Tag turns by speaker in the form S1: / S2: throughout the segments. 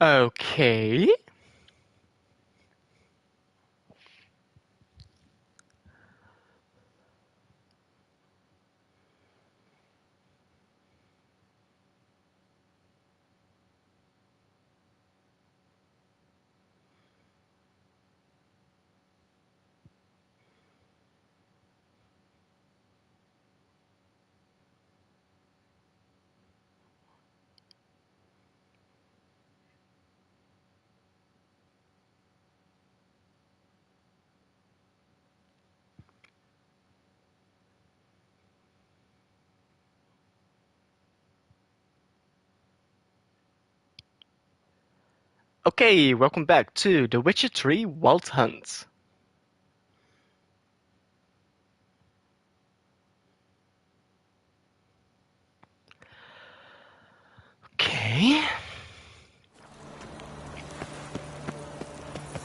S1: Okay. Okay, welcome back to The Witcher 3 Wild Hunt. Okay.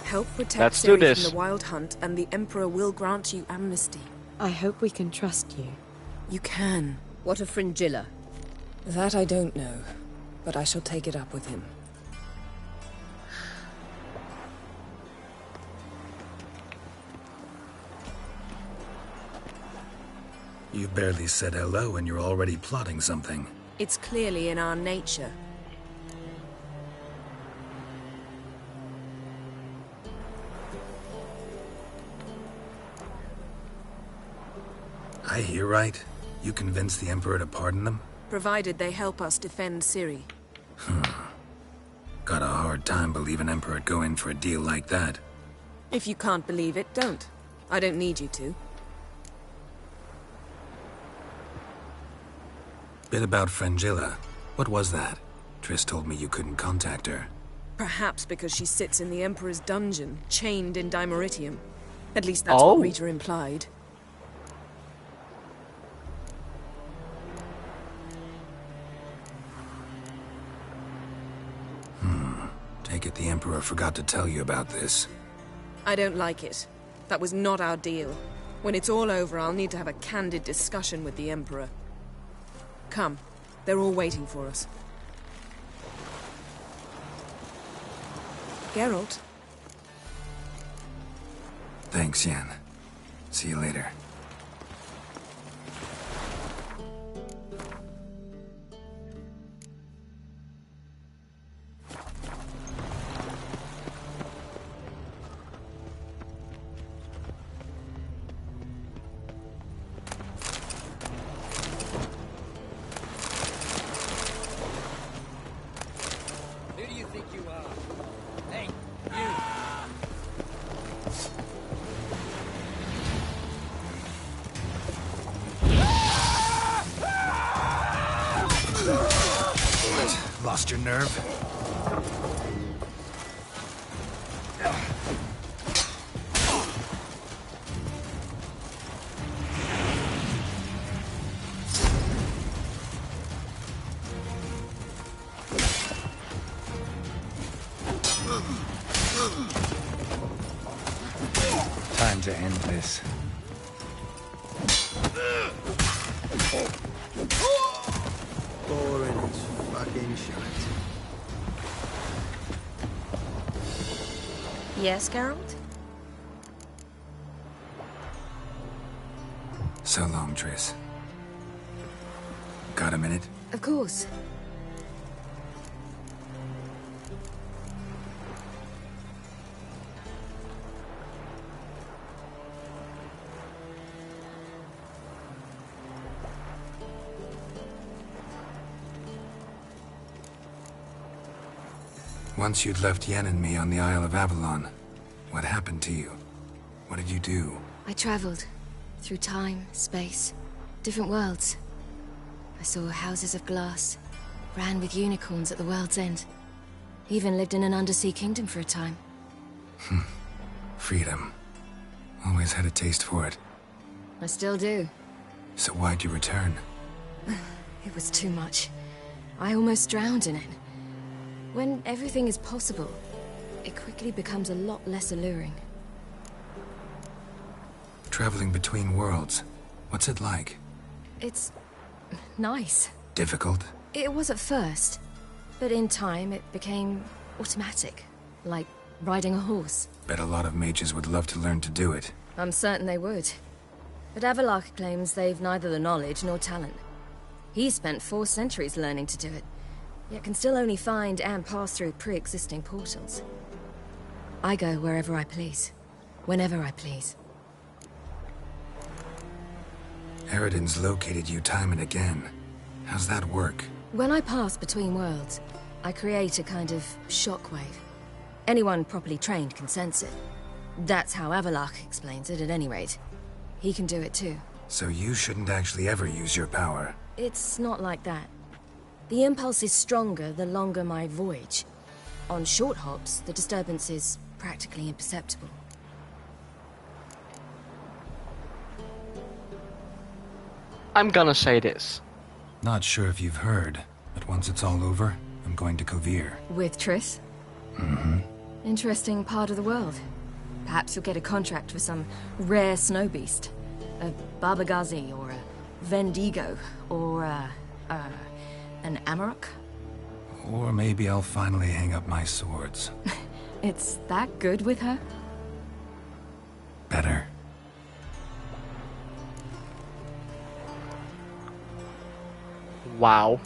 S2: Help protect
S1: Let's do
S2: Ciri from
S1: this.
S2: the Wild Hunt, and the Emperor will grant you amnesty.
S3: I hope we can trust you.
S2: You can.
S4: What of Fringilla?
S2: That I don't know, but I shall take it up with him.
S5: You barely said hello and you're already plotting something.
S2: It's clearly in our nature.
S5: I hear right? You convinced the Emperor to pardon them?
S2: Provided they help us defend Ciri.
S5: Got a hard time believing Emperor'd go in for a deal like that.
S2: If you can't believe it, don't. I don't need you to.
S5: Bit about Fringilla. What was that? Triss told me you couldn't contact her.
S2: Perhaps because she sits in the Emperor's dungeon, chained in Dimeritium. At least that's
S1: Oh.
S2: what Rita implied.
S5: Take it the Emperor forgot to tell you about this.
S2: I don't like it. That was not our deal. When it's all over, I'll need to have a candid discussion with the Emperor. Come. They're all waiting for us. Geralt?
S5: Thanks, Yen. See you later.
S6: Who do you think you are? Hey, you!
S5: Lost your nerve? Time to end this.
S7: Boring as fucking shite.
S4: Yes, Geralt?
S5: So long, Triss. Got a minute?
S4: Of course.
S5: Once you'd left Yen and me on the Isle of Avalon, what happened to you? What did you do?
S4: I traveled through time, space, different worlds. I saw houses of glass, ran with unicorns at the world's end. Even lived in an undersea kingdom for a time.
S5: Freedom. Always had a taste for it.
S4: I still do.
S5: So why'd you return?
S4: It was too much. I almost drowned in it. When everything is possible, it quickly becomes a lot less alluring.
S5: Traveling between worlds. What's it like?
S4: It's nice.
S5: Difficult?
S4: It was at first, but in time it became automatic, like riding a horse.
S5: Bet a lot of mages would love to learn to do it.
S4: I'm certain they would. But Avallac'h claims they've neither the knowledge nor talent. He spent 4 centuries learning to do it, yet can still only find and pass through pre-existing portals. I go wherever I please, whenever I please.
S5: Eridan's located you time and again. How's that work?
S4: When I pass between worlds, I create a kind of shockwave. Anyone properly trained can sense it. That's how Avallac'h explains it, at any rate. He can do it too.
S5: So you shouldn't actually ever use your power.
S4: It's not like that. The impulse is stronger the longer my voyage. On short hops, the disturbance is practically imperceptible.
S1: I'm gonna say this.
S5: Not sure if you've heard, but once it's all over, I'm going to Kovir.
S4: With Triss?
S5: Mm-hmm.
S4: Interesting part of the world. Perhaps you'll get a contract for some rare snow beast. A Barbagazi, or a Vendigo, or an Amarok?
S5: Or maybe I'll finally hang up my swords.
S4: It's that good with her?
S5: Better.
S1: Wow.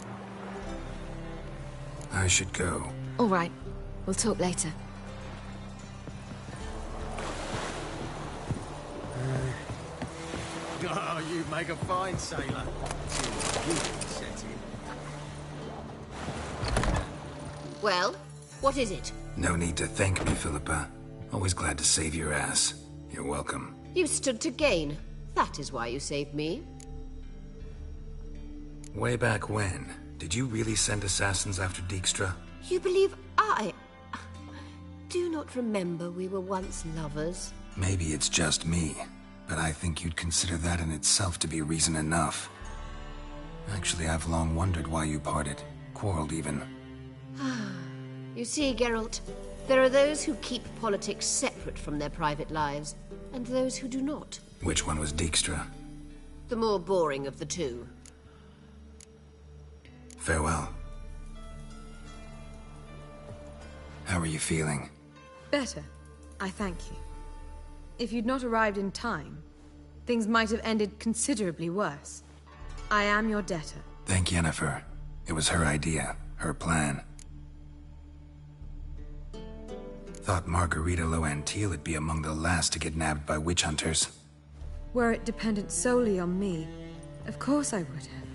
S5: I should go.
S4: All right. We'll talk later.
S6: Oh, you make a fine sailor. You set in.
S7: Well, what is it?
S5: No need to thank me, Philippa. Always glad to save your ass. You're welcome.
S7: You stood to gain. That is why you saved me.
S5: Way back when, did you really send assassins after Dijkstra?
S7: You believe I... Do not remember we were once lovers?
S5: Maybe it's just me, but I think you'd consider that in itself to be reason enough. Actually, I've long wondered why you parted. Quarreled even.
S7: You see, Geralt, there are those who keep politics separate from their private lives, and those who do not.
S5: Which one was Dijkstra?
S7: The more boring of the two.
S5: Farewell. How are you feeling?
S3: Better. I thank you. If you'd not arrived in time, things might have ended considerably worse. I am your debtor.
S5: Thank Yennefer. It was her idea, her plan. Thought Margarita Loantil would be among the last to get nabbed by witch hunters.
S3: Were it dependent solely on me, of course I would have.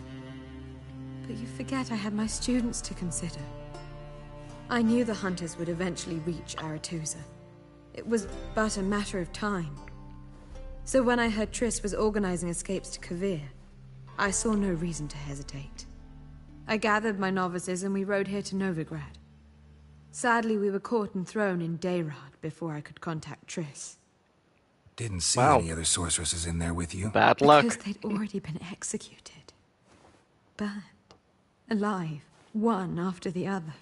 S3: But you forget I had my students to consider. I knew the hunters would eventually reach Aretusa. It was but a matter of time. So when I heard Triss was organizing escapes to Kovir, I saw no reason to hesitate. I gathered my novices and we rode here to Novigrad. Sadly, we were caught and thrown in Dayrad before I could contact Triss.
S5: Didn't see
S1: Wow.
S5: any other sorceresses in there with you.
S1: Bad luck.
S3: Because they'd already been executed. Burned. Alive. One after the other.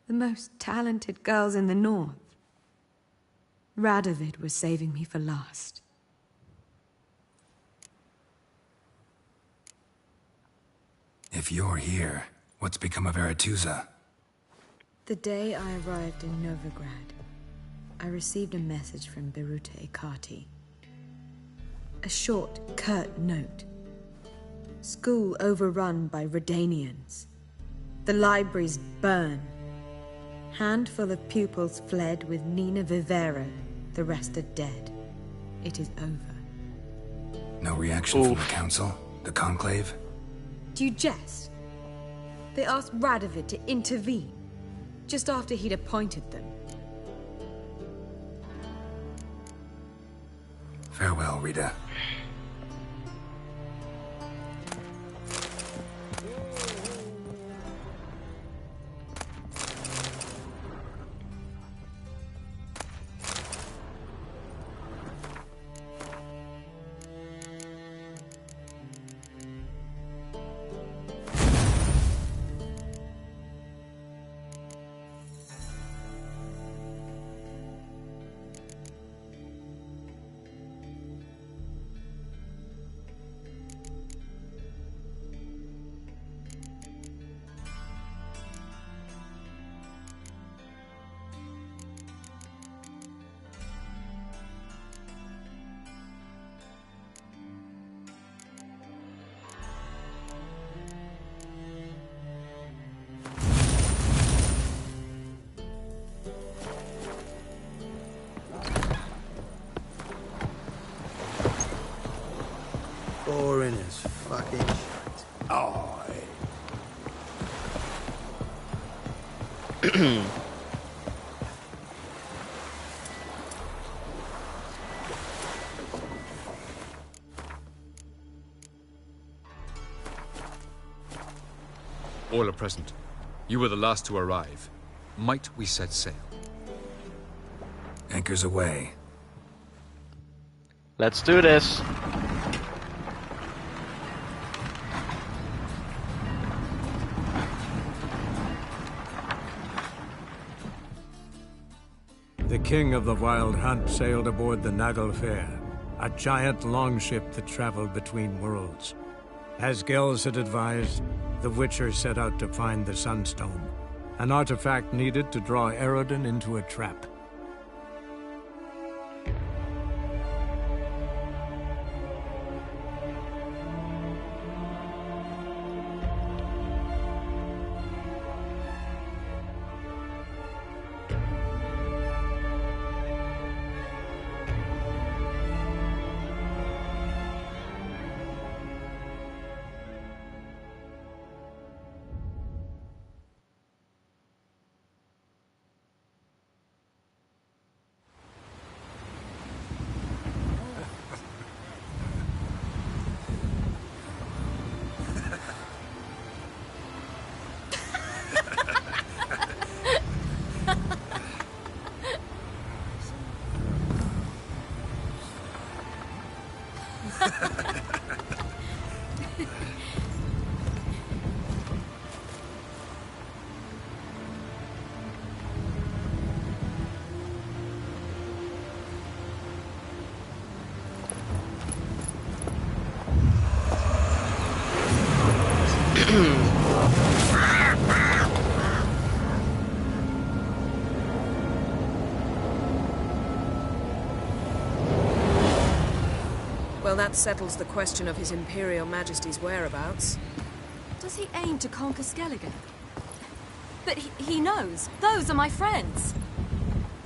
S3: The most talented girls in the north. Radovid was saving me for last.
S5: If you're here, what's become of Aretusa?
S3: The day I arrived in Novigrad, I received a message from Beruta Ekati. A short, curt note. School overrun by Redanians. The libraries burn. Handful of pupils fled with Nina Vivera. The rest are dead. It is over.
S5: No reaction from
S1: Oof.
S5: the council? The conclave?
S3: Do you jest? They asked Radovid to intervene, just after he'd appointed them.
S5: Farewell, Rita.
S8: All are present. You were the last to arrive. Might we set sail?
S5: Anchors away.
S1: Let's do this.
S9: The king of the Wild Hunt sailed aboard the Naglfar, a giant longship that traveled between worlds. As Gels had advised, the Witcher set out to find the Sunstone, an artifact needed to draw Eredin into a trap.
S2: Well, that settles the question of His Imperial Majesty's whereabouts.
S3: Does he aim to conquer Skellige? But he knows. Those are my friends.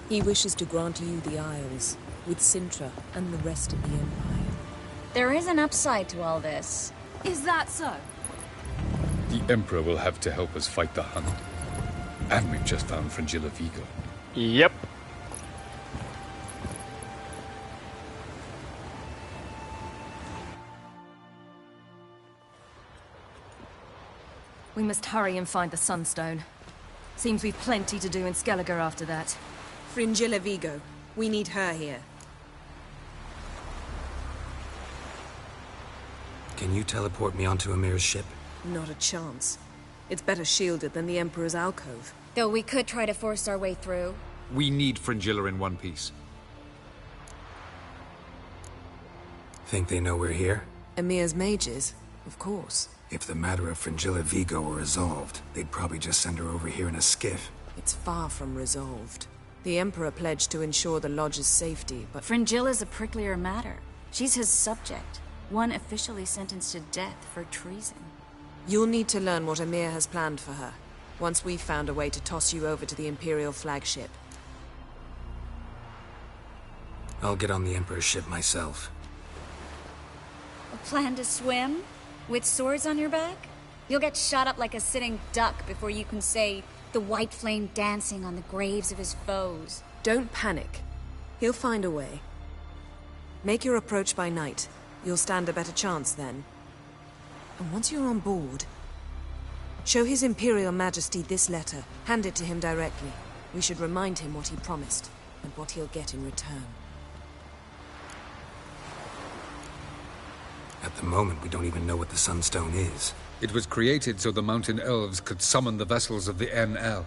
S2: He wishes to grant you the Isles, with Sintra and the rest of the Empire.
S10: There is an upside to all this.
S3: Is that so?
S8: The Emperor will have to help us fight the Hunt. And we've just found Fringilla Vigo.
S1: Yep.
S3: We must hurry and find the Sunstone. Seems we've plenty to do in Skellige after that.
S2: Fringilla Vigo. We need her here.
S5: Can you teleport me onto Amir's ship?
S2: Not a chance. It's better shielded than the Emperor's alcove.
S10: Though we could try to force our way through.
S8: We need Fringilla in one piece.
S5: Think they know we're here?
S2: Emir's mages, of course.
S5: If the matter of Fringilla Vigo were resolved, they'd probably just send her over here in a skiff.
S2: It's far from resolved. The Emperor pledged to ensure the Lodge's safety, but...
S10: Fringilla's a pricklier matter. She's his subject, one officially sentenced to death for treason.
S2: You'll need to learn what Emir has planned for her, once we've found a way to toss you over to the Imperial flagship.
S5: I'll get on the Emperor's ship myself.
S10: A plan to swim? With swords on your back? You'll get shot up like a sitting duck before you can say the white flame dancing on the graves of his foes.
S2: Don't panic. He'll find a way. Make your approach by night. You'll stand a better chance then. And once you're on board, show His Imperial Majesty this letter. Hand it to him directly. We should remind him what he promised, and what he'll get in return.
S5: At the moment, we don't even know what the Sunstone is.
S8: It was created so the Mountain Elves could summon the vessels of the NL.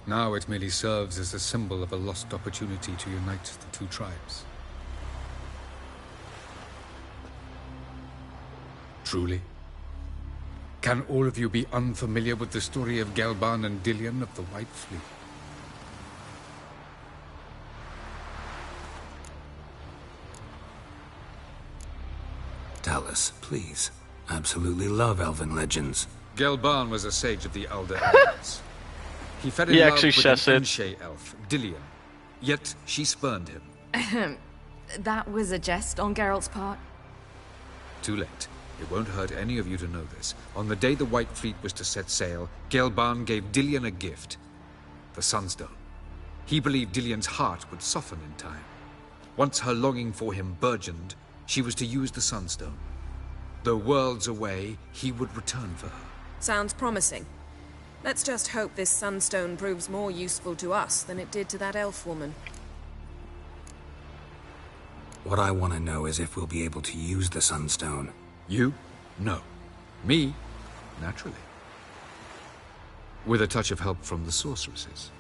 S8: Now it merely serves as a symbol of a lost opportunity to unite the two tribes. Truly? Can all of you be unfamiliar with the story of Gelban and Dillion of the White Fleet?
S5: Tell us, please. Absolutely love elven legends.
S8: Gelban was a sage of the Elder Elves. He fell in
S1: He
S8: love
S1: actually
S8: with
S1: says
S8: an
S1: it.
S8: Unshe elf, Dillion. Yet she spurned him.
S3: That was a jest on Geralt's part.
S8: Too late. It won't hurt any of you to know this. On the day the White Fleet was to set sail, Gelban gave Dillion a gift. The Sunstone. He believed Dillion's heart would soften in time. Once her longing for him burgeoned, she was to use the Sunstone. Though worlds away, he would return for her.
S2: Sounds promising. Let's just hope this sunstone proves more useful to us than it did to that elf woman.
S5: What I want to know is if we'll be able to use the Sunstone.
S8: You? No. Me? Naturally. With a touch of help from the sorceresses.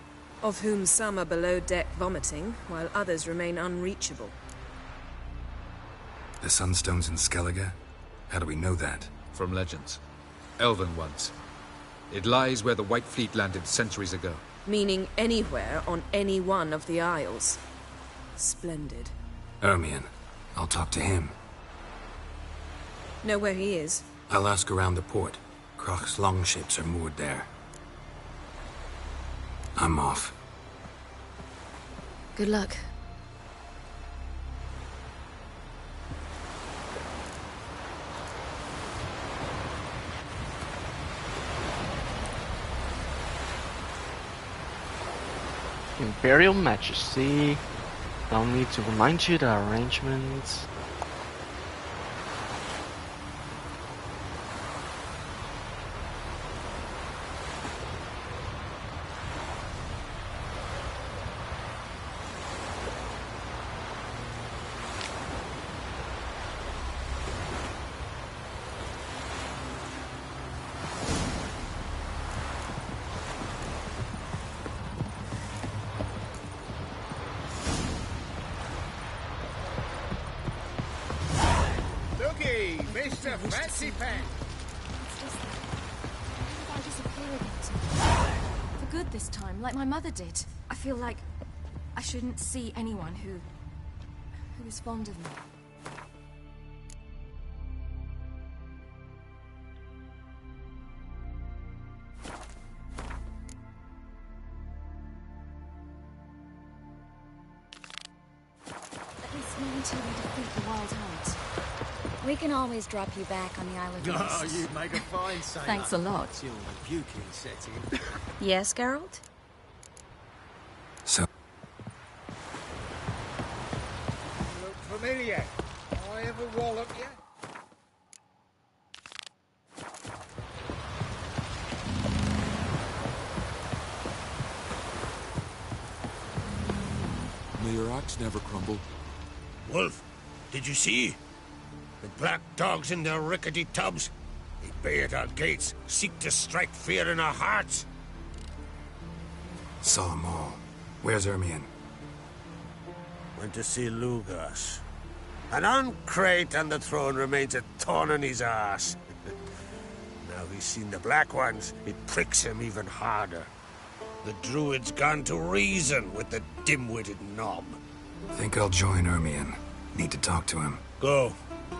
S2: Of whom some are below deck vomiting, while others remain unreachable.
S5: The Sunstone's in Skellige? How do we know that?
S8: From legends. Elven ones. It lies where the White Fleet landed centuries ago.
S2: Meaning anywhere on any one of the Isles. Splendid.
S5: Ermion. I'll talk to him.
S2: Know where he is?
S5: I'll ask around the port. Krach's longships are moored there. I'm off.
S4: Good luck.
S1: Imperial Majesty. I'll need to remind you the arrangements.
S6: Looky, Mr. Fancy Pants.
S4: Why did I disappear again? For good this time, like my mother did. I feel like I shouldn't see anyone who is fond of me. At least not until we defeat the Wild Hunt.
S10: We can always drop you back on the Isle of
S6: Oh,
S10: Mist.
S6: you'd make a fine sailor.
S3: Thanks a lot.
S6: Till the puking set in.
S3: Yes, Geralt?
S5: So,
S6: Look familiar. I ever wallop you?
S11: May your axe never crumble.
S12: Wolf, did you see? The black dogs in their rickety tubs. They bay at our gates, seek to strike fear in our hearts.
S5: saw them all. Where's Ermion?
S12: Went to see Lugas. And on Crate on the throne remains a thorn in his ass. Now he's seen the Black Ones, it pricks him even harder. The Druid's gone to reason with the dim-witted knob.
S5: Think I'll join Ermion. Need to talk to him.
S12: Go.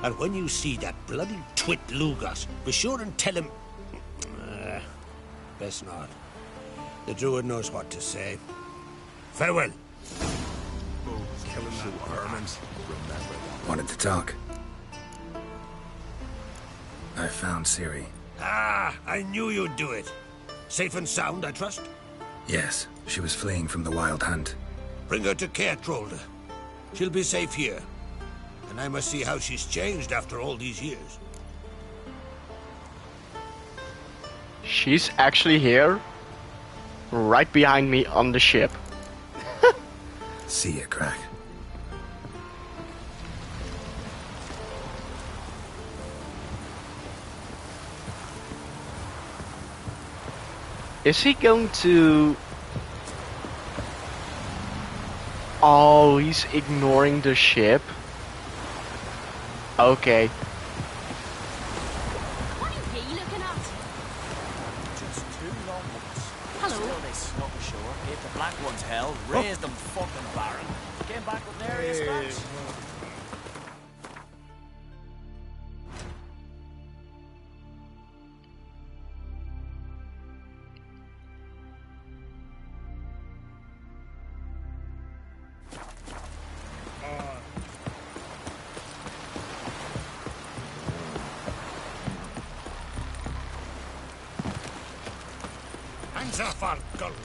S12: And when you see that bloody twit Lugas, be sure and tell him... best not. The Druid knows what to say. Farewell.
S6: Oh, killing that vermin.
S5: Wanted to talk. I found Ciri.
S12: Ah, I knew you'd do it. Safe and sound, I trust?
S5: Yes, she was fleeing from the Wild Hunt.
S12: Bring her to Kertrolde. She'll be safe here. And I must see how she's changed after all these years.
S1: She's actually here, right behind me on the ship.
S5: See ya, Crack.
S1: Is he going to... Oh, he's ignoring the ship. Okay.
S10: What are you looking at?
S6: Just two long ones.
S10: Hello.
S6: Still they snuck ashore, gave the Black Ones hell, raised them fucking barren, came back with nary a scratch.
S12: Hands off our guns!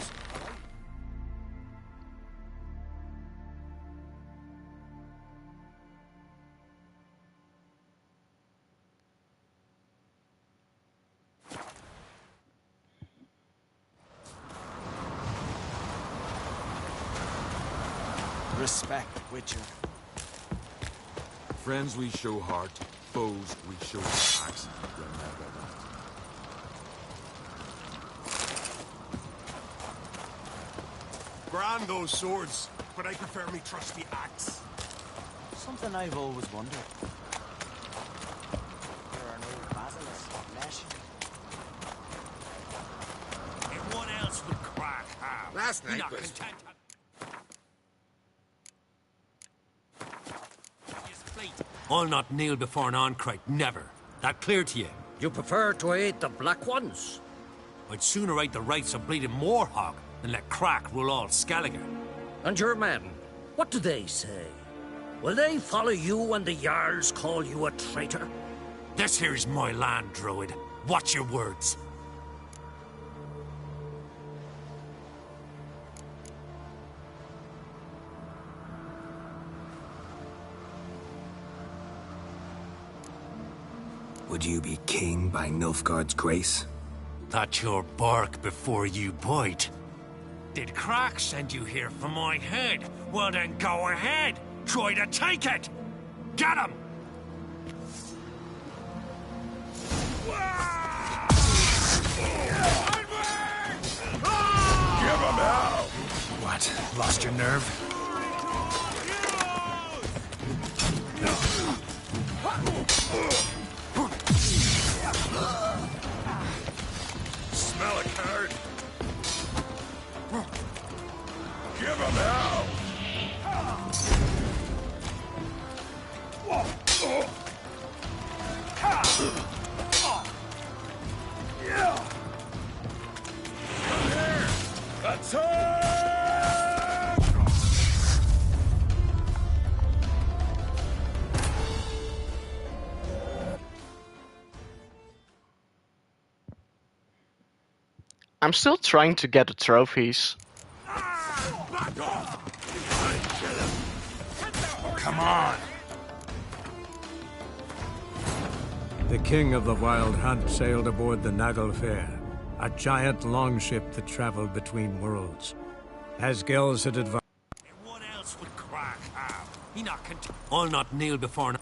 S6: Respect, Witcher.
S11: Friends we show heart, foes we show axe. Remember that.
S12: Grand those swords, but I prefer me trusty axe.
S6: Something I've always wondered. There are no basilisks or flesh.
S12: Everyone else would crack ham.
S13: Last
S12: Be
S13: night
S12: not
S13: was...
S12: content. I'll not kneel before an Oncrite, never. That clear to you?
S13: You prefer to aid the Black Ones?
S12: I'd sooner aid the rights of bleeding Moorhog than let Crack rule all Skelliger.
S13: And your men, what do they say? Will they follow you when the Jarls call you a traitor?
S12: This here's my land, Druid. Watch your words.
S5: Would you be king by Nilfgaard's grace?
S12: That's your bark before you bite. Did Crack send you here for my head? Well then go ahead. Try to take it. Get him!
S11: Give him hell!
S5: What? Lost your nerve?
S11: Smell a card! Give him hell! Attack!
S1: I'm still trying to get the trophies.
S11: Come on!
S9: The king of the Wild Hunt sailed aboard the Naglfar, a giant longship that traveled between worlds. As Gels had advised...
S12: Everyone else would crack ham. He not content. I'll not kneel before an...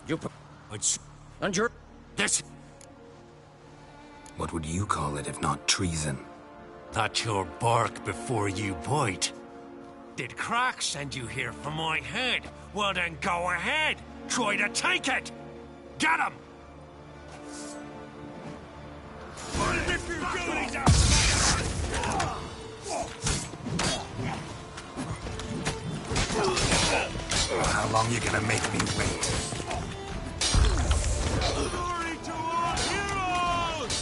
S13: And your...
S12: This...
S5: What would you call it if not treason?
S12: That's your bark before you bite. Did Crack send you here for my head? Well then go ahead. Try to take it. Get him!
S5: How long you gonna make me wait?
S12: Glory to our heroes!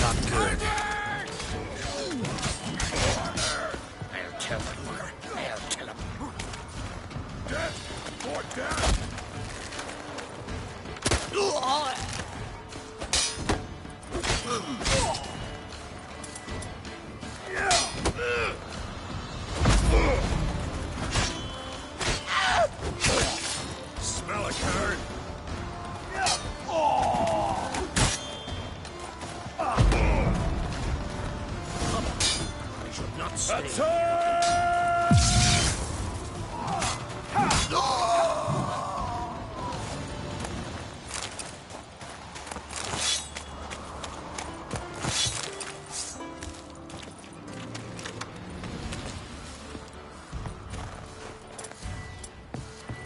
S5: Not good.
S13: I'll tell him. I'll tell him.
S11: Death! For death! Smell a card!
S13: I should not stay.
S11: Attack!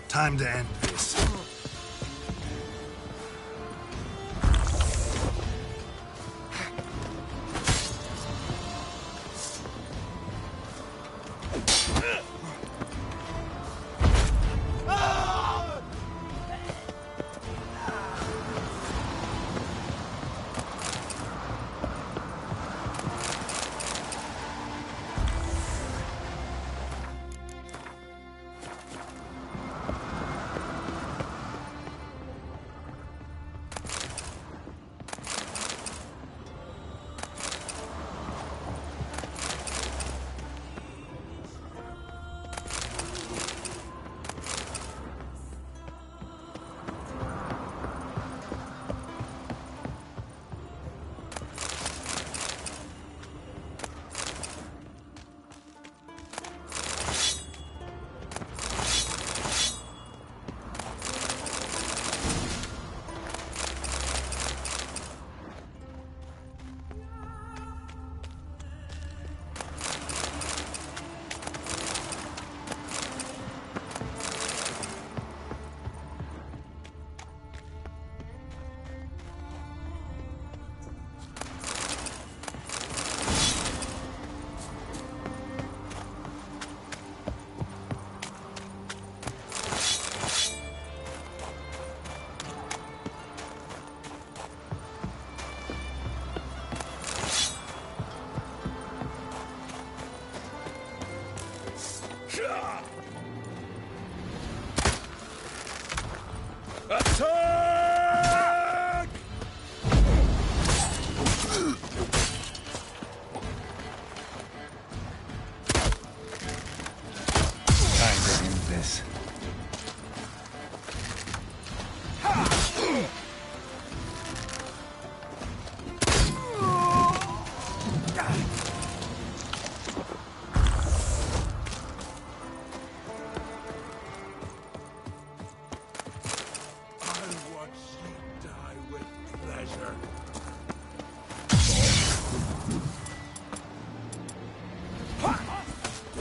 S5: Time to end this.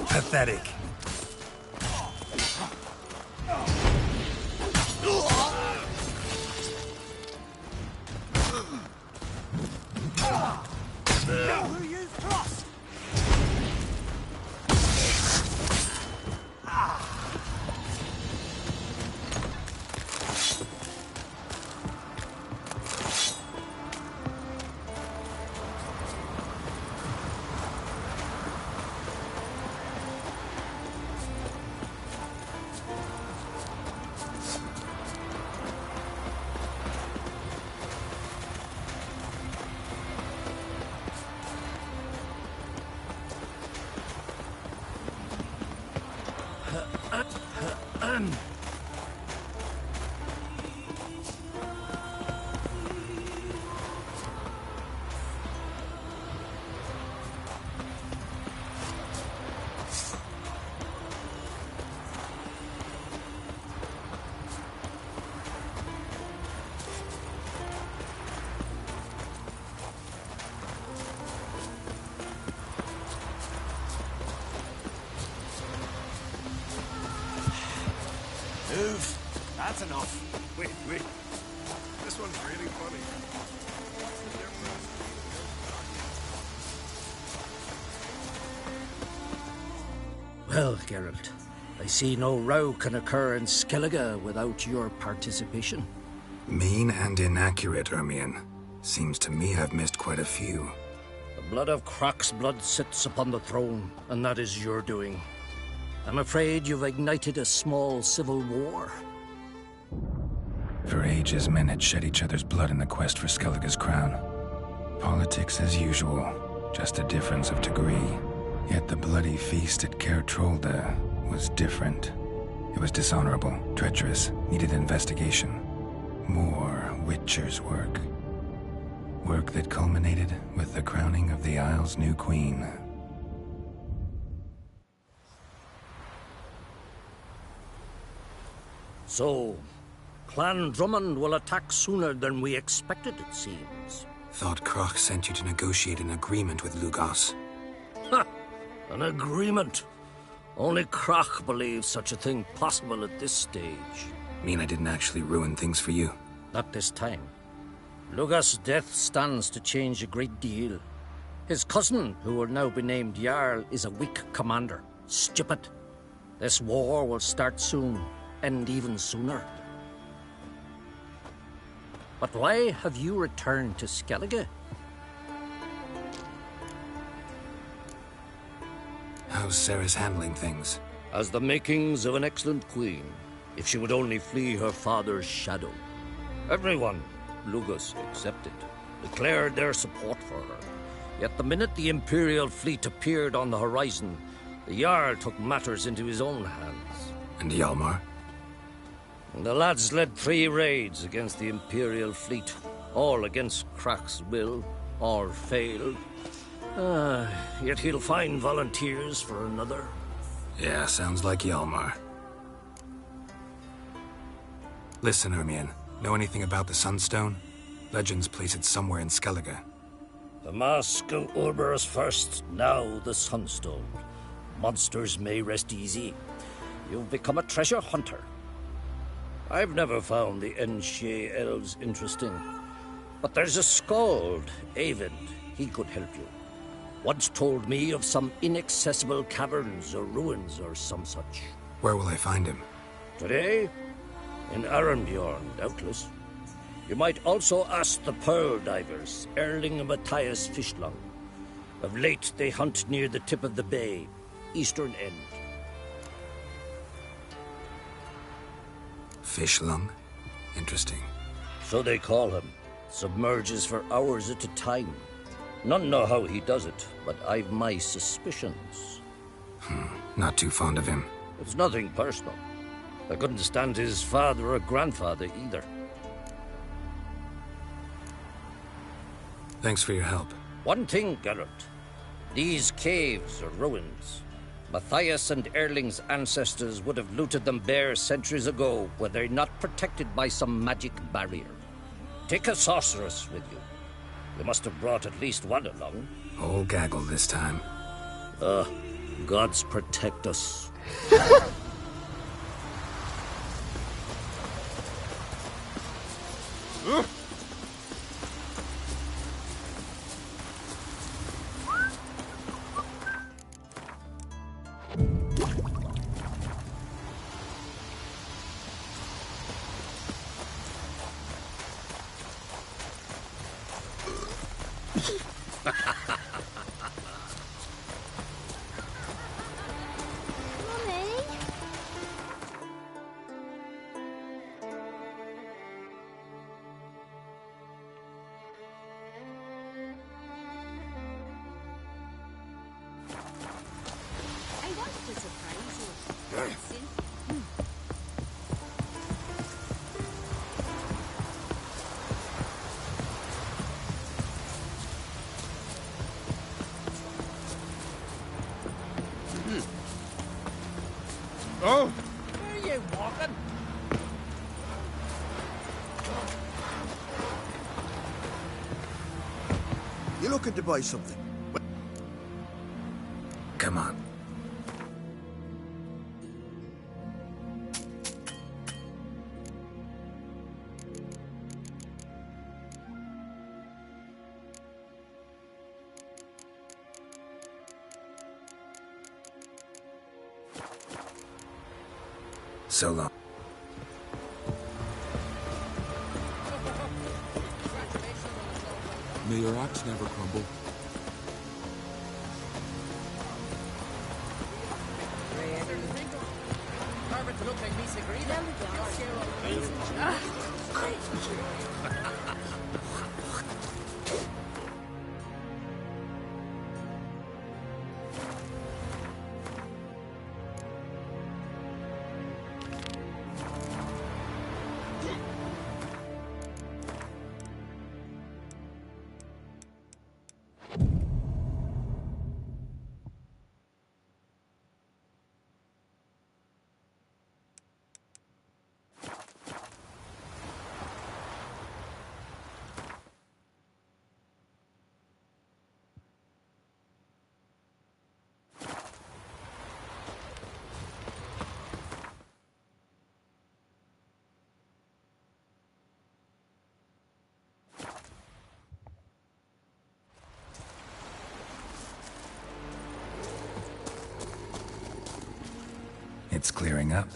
S12: Pathetic.
S6: Move. That's enough.
S11: Wait. This one's really funny.
S13: Well, Geralt, I see no row can occur in Skellige without your participation.
S5: Mean and inaccurate, Ermion. Seems to me I've missed quite a few.
S13: The blood of Croc's blood sits upon the throne, and that is your doing. I'm afraid you've ignited a small civil war.
S5: For ages, men had shed each other's blood in the quest for Skellige's crown. Politics as usual, just a difference of degree. Yet the bloody feast at Caer Trolda was different. It was dishonorable, treacherous, needed investigation. More Witcher's work. Work that culminated with the crowning of the Isle's new queen.
S13: So, Clan Drummond will attack sooner than we expected, it seems.
S5: Thought Croc sent you to negotiate an agreement with Lugos.
S13: Ha! An agreement? Only Croc believes such a thing possible at this stage.
S5: Mean I didn't actually ruin things for you?
S13: Not this time. Lugos' death stands to change a great deal. His cousin, who will now be named Jarl, is a weak commander. Stupid. This war will start soon, end even sooner. But why have you returned to Skellige?
S5: How's Sarah's handling things?
S13: As the makings of an excellent queen, if she would only flee her father's shadow. Everyone, Lugos excepted, declared their support for her. Yet the minute the Imperial fleet appeared on the horizon, the Jarl took matters into his own hands.
S5: And Hjalmar?
S13: The lads led 3 raids against the Imperial fleet, all against Croc's will, all failed. Yet he'll find volunteers for another.
S5: Yeah, sounds like Hjalmar. Listen, Ermion, know anything about the Sunstone? Legends place it somewhere in Skellige.
S13: The Mask of Urberus first, now the Sunstone. Monsters may rest easy. You've become a treasure hunter. I've never found the Enshe elves interesting. But there's a skald, Avind. He could help you. Once told me of some inaccessible caverns or ruins or some such.
S5: Where will I find him?
S13: Today? In Arenbjorn, doubtless. You might also ask the Pearl Divers, Erling and Matthias Fishlung. Of late, they hunt near the tip of the bay, eastern end.
S5: Fishlung? Interesting.
S13: So they call him. Submerges for hours at a time. None know how he does it, but I've my suspicions.
S5: Not too fond of him.
S13: It's nothing personal. I couldn't stand his father or grandfather either.
S5: Thanks for your help.
S13: One thing, Geralt. These caves are ruins. Matthias and Erling's ancestors would have looted them bare centuries ago were they not protected by some magic barrier. Take a sorceress with you. They must have brought at least one along.
S5: Whole gaggle this time.
S13: Gods protect us.
S11: Oh!
S6: Where are you walking?
S14: You looking to buy something?
S5: Come on. So long.
S11: May your axe never crumble.
S5: It's clearing up.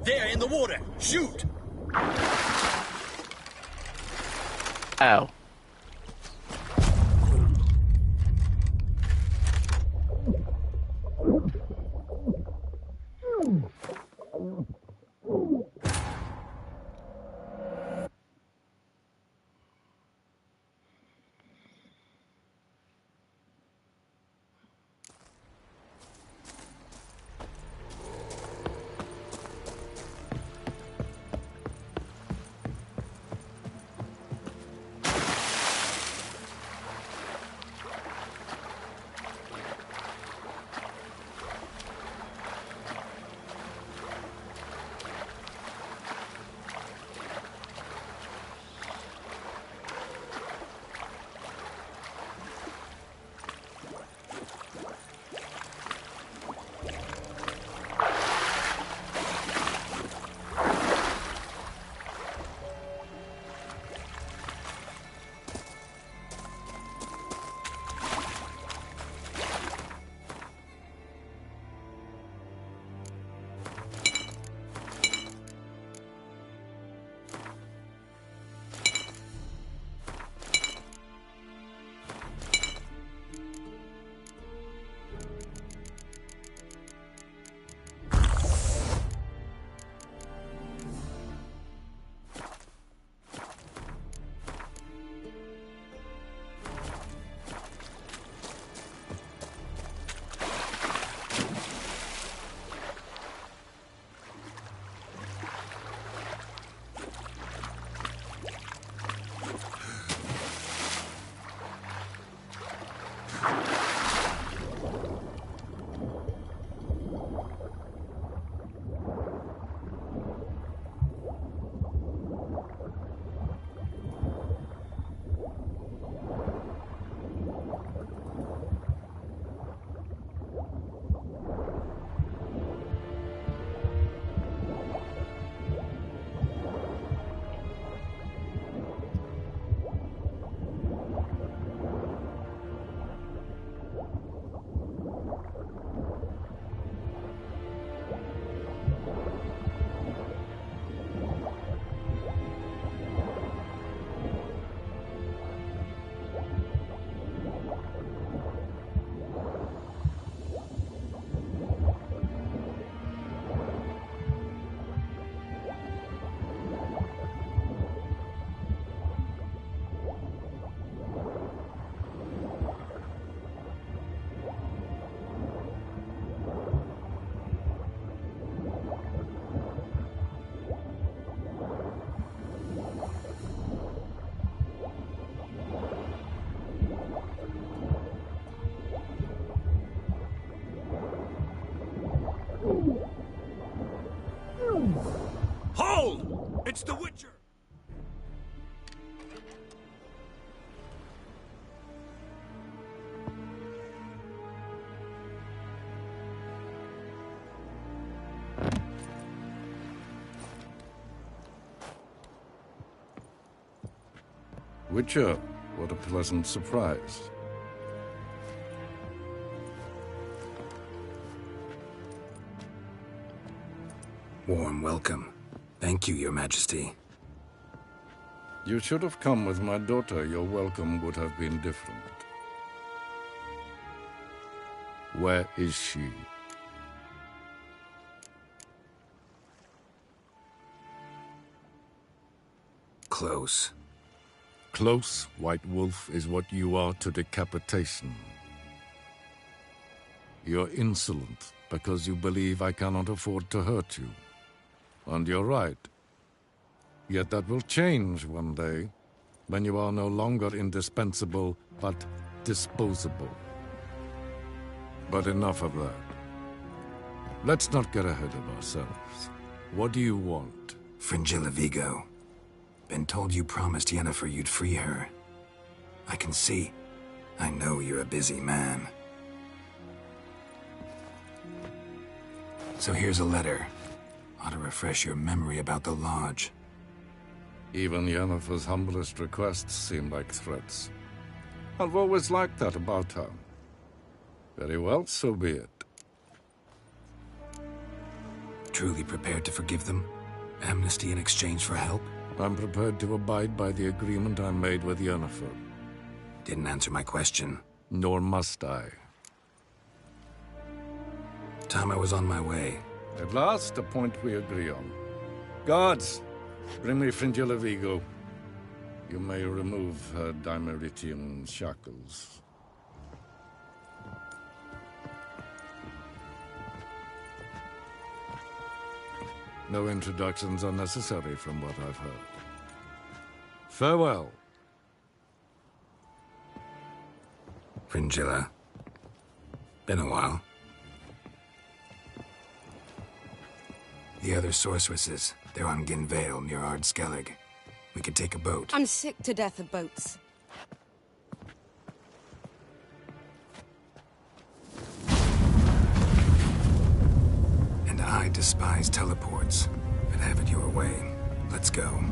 S15: there in the water. Shoot!
S1: Ow.
S15: Hold! It's the Witcher!
S16: Witcher, what a pleasant surprise.
S5: Warm welcome. Thank you, Your Majesty.
S16: You should have come with my daughter. Your welcome would have been different. Where is she?
S5: Close.
S16: Close, White Wolf, is what you are to decapitation. You're insolent because you believe I cannot afford to hurt you. And you're right. Yet that will change one day, when you are no longer indispensable, but disposable. But enough of that. Let's not get ahead of ourselves. What do you want?
S5: Fringilla Vigo. Been told you promised Yennefer you'd free her. I can see. I know you're a busy man. So here's a letter. Ought to refresh your memory about the Lodge.
S16: Even Yennefer's humblest requests seem like threats. I've always liked that about her. Very well, so be it.
S5: truly prepared to forgive them? Amnesty in exchange for help?
S16: I'm prepared to abide by the agreement I made with Yennefer.
S5: Didn't answer my question.
S16: Nor must I.
S5: Time I was on my way.
S16: At last, a point we agree on. Guards, bring me Fringilla Vigo. You may remove her Dimeritian shackles. No introductions are necessary from what I've heard. Farewell.
S5: Fringilla. Been a while. The other sorceresses, they're on Ginvale near Ardskellig. We could take a boat.
S17: I'm sick to death of boats.
S5: And I despise teleports. I'd have it your way. Let's go.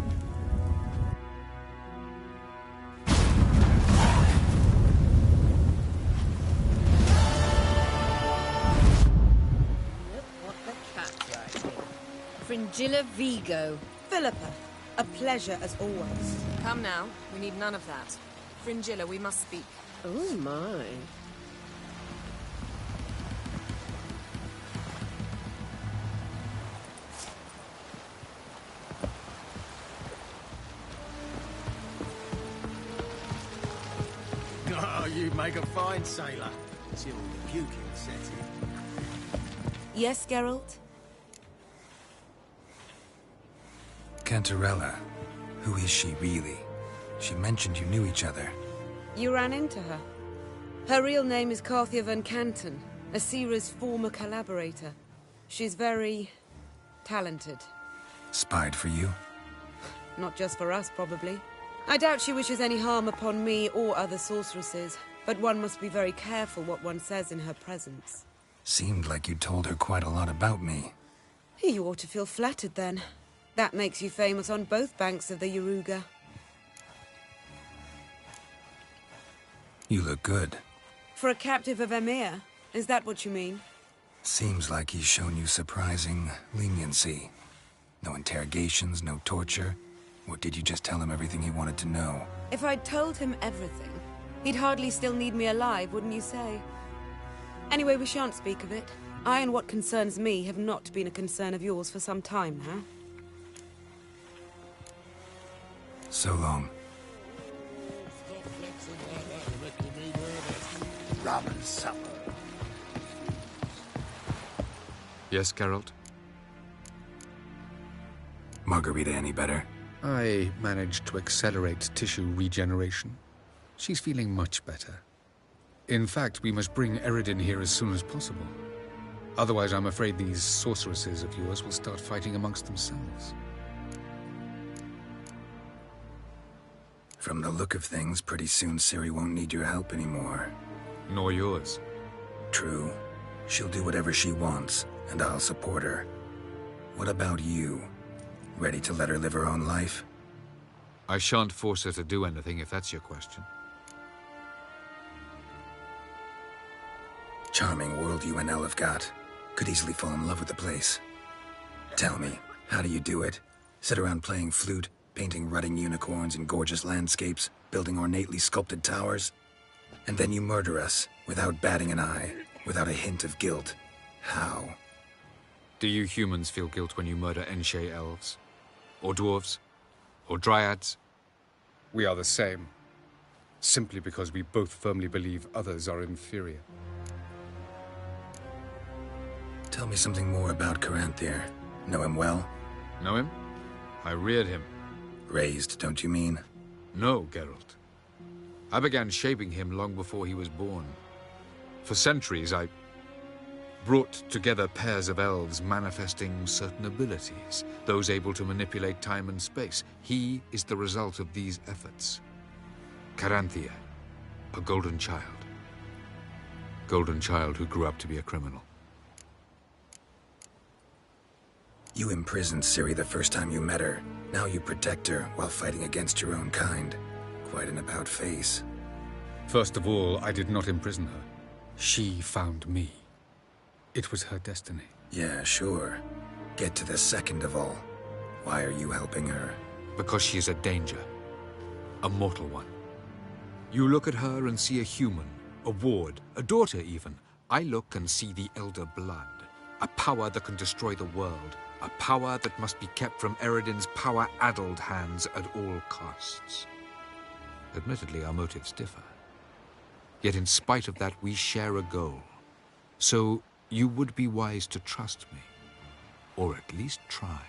S17: Fringilla Vigo. Philippa, a pleasure as always.
S2: Come now, we need none of that. Fringilla, we must speak.
S7: Oh my.
S15: Oh, you make a fine sailor. Till the puking set in.
S2: Yes, Geralt?
S5: Cantarella. Who is she, really? She mentioned you knew each other.
S17: You ran into her. Her real name is Carthia van Canton, Asira's former collaborator. She's very talented.
S5: Spied for you?
S17: Not just for us, probably. I doubt she wishes any harm upon me or other sorceresses, but one must be very careful what one says in her presence.
S5: Seemed like you told her quite a lot about me.
S17: You ought to feel flattered, then. That makes you famous on both banks of the Yaruga.
S5: You look good.
S17: For a captive of Emir? Is that what you mean?
S5: Seems like he's shown you surprising leniency. No interrogations, no torture. Or did you just tell him everything he wanted to know?
S17: If I'd told him everything, he'd hardly still need me alive, wouldn't you say? Anyway, we shan't speak of it. I and what concerns me have not been a concern of yours for some time now.
S5: So long.
S15: Ramen supper.
S8: Yes, Geralt?
S5: Margarita any better?
S8: I managed to accelerate tissue regeneration. She's feeling much better. In fact, we must bring Eredin here as soon as possible. Otherwise, I'm afraid these sorceresses of yours will start fighting amongst themselves.
S5: From the look of things, pretty soon Ciri won't need your help anymore.
S8: Nor yours.
S5: True. She'll do whatever she wants, and I'll support her. What about you? Ready to let her live her own life?
S8: I shan't force her to do anything, if that's your question.
S5: Charming world you and Elle have got. Could easily fall in love with the place. Tell me, how do you do it? Sit around playing flute, painting rutting unicorns in gorgeous landscapes, building ornately sculpted towers? And then you murder us, without batting an eye, without a hint of guilt. How?
S8: Do you humans feel guilt when you murder Enshe elves? Or dwarves? Or dryads? We are the same. Simply because we both firmly believe others are inferior.
S5: Tell me something more about Caranthir. Know him well?
S8: Know him? I reared him.
S5: Raised, don't you mean?
S8: No, Geralt. I began shaping him long before he was born. For centuries, I brought together pairs of elves manifesting certain abilities, those able to manipulate time and space. He is the result of these efforts. Caranthir, a golden child. Golden child who grew up to be a criminal.
S5: You imprisoned Ciri the first time you met her. Now you protect her while fighting against your own kind. Quite an about-face.
S8: First of all, I did not imprison her. She found me. It was her destiny.
S5: Yeah, sure. Get to the second of all. Why are you helping her?
S8: Because she is a danger. A mortal one. You look at her and see a human, a ward, a daughter even. I look and see the Elder Blood. A power that can destroy the world. A power that must be kept from Eredin's power-addled hands at all costs. Admittedly, our motives differ. Yet in spite of that, we share a goal. So, you would be wise to trust me. Or at least try.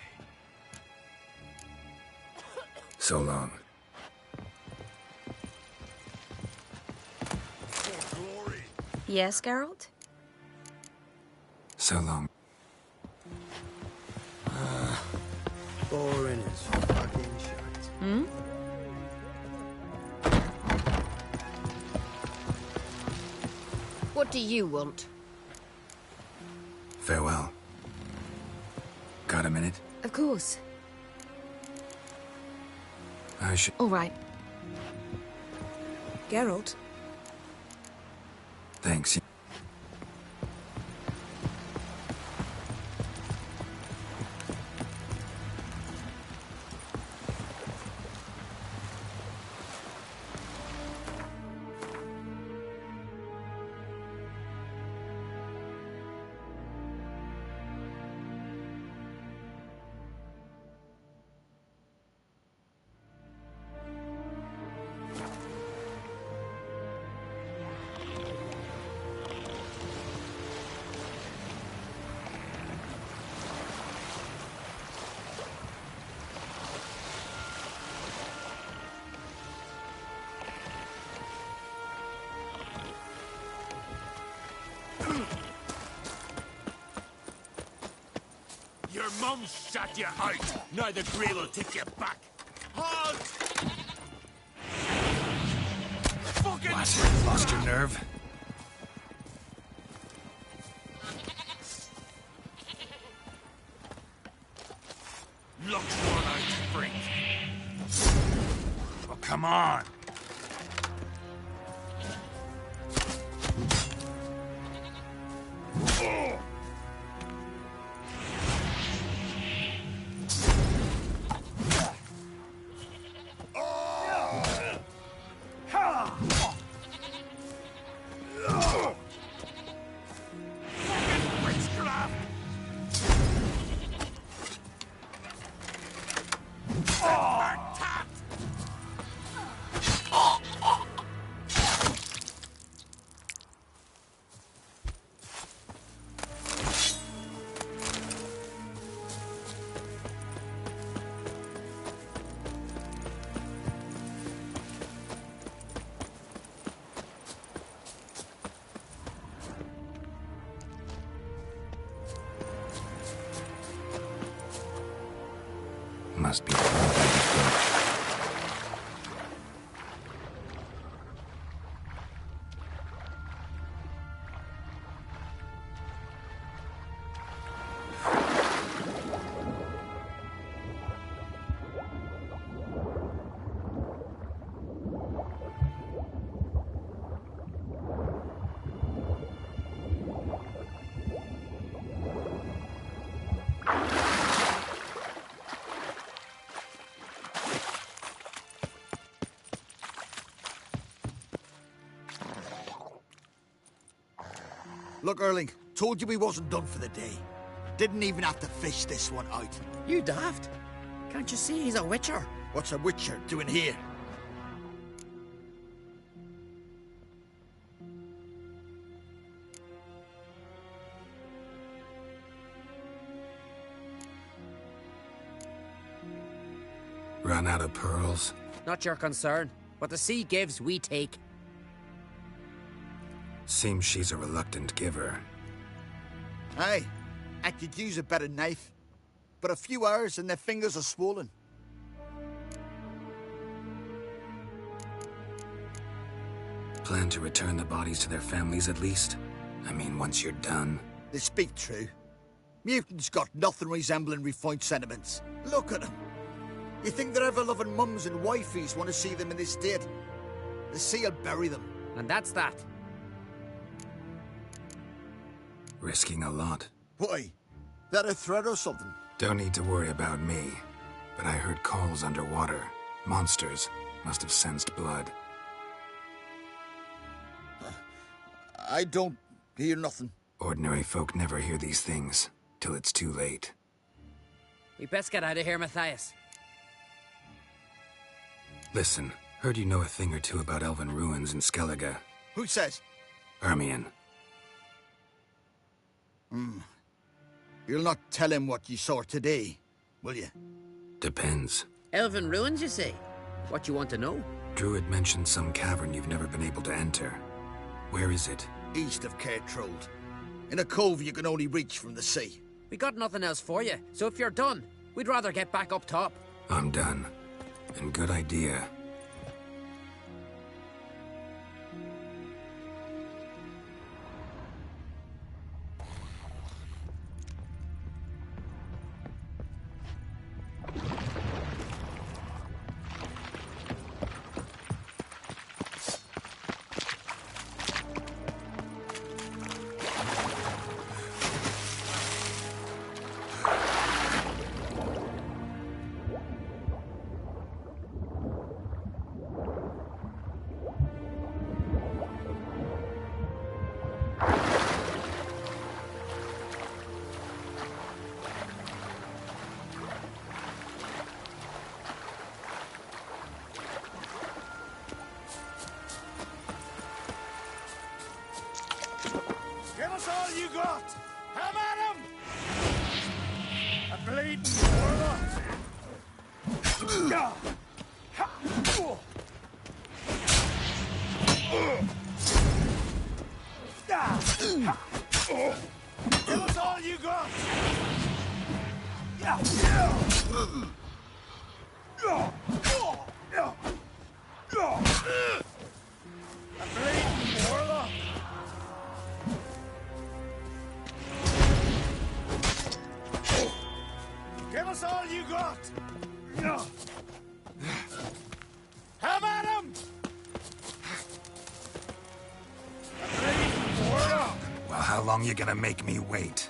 S5: So long.
S10: Yes, Geralt?
S5: So long.
S15: Boring as fucking shite.
S10: Hmm?
S7: What do you want?
S5: Farewell. Got a minute?
S4: Of course.
S5: I should...
S4: All right.
S2: Geralt?
S5: Thanks.
S11: Your mum shot you out. Now the grey will take you back. Halt! Fucking...
S5: What? Lost your nerve?
S11: Looks one out, freak. Well, come on.
S5: Must be far by this village.
S14: Look, Erling, told you we wasn't done for the day. Didn't even have to fish this one out.
S15: You daft? Can't you see he's a witcher?
S14: What's a witcher doing here?
S5: Run out of pearls?
S18: Not your concern. What the sea gives, we take.
S5: Seems she's a reluctant giver.
S14: Aye, I could use a better knife. But a few hours and their fingers are swollen.
S5: Plan to return the bodies to their families at least? I mean, once you're done.
S14: They speak true. Mutants got nothing resembling refined sentiments. Look at them. You think their ever-loving mums and wifeys want to see them in this state? The sea will bury them.
S18: And that's that.
S5: Risking a lot.
S14: Why? That a threat or something?
S5: Don't need to worry about me. But I heard calls underwater. Monsters must have sensed blood.
S14: I don't hear nothing.
S5: Ordinary folk never hear these things, till it's too late.
S18: We best get out of here, Matthias.
S5: Listen, heard you know a thing or two about elven ruins in Skellige.
S14: Who says?
S5: Ermion.
S14: You'll not tell him what you saw today, will you?
S5: Depends.
S18: Elven ruins, you say? What you want to know?
S5: Druid mentioned some cavern you've never been able to enter. Where is it?
S14: East of Cairtrold. In a cove you can only reach from the sea.
S18: We got nothing else for you, so if you're done, we'd rather get back up top.
S5: I'm done. And good idea.
S11: Give us all you got! Have at 'em! A bleeding warlock! Give us all you got! A bleeding warlock! Give us all you got! Have at 'em! A bleeding warlock!
S5: Well, how long you gonna make me wait?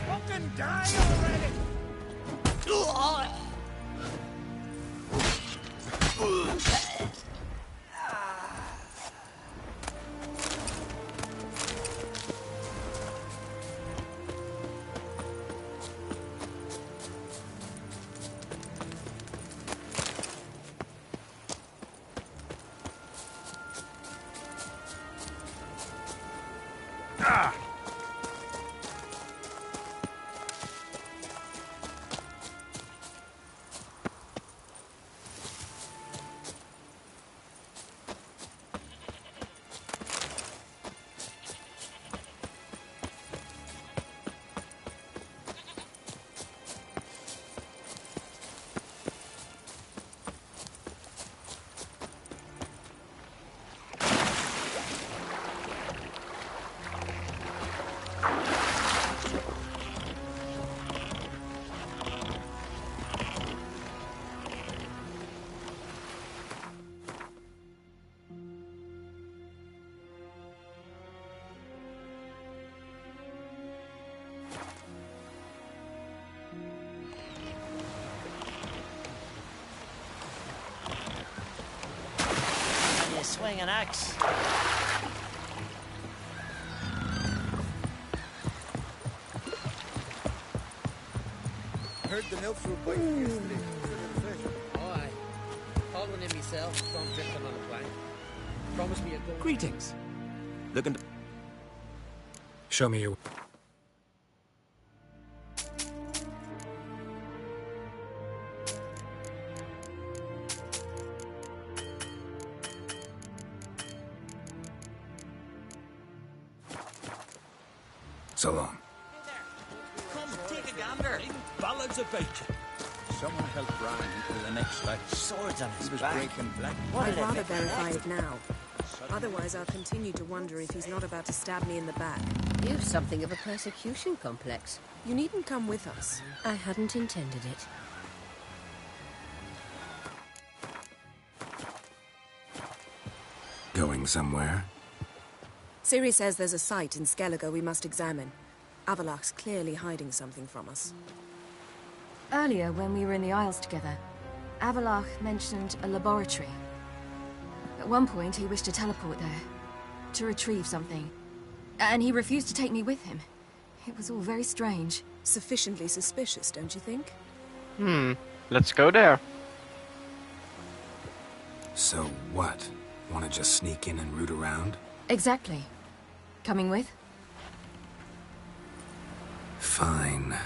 S11: Fucking die already!
S6: You swing an axe.
S14: Heard the nymphs were biting yesterday.
S18: Oh, aye. Caught one in myself, saw him drifting on a plank. Promised me a gold.
S6: Greetings. Looking to...
S5: Show me your... So long.
S11: Come, take a gander. Ballads about you. Someone help Brian into the next fight.
S6: Swords on his
S11: He was
S6: back.
S11: breaking black.
S6: What
S2: I'd
S6: did it
S2: rather
S6: make
S2: verify it now. Otherwise, I'll continue to wonder if he's not about to stab me in the back.
S7: You've something of a persecution complex.
S2: You needn't come with us.
S7: I hadn't intended it.
S5: Going somewhere?
S2: Ciri says there's a site in Skellige we must examine. Avalach's clearly hiding something from us.
S4: Earlier, when we were in the Isles together, Avalach mentioned a laboratory. At one point, he wished to teleport there, to retrieve something. And he refused to take me with him. It was all very strange.
S2: Sufficiently suspicious, don't you think?
S1: Let's go there.
S5: So what? Want to just sneak in and root around?
S4: Exactly. Coming with?
S5: Fine.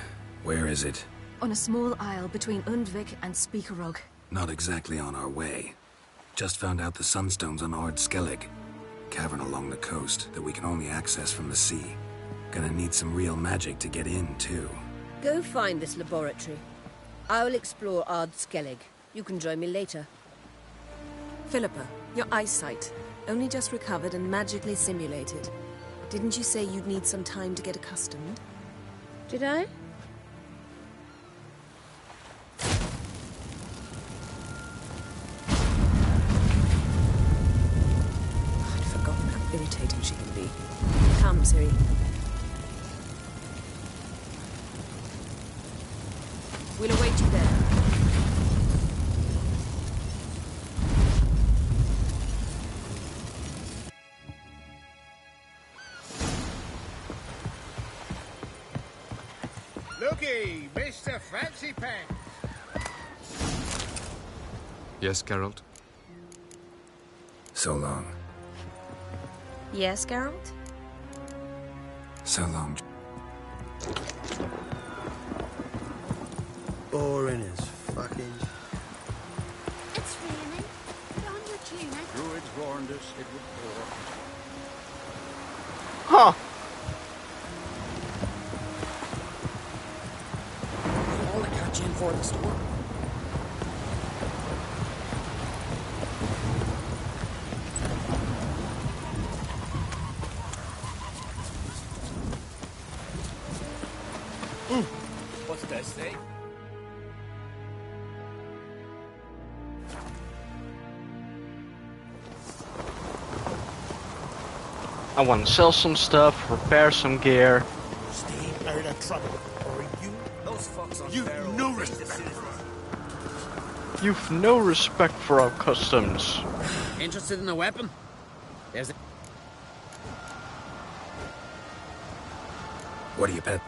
S5: Where is it?
S4: On a small isle between Undvik and Speakerog.
S5: Not exactly on our way. Just found out the sunstone's on Ard Skellig. Cavern along the coast that we can only access from the sea. Gonna need some real magic to get in, too.
S7: Go find this laboratory. I will explore Ard Skellig. You can join me later.
S2: Philippa, your eyesight. Only just recovered and magically simulated. Didn't you say you'd need some time to get accustomed?
S7: Did I?
S2: I'd forgotten how irritating she can be. Come, Ciri. We'll await you there.
S11: Looky, Mr. Fancy Pants.
S8: Yes, Geralt?
S5: So long.
S2: Yes, Geralt?
S5: So long.
S15: Boring as fucking...
S10: It's raining. Put on your tunic.
S11: Druids warned us it would pour.
S1: Huh.
S18: All I catch in for the storm.
S6: What's that say?
S1: I want to sell some stuff, repair some gear.
S11: Stay out of trouble, or you...
S6: Those fucks on
S11: You've
S6: Pharaoh
S11: no
S6: are
S11: respect.
S1: You've no respect for our customs.
S18: Interested in a weapon? There's a...
S5: What do you bet?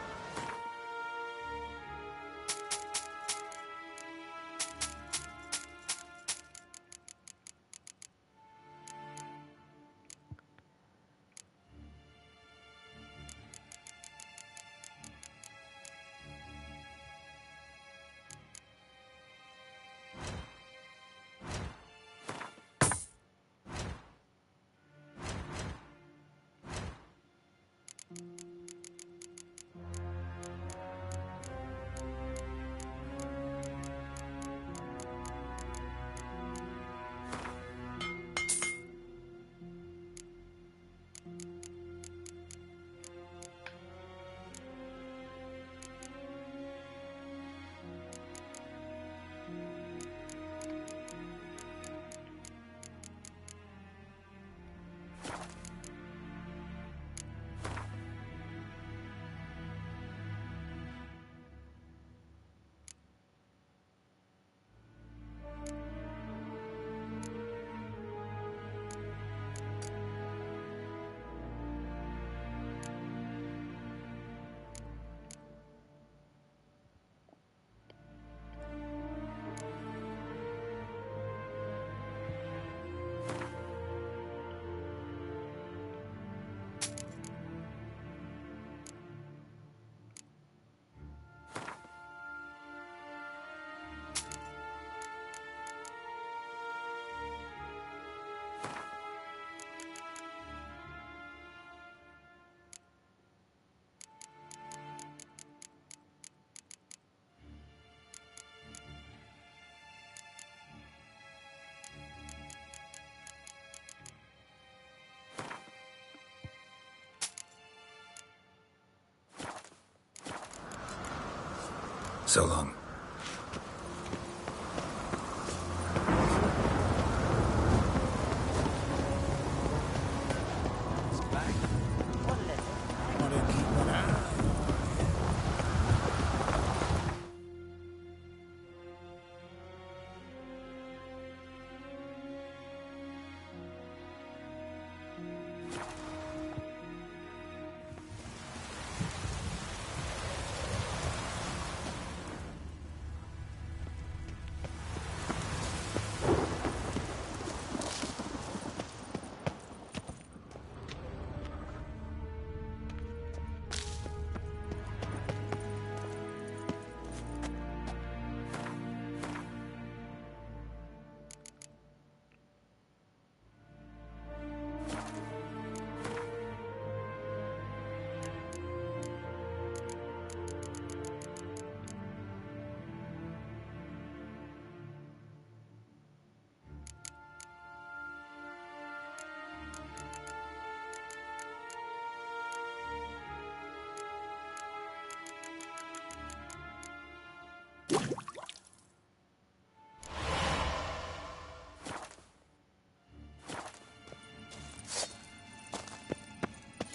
S5: So long.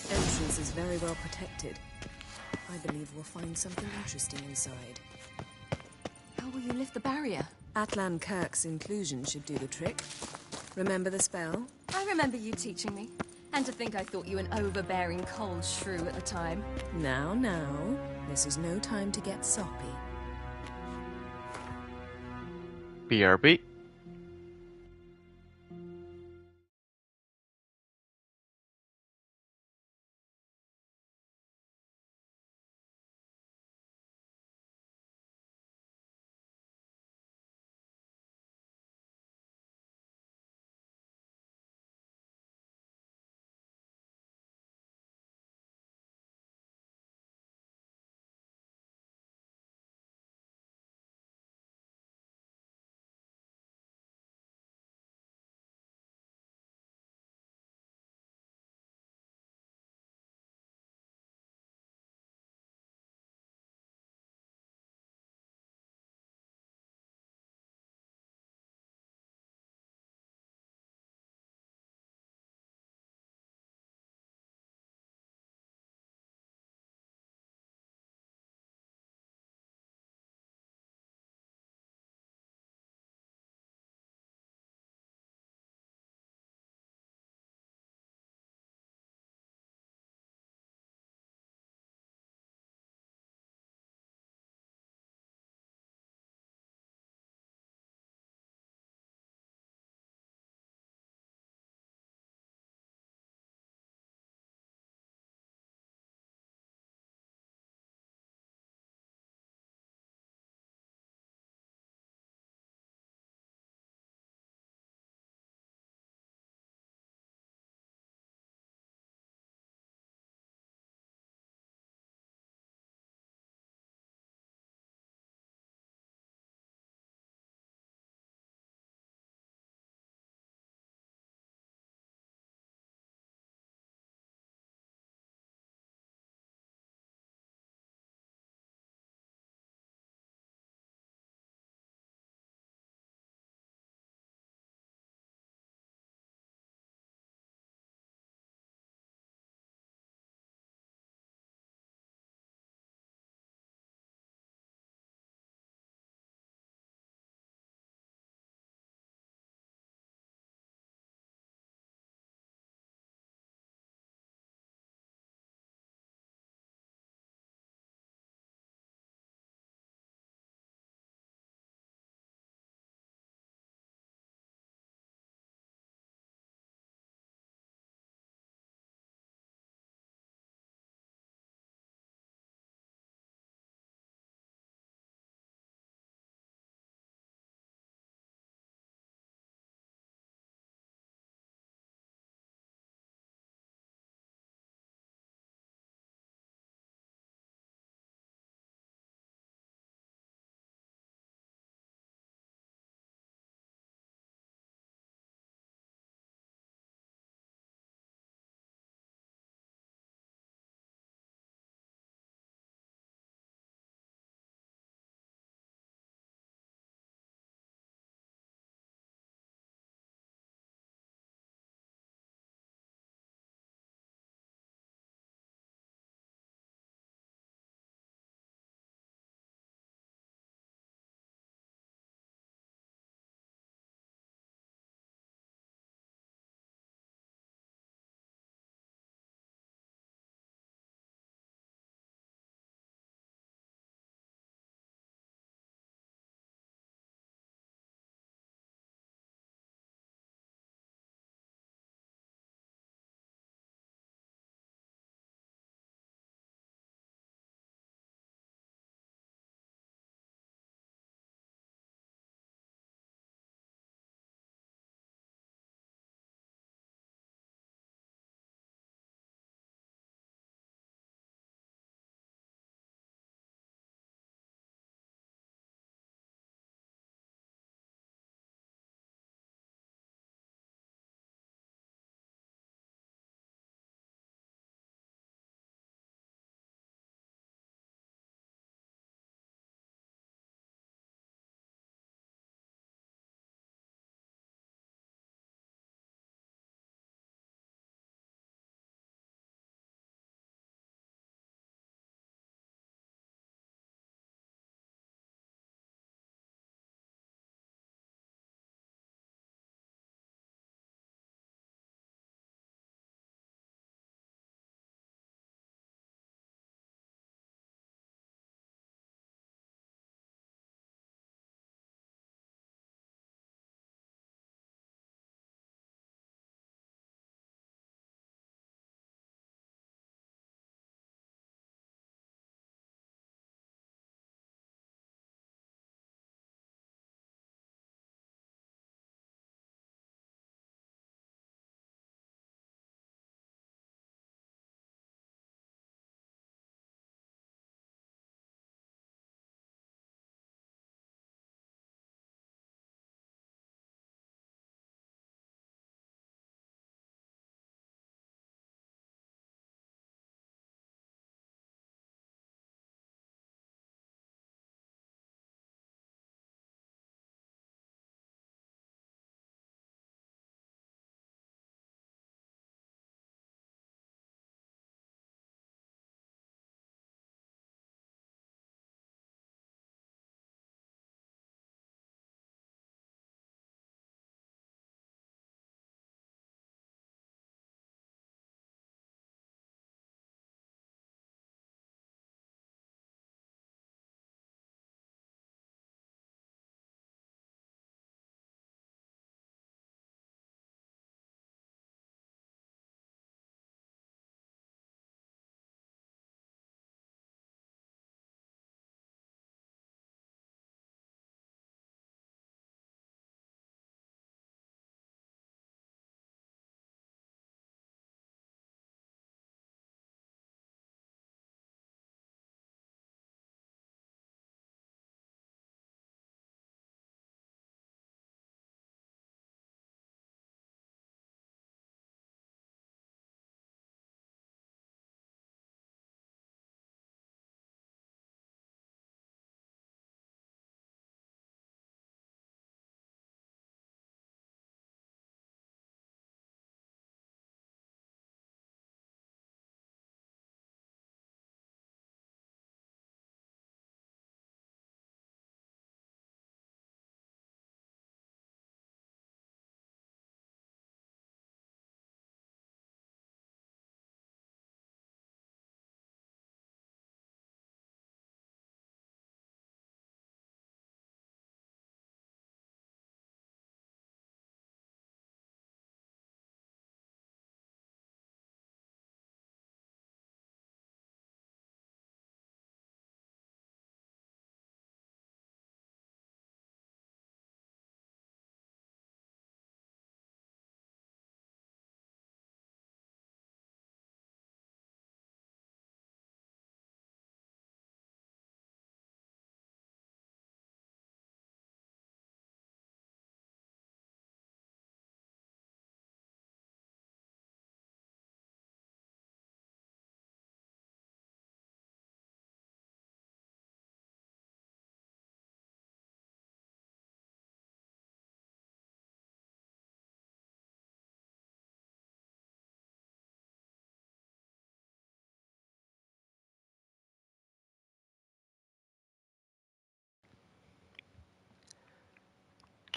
S2: Fences is very well protected. I believe we'll find something interesting inside.
S4: How will you lift the barrier?
S2: Atlan Kirk's inclusion should do the trick. Remember the spell?
S4: I remember you teaching me. And to think I thought you an overbearing cold shrew at the time.
S2: Now, now. This is no time to get soppy.
S1: BRB.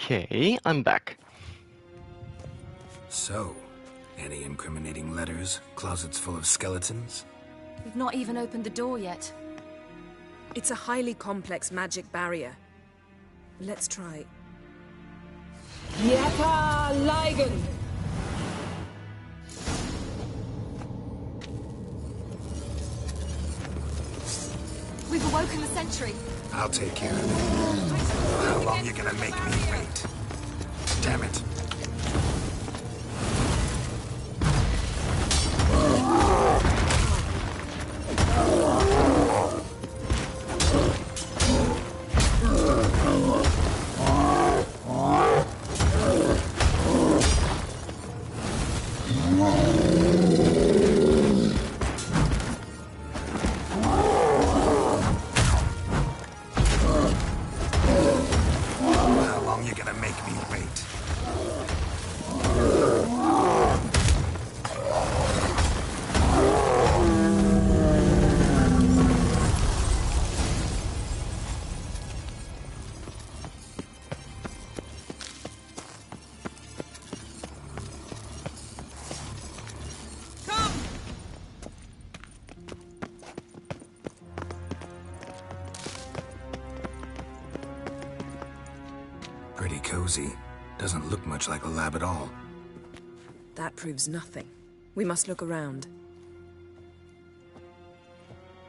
S1: Okay, I'm back.
S5: So, any incriminating letters? Closets full of skeletons?
S4: We've not even opened the door yet.
S2: It's a highly complex magic barrier. Let's try.
S19: Yata Ligen!
S4: We've awoken the sentry.
S5: I'll take care of it. How long you gonna make me wait? Damn it. Pretty cozy. Doesn't look much like a lab at all.
S2: That proves nothing. We must look around.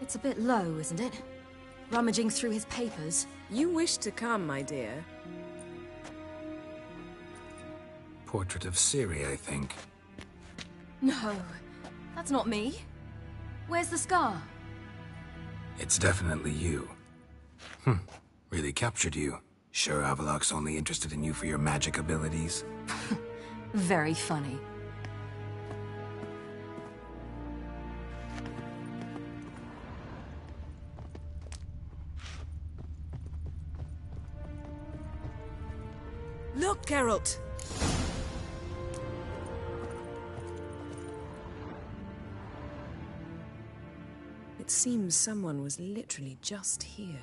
S4: It's a bit low, isn't it? Rummaging through his papers.
S2: You wish to come, my dear.
S5: Portrait of Ciri, I think.
S4: No, that's not me. Where's the scar?
S5: It's definitely you. Really captured you. Sure Avalok's only interested in you for your magic abilities?
S4: Very funny.
S2: Look, Geralt! It seems someone was literally just here.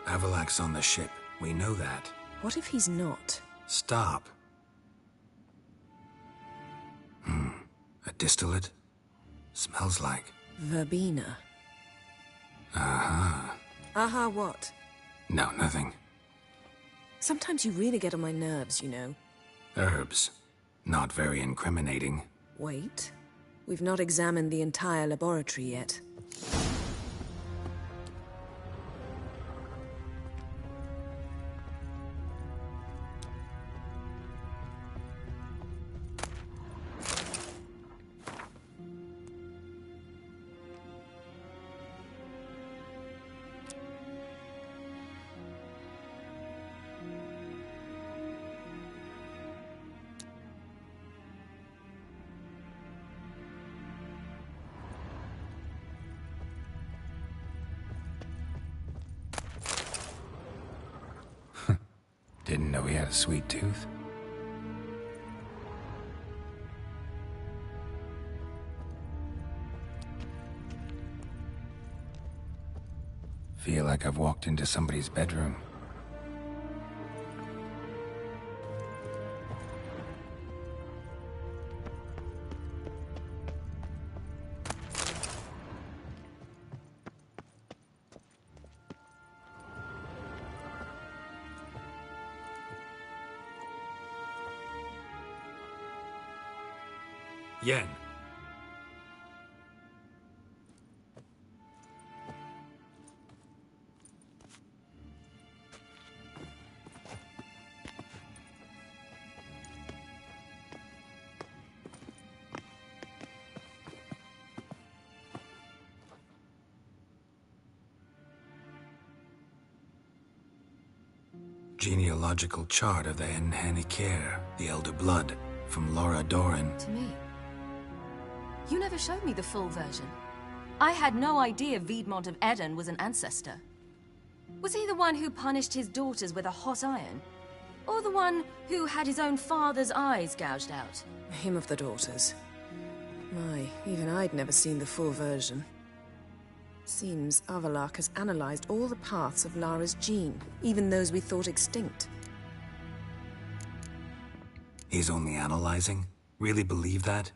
S5: Avalok's on the ship. We know that.
S2: What if he's not?
S5: Stop. A distillate? Smells like...
S2: Verbena.
S5: Uh-huh.
S2: Aha, what?
S5: No, nothing.
S2: Sometimes you really get on my nerves, you know.
S5: Herbs. Not very incriminating.
S2: Wait. We've not examined the entire laboratory yet.
S5: Didn't know he had a sweet tooth. Feel like I've walked into somebody's bedroom. Yen. Genealogical chart of the Enhanikare, the Elder Blood, from Laura Doran.
S4: To me. You never showed me the full version. I had no idea Viedmont of Eden was an ancestor. Was he the one who punished his daughters with a hot iron? Or the one who had his own father's eyes gouged out?
S2: Him of the daughters. My, even I'd never seen the full version. Seems Avalak has analyzed all the paths of Lara's gene, even those we thought extinct.
S19: He's only analyzing? Really believe that?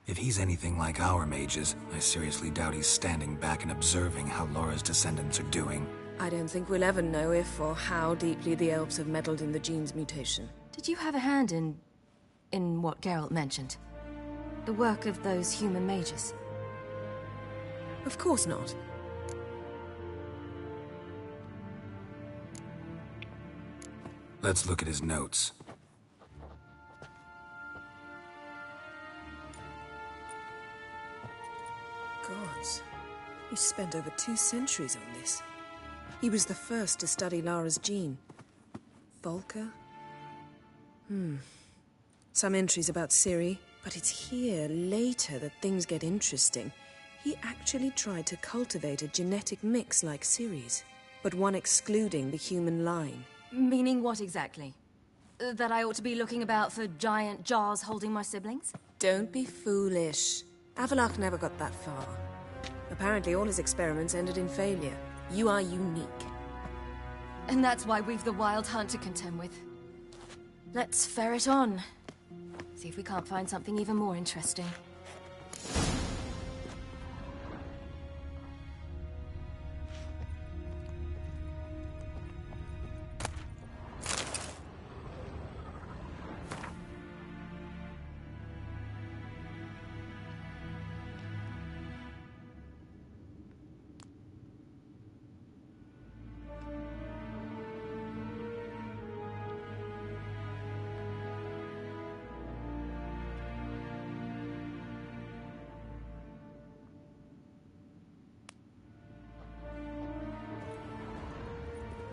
S19: If he's anything like our mages, I seriously doubt he's standing back and observing how Laura's descendants are doing.
S2: I don't think we'll ever know if or how deeply the elves have meddled in the gene's mutation.
S4: Did you have a hand in what Geralt mentioned? The work of those human mages?
S2: Of course not.
S19: Let's look at his notes.
S2: Gods. He spent over 2 centuries on this. He was the first to study Lara's gene. Volker? Some entries about Ciri, but it's here, later, that things get interesting. He actually tried to cultivate a genetic mix like Ciri's, but one excluding the human line.
S4: Meaning what exactly? That I ought to be looking about for giant jars holding my siblings?
S2: Don't be foolish. Avalak never got that far. Apparently all his experiments ended in failure. You are unique.
S4: And that's why we've the Wild Hunt to contend with. Let's ferret on. See if we can't find something even more interesting.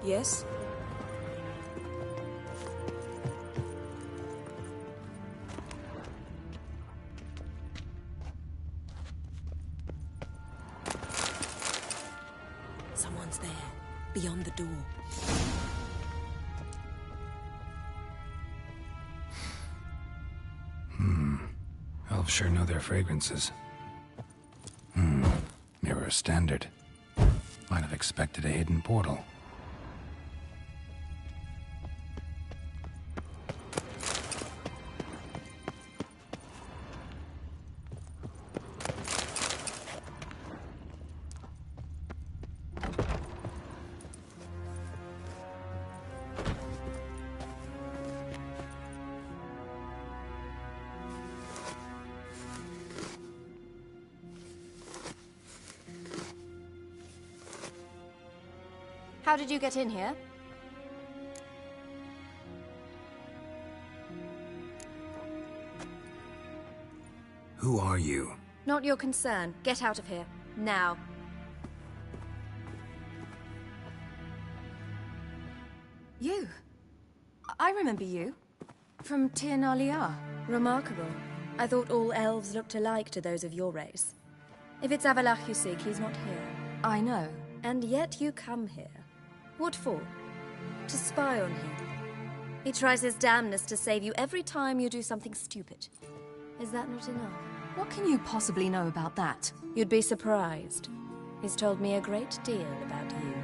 S2: Yes? Someone's there, beyond the door.
S19: Elves sure know their fragrances. Mirror standard. Might have expected a hidden portal.
S4: How did you get in here?
S19: Who are you?
S4: Not your concern. Get out of here. Now. You? I remember you. From Tir Nalia.
S10: Remarkable. I thought all elves looked alike to those of your race. If it's Avalach you seek, he's not here.
S4: I know.
S10: And yet you come here. What for? To spy on him. He tries his damnedest to save you every time you do something stupid. Is that not enough?
S4: What can you possibly know about that?
S10: You'd be surprised. He's told me a great deal about you.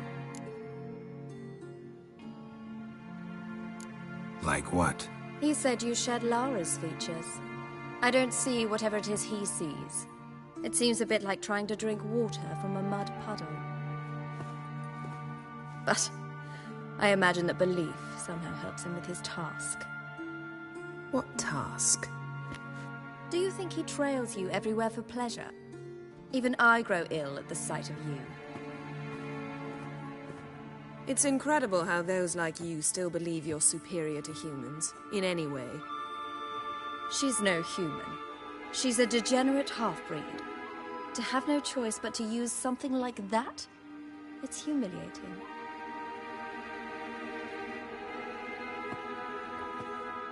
S19: Like what?
S10: He said you shared Lara's features. I don't see whatever it is he sees. It seems a bit like trying to drink water from a mud puddle. But I imagine that belief somehow helps him with his task.
S2: What task?
S10: Do you think he trails you everywhere for pleasure? Even I grow ill at the sight of you.
S2: It's incredible how those like you still believe you're superior to humans, in any way.
S10: She's no human. She's a degenerate half-breed. To have no choice but to use something like that? It's humiliating.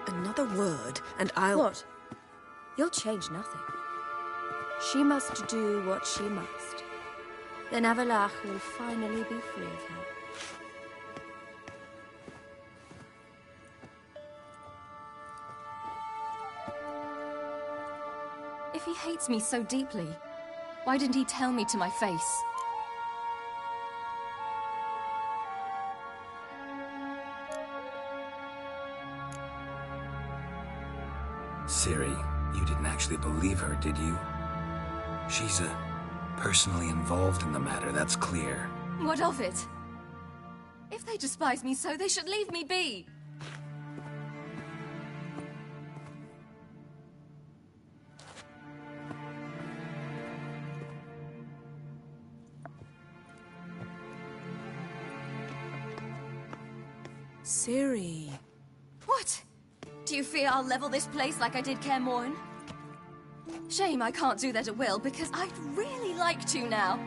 S2: Another word, and I'll...
S10: What? You'll change nothing. She must do what she must. Then Avalach will finally be free of her.
S4: If he hates me so deeply, why didn't he tell me to my face?
S19: Ciri, you didn't actually believe her, did you? She's personally involved in the matter, that's clear.
S4: What of it? If they despise me so, they should leave me be.
S2: Ciri.
S4: What? Do you fear I'll level this place like I did Kaer Morhen? Shame I can't do that at will, because I'd really like to now.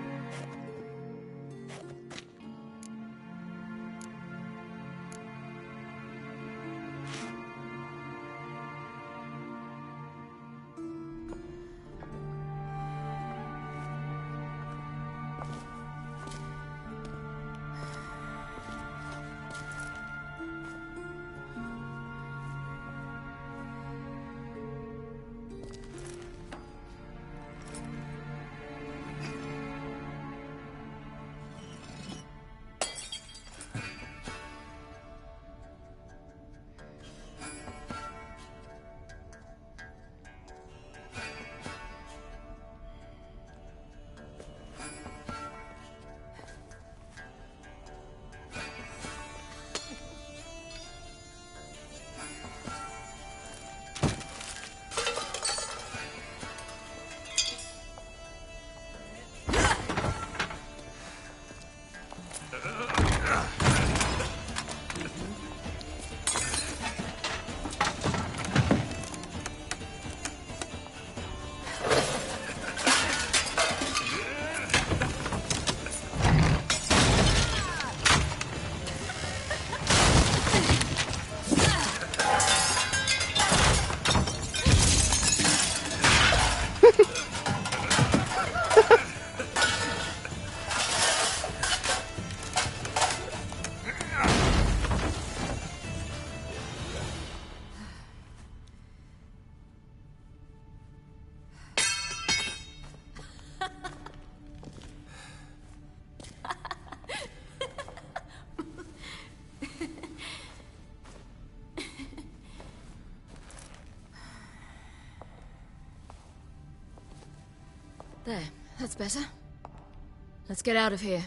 S4: There, that's better. Let's get out of here.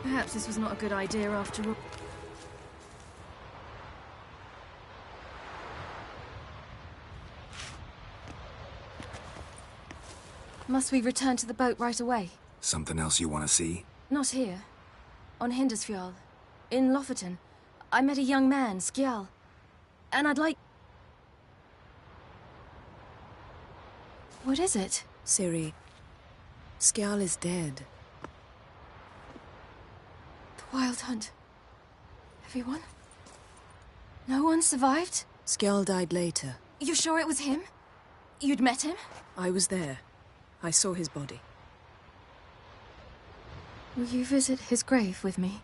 S4: Perhaps this was not a good idea after all. Must we return to the boat right away?
S19: Something else you want to see?
S4: Not here. On Hindisfjall, in Lofoten, I met a young man, Skjal. And I'd like... What is it?
S2: Ciri, Skjal is dead.
S4: The Wild Hunt. Everyone? No one survived?
S2: Skjal died later.
S4: You sure it was him? You'd met him?
S2: I was there. I saw his body.
S4: Will you visit his grave with me?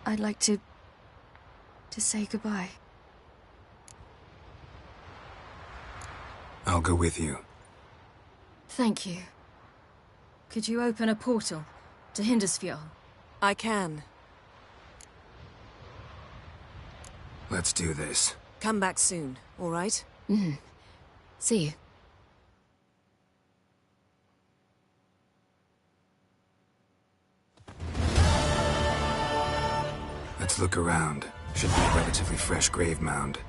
S4: I'd like to say goodbye.
S19: I'll go with you.
S4: Thank you. Could you open a portal to Hindisfjall?
S2: I can.
S19: Let's do this.
S2: Come back soon, all right?
S4: Mm-hmm. See you.
S19: Let's look around. Should be a relatively fresh grave mound.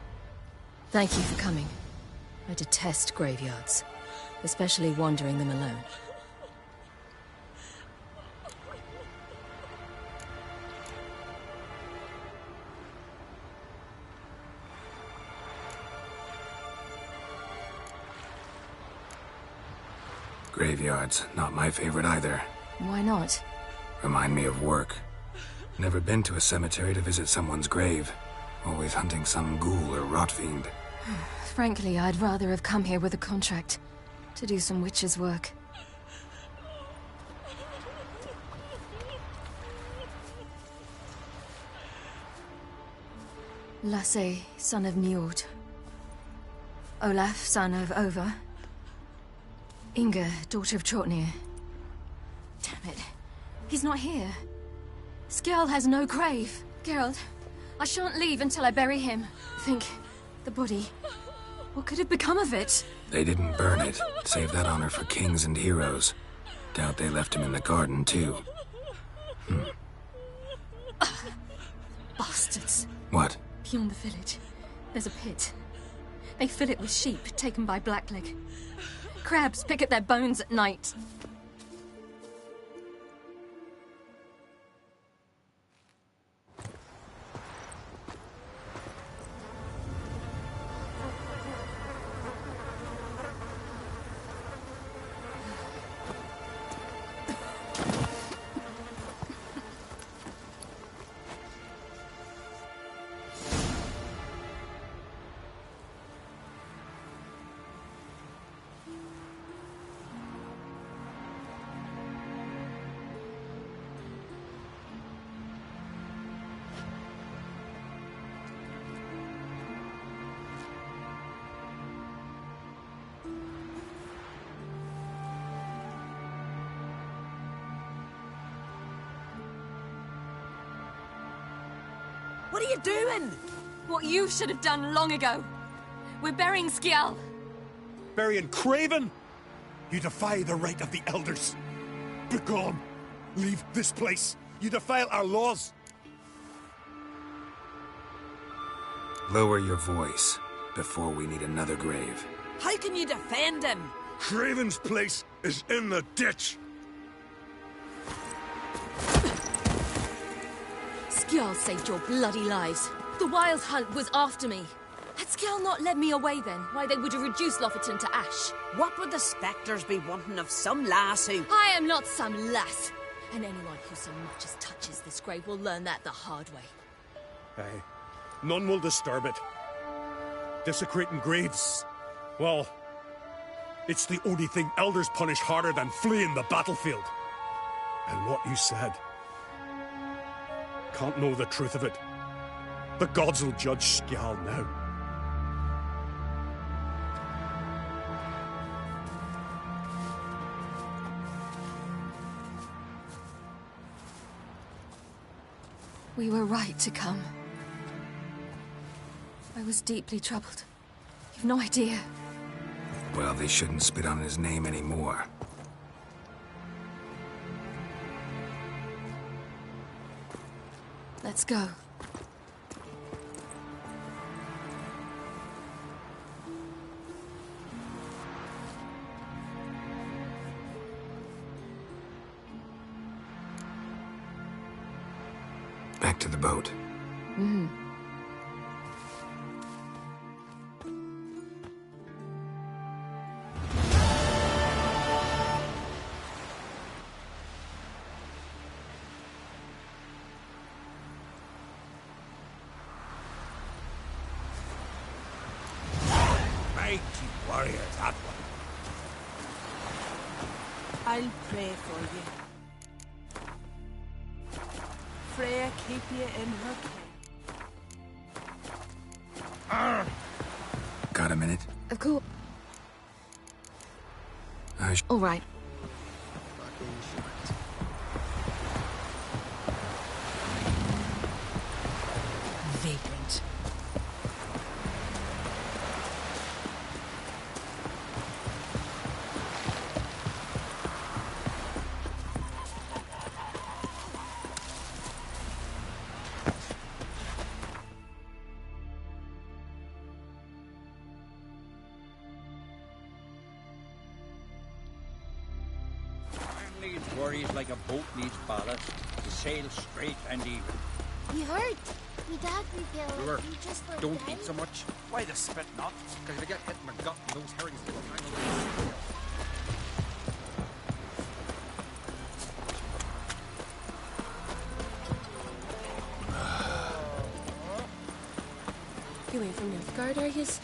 S4: Thank you for coming. I detest graveyards, especially wandering them alone.
S19: Graveyards, not my favorite either.
S4: Why not?
S19: Remind me of work. Never been to a cemetery to visit someone's grave. Always hunting some ghoul or rot fiend.
S4: Frankly, I'd rather have come here with a contract to do some witch's work. Lasse, son of Njord. Olaf, son of Over. Inga, daughter of Trotnir. Damn it. He's not here. Skjal has no grave. Geralt, I shan't leave until I bury him. Think, the body. What could have become of it?
S19: They didn't burn it. Save that honor for kings and heroes. Doubt they left him in the garden, too.
S4: Bastards.
S19: What?
S4: Beyond the village, there's a pit. They fill it with sheep taken by Blackleg. Crabs pick at their bones at night.
S17: What are you doing?
S4: What you should have done long ago. We're burying Skjal.
S11: Burying Craven? You defy the right of the elders. Begone. Leave this place. You defile our laws.
S19: Lower your voice before we need another grave.
S17: How can you defend him?
S11: Craven's place is in the ditch.
S4: Skjal saved your bloody lives. The Wild Hunt was after me. Had Skjal not led me away then, why they would have reduced Lofoten to ash.
S17: What would the spectres be wanting of some lass who...
S4: I am not some lass. And anyone who so much as touches this grave will learn that the hard way.
S11: Aye. None will disturb it. Desecrating graves, well, it's the only thing elders punish harder than fleeing the battlefield. And what you said... Can't know the truth of it. The gods will judge Skjal now.
S4: We were right to come. I was deeply troubled. You've no idea.
S19: Well, they shouldn't spit on his name anymore.
S4: Let's go.
S19: Back to the boat.
S4: Mm.
S12: Mighty warrior, that one.
S20: I'll pray for you. Freya keep you in her care.
S19: Got a minute?
S4: Of course.
S19: I
S4: All right.
S20: Vagrant.
S21: Man needs worries like a boat needs ballast to sail straight and even.
S22: You heard? Me dad rebuilt.
S8: Brewer,
S22: You just went
S8: don't
S22: down.
S8: eat so much.
S6: Why the spit not?
S8: Because you get hit in the gut and those herrings get tangled.
S4: You ain't from Nilfgaard, are yous?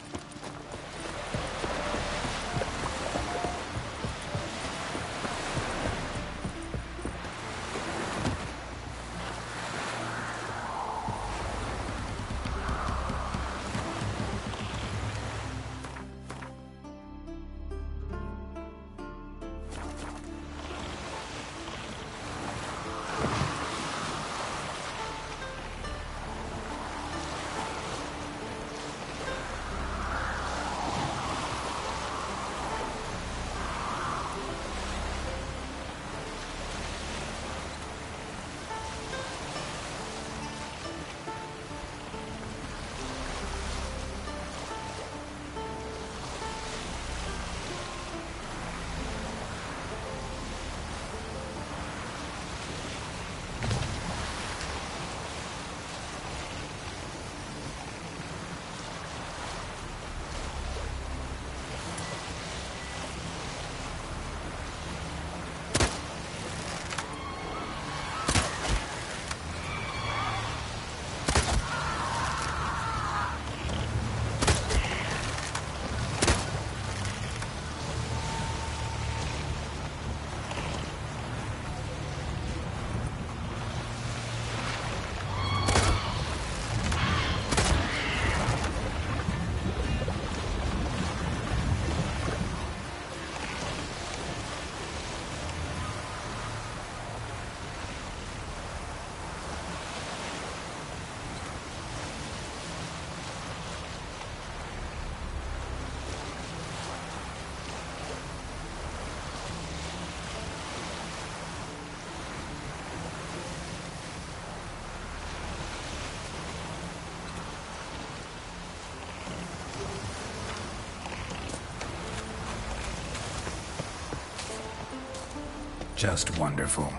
S19: Just wonderful.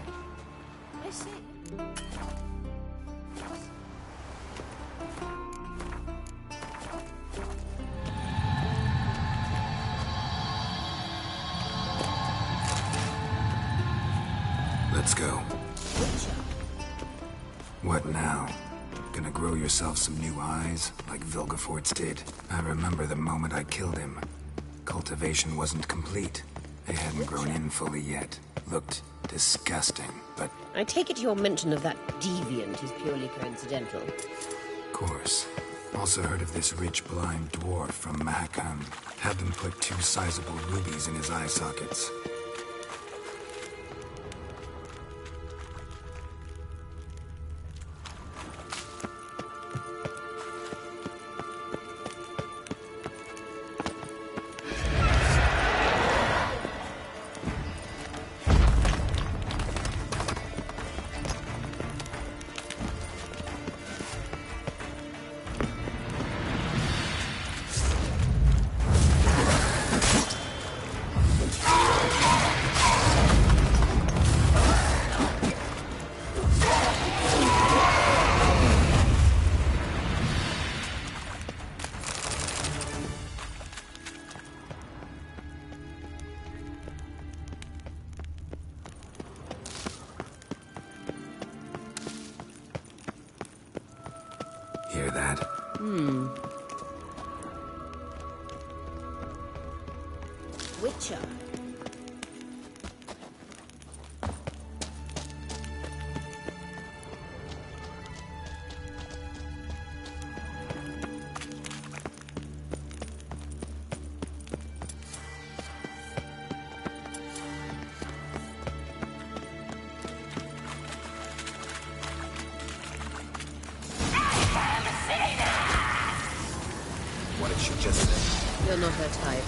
S20: I see.
S19: Let's go. What now? Gonna grow yourself some new eyes, like Vilgefortz did? I remember the moment I killed him. Cultivation wasn't complete. They hadn't grown in fully yet. Looked disgusting, but...
S7: I take it your mention of that deviant is purely coincidental.
S19: Of course. Also heard of this rich blind dwarf from Mahakam. Had them put 2 sizable rubies in his eye sockets. that.
S7: Witcher.
S19: What did she just say?
S7: You're not her type.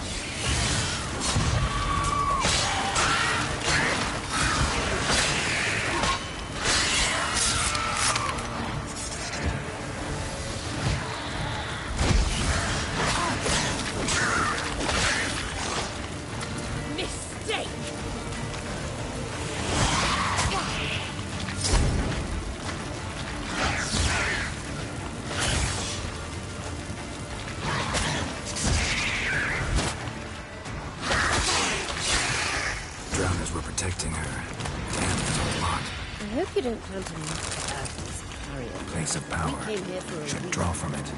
S20: Mistake!
S19: Drowners were protecting her. Damn, that's a lot.
S7: I hope you don't count on us as carrier.
S19: Place of power.
S7: We came here for a
S19: Should
S7: reason.
S19: draw from it.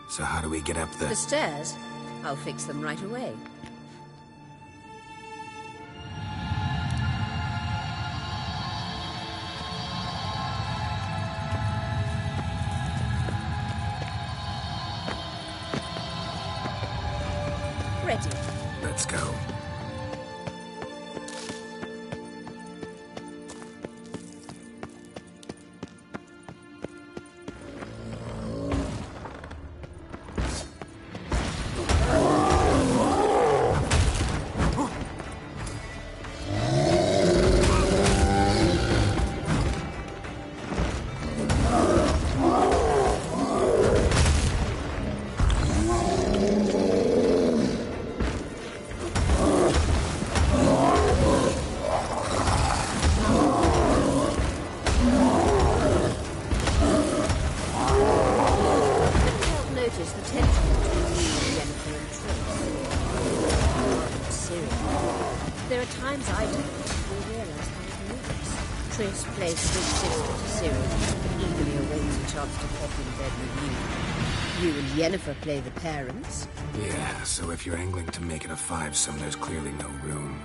S19: So how do we get up
S7: The stairs? I'll fix them right away. Ready.
S19: Let's go.
S7: Notice the tension between you, Yennefer, and Triss. Seriously, there are times I don't really realize how it moves. Triss plays big sister to Ciri, eagerly awaits a chance to pop in bed with you. You and Yennefer play the parents.
S19: Yeah, so if you're angling to make it a fivesome, there's clearly no room.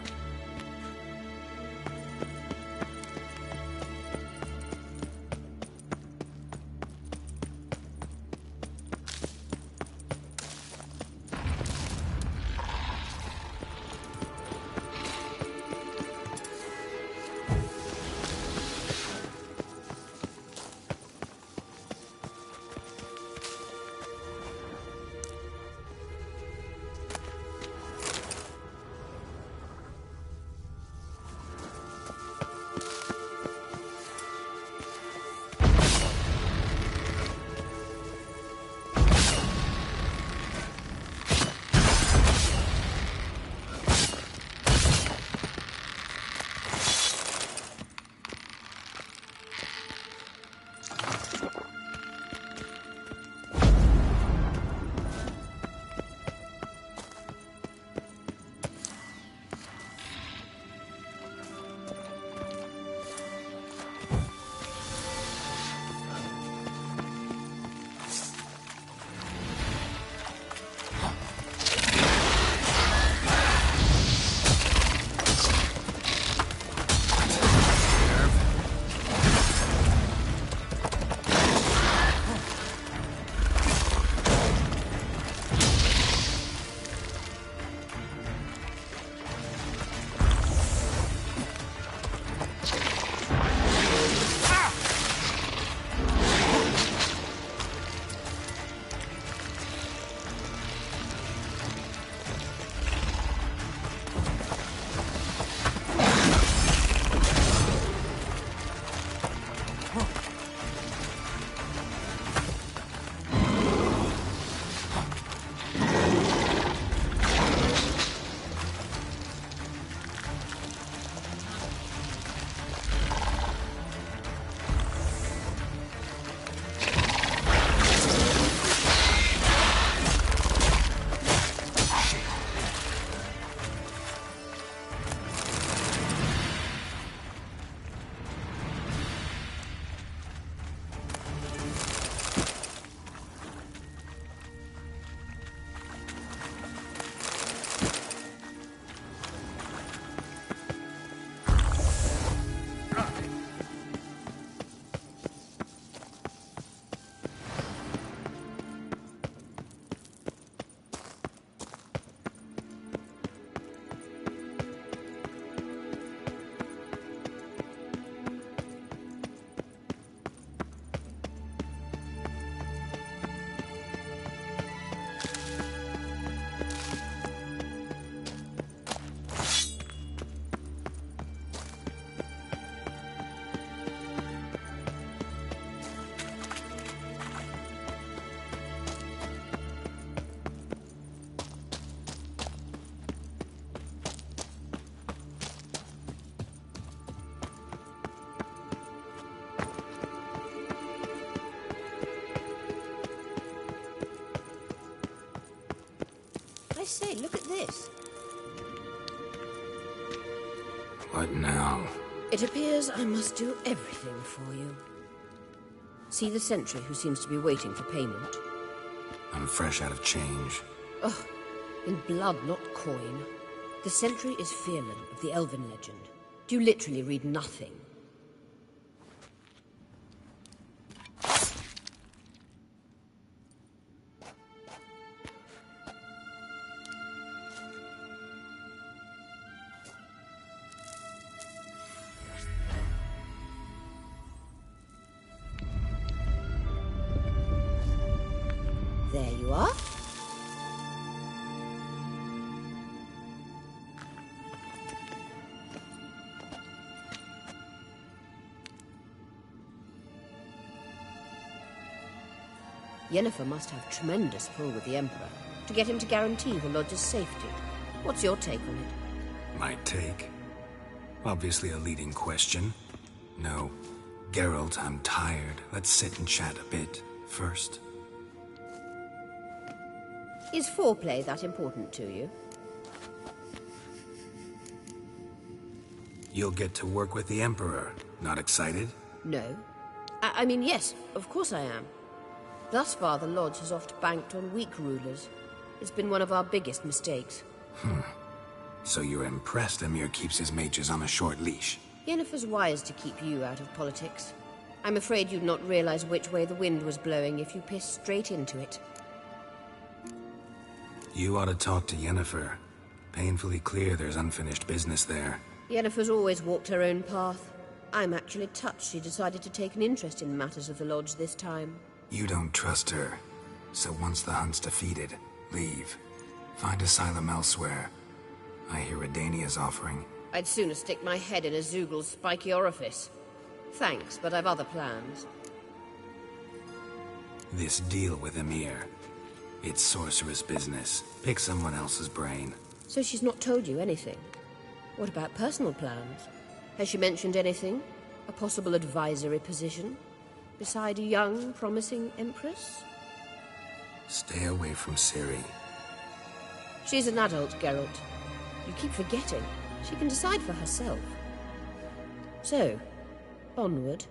S7: say, look at this.
S19: What now?
S7: It appears I must do everything for you. See the sentry who seems to be waiting for payment?
S19: I'm fresh out of change.
S7: Oh, in blood, not coin. The sentry is Fearlan of the Elven legend. Do you literally read nothing? There you are. Yennefer must have tremendous pull with the Emperor to get him to guarantee the Lodge's safety. What's your take on it?
S19: My take? Obviously a leading question. No. Geralt, I'm tired. Let's sit and chat a bit first.
S7: Is foreplay that important to you?
S19: You'll get to work with the Emperor. Not excited?
S7: No. I mean, yes, of course I am. Thus far, the Lodge has oft banked on weak rulers. It's been one of our biggest mistakes.
S19: So you're impressed Emir keeps his mages on a short leash?
S7: Yennefer's wise to keep you out of politics. I'm afraid you'd not realize which way the wind was blowing if you pissed straight into it.
S19: You ought to talk to Yennefer. Painfully clear there's unfinished business there.
S7: Yennefer's always walked her own path. I'm actually touched she decided to take an interest in matters of the Lodge this time.
S19: You don't trust her. So once the hunt's defeated, leave. Find asylum elsewhere. I hear Redania's offering.
S7: I'd sooner stick my head in a Zoogl's spiky orifice. Thanks, but I've other plans.
S19: This deal with Emir. It's sorceress business. Pick someone else's brain.
S7: So she's not told you anything? What about personal plans? Has she mentioned anything? A possible advisory position? Beside a young, promising Empress?
S19: Stay away from Ciri.
S7: She's an adult, Geralt. You keep forgetting. She can decide for herself. So, onward.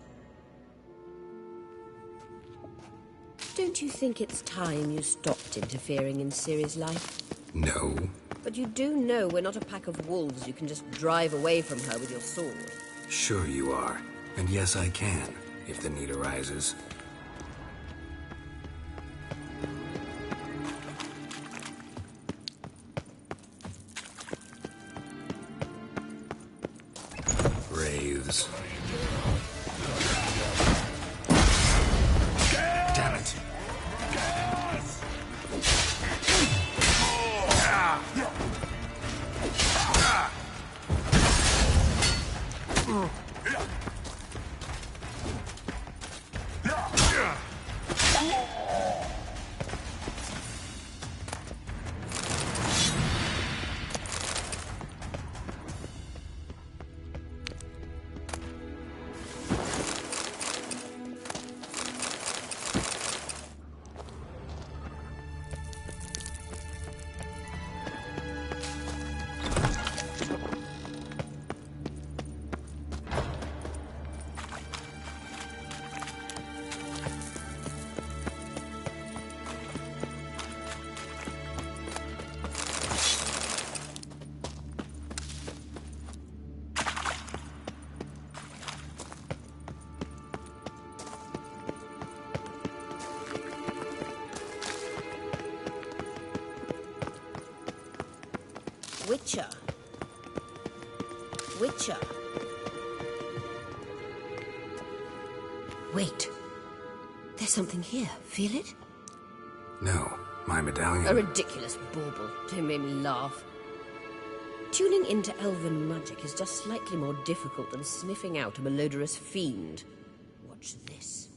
S7: Don't you think it's time you stopped interfering in Ciri's life?
S19: No.
S7: But you do know we're not a pack of wolves you can just drive away from her with your sword.
S19: Sure you are. And yes, I can, if the need arises. Wraiths. Damn it.
S7: Witcher. Witcher. Wait. There's something here. Feel it?
S19: No, my medallion.
S7: A ridiculous bauble. Don't make me laugh. Tuning into elven magic is just slightly more difficult than sniffing out a malodorous fiend. Watch this.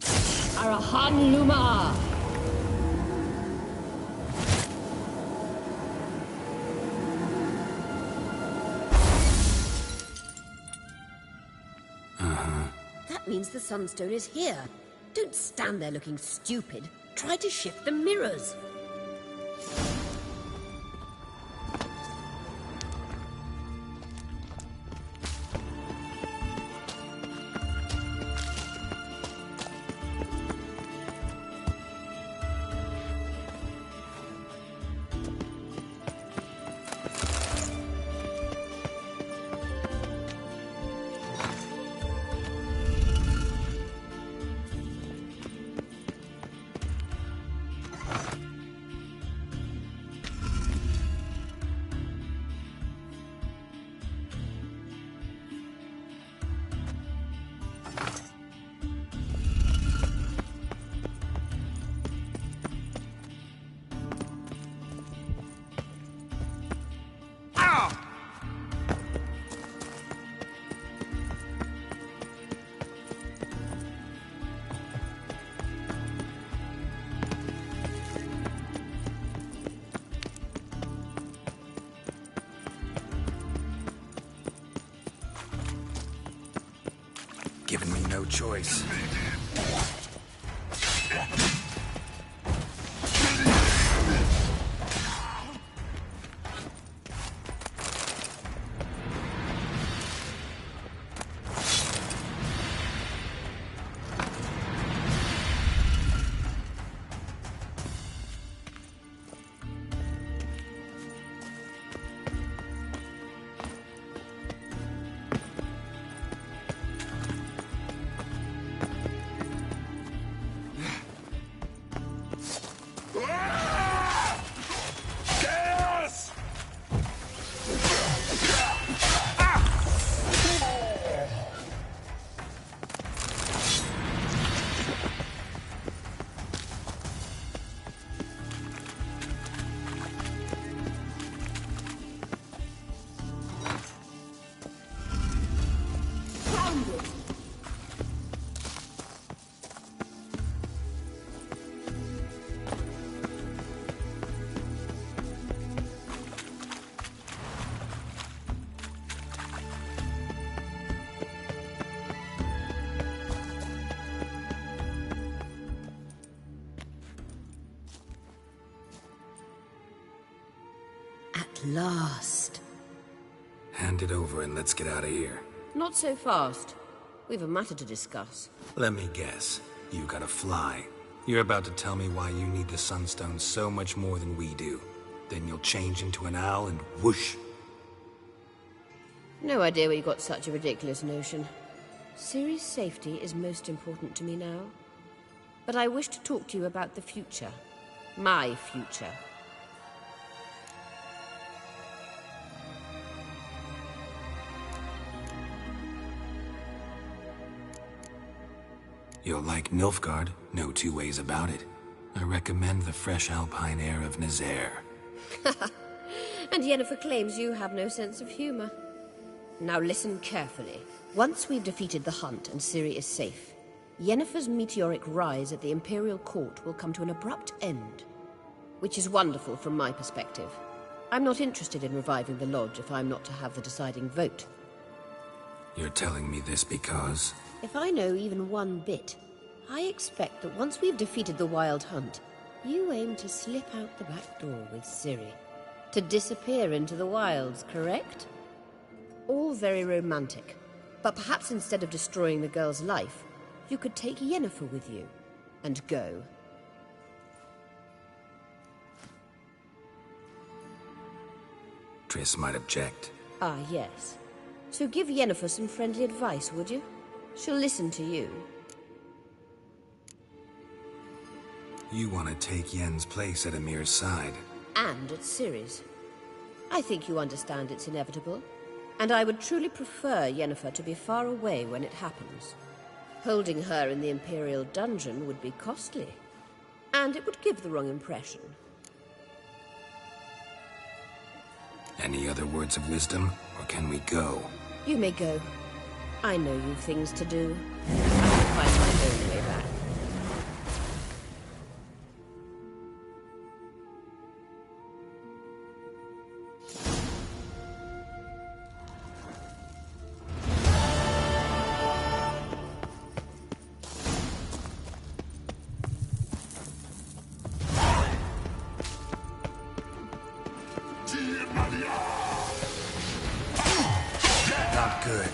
S7: Arahan Luma! That means the Sunstone is here. Don't stand there looking stupid. Try to shift the mirrors.
S19: choice.
S7: At last.
S19: Hand it over and let's get out of here.
S7: Not so fast. We've a matter to discuss.
S19: Let me guess. You gotta fly. You're about to tell me why you need the Sunstone so much more than we do. Then you'll change into an owl and whoosh.
S7: No idea where you got such a ridiculous notion. Ciri's safety is most important to me now. But I wish to talk to you about the future. My future.
S19: You'll like Nilfgaard, no two ways about it. I recommend the fresh alpine air of Nazaire.
S7: And Yennefer claims you have no sense of humor. Now listen carefully. Once we've defeated the Hunt and Ciri is safe, Yennefer's meteoric rise at the Imperial Court will come to an abrupt end. Which is wonderful from my perspective. I'm not interested in reviving the Lodge if I'm not to have the deciding vote.
S19: You're telling me this because...
S7: If I know even one bit, I expect that once we've defeated the Wild Hunt, you aim to slip out the back door with Ciri. To disappear into the wilds, correct? All very romantic. But perhaps instead of destroying the girl's life, you could take Yennefer with you and go.
S19: Triss might object.
S7: Ah, yes. So give Yennefer some friendly advice, would you? She'll listen to you.
S19: You want to take Yen's place at Amir's side.
S7: And at Ciri's. I think you understand it's inevitable. And I would truly prefer Yennefer to be far away when it happens. Holding her in the Imperial dungeon would be costly. And it would give the wrong impression.
S19: Any other words of wisdom, or can we go?
S7: You may go. I know you've things to do. I can find my own way back.
S19: Not good.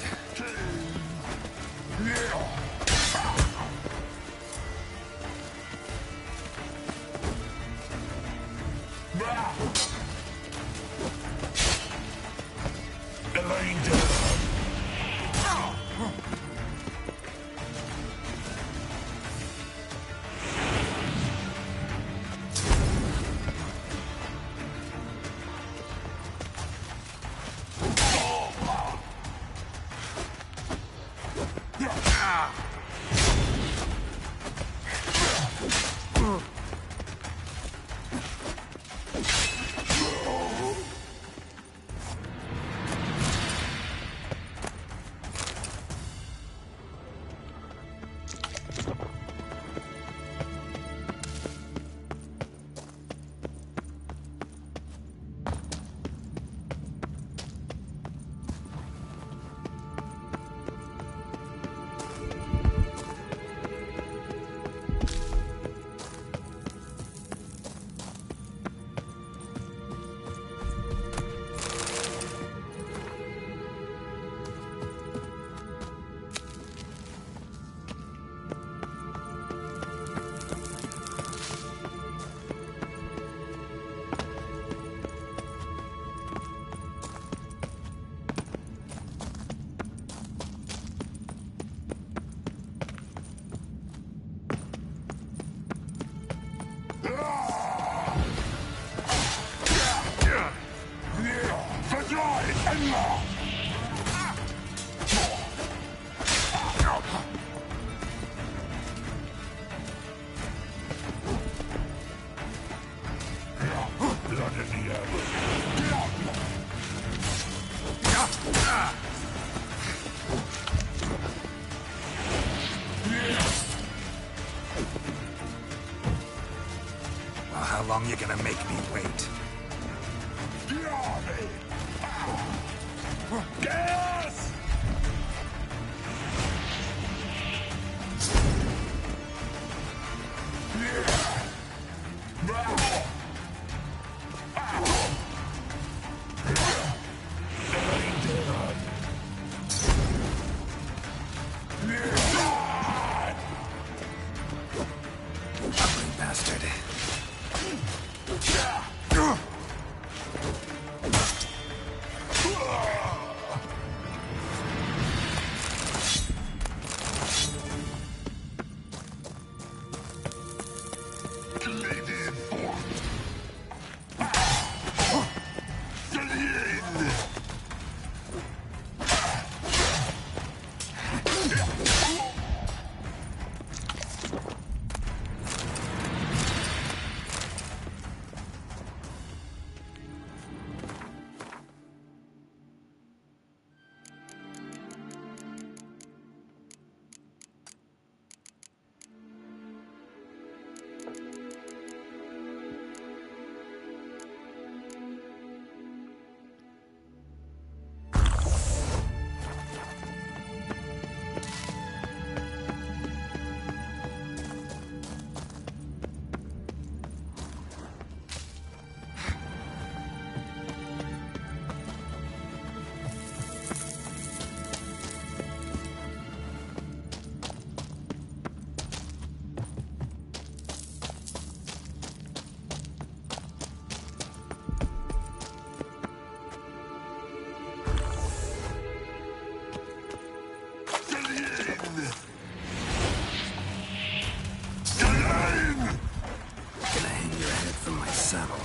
S19: How long you gonna make me wait?
S11: Gas!
S19: Ugly bastard. Gonna hang your head from my saddle.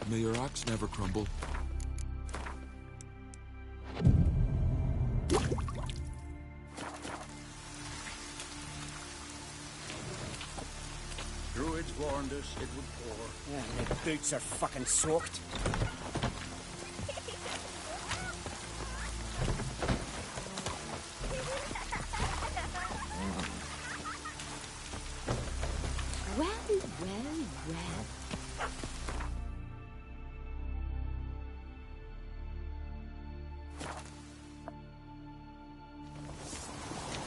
S3: May your axe never crumble.
S21: Druids warned us it would pour.
S18: Yeah, my boots are fucking soaked.
S7: Well, well, well.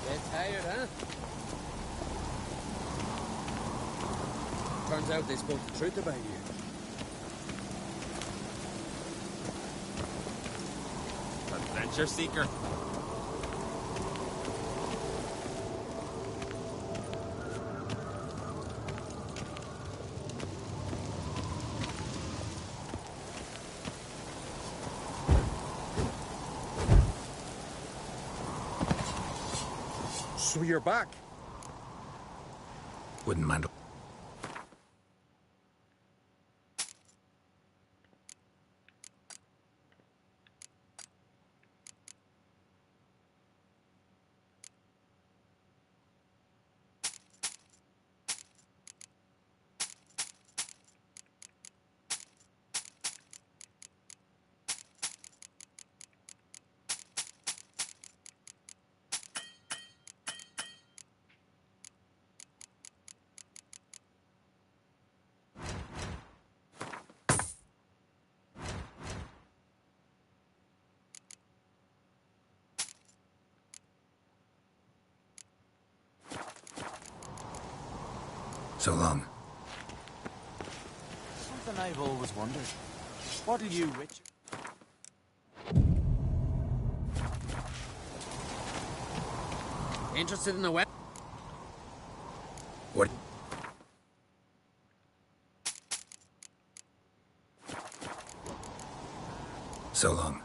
S18: Get tired, huh? Turns out they spoke the truth about you.
S3: Adventure seeker.
S8: So you're back.
S19: Wouldn't mind. So long.
S6: Something I've always wondered. What'll you, Richard?
S18: Interested in the web?
S19: What? So long.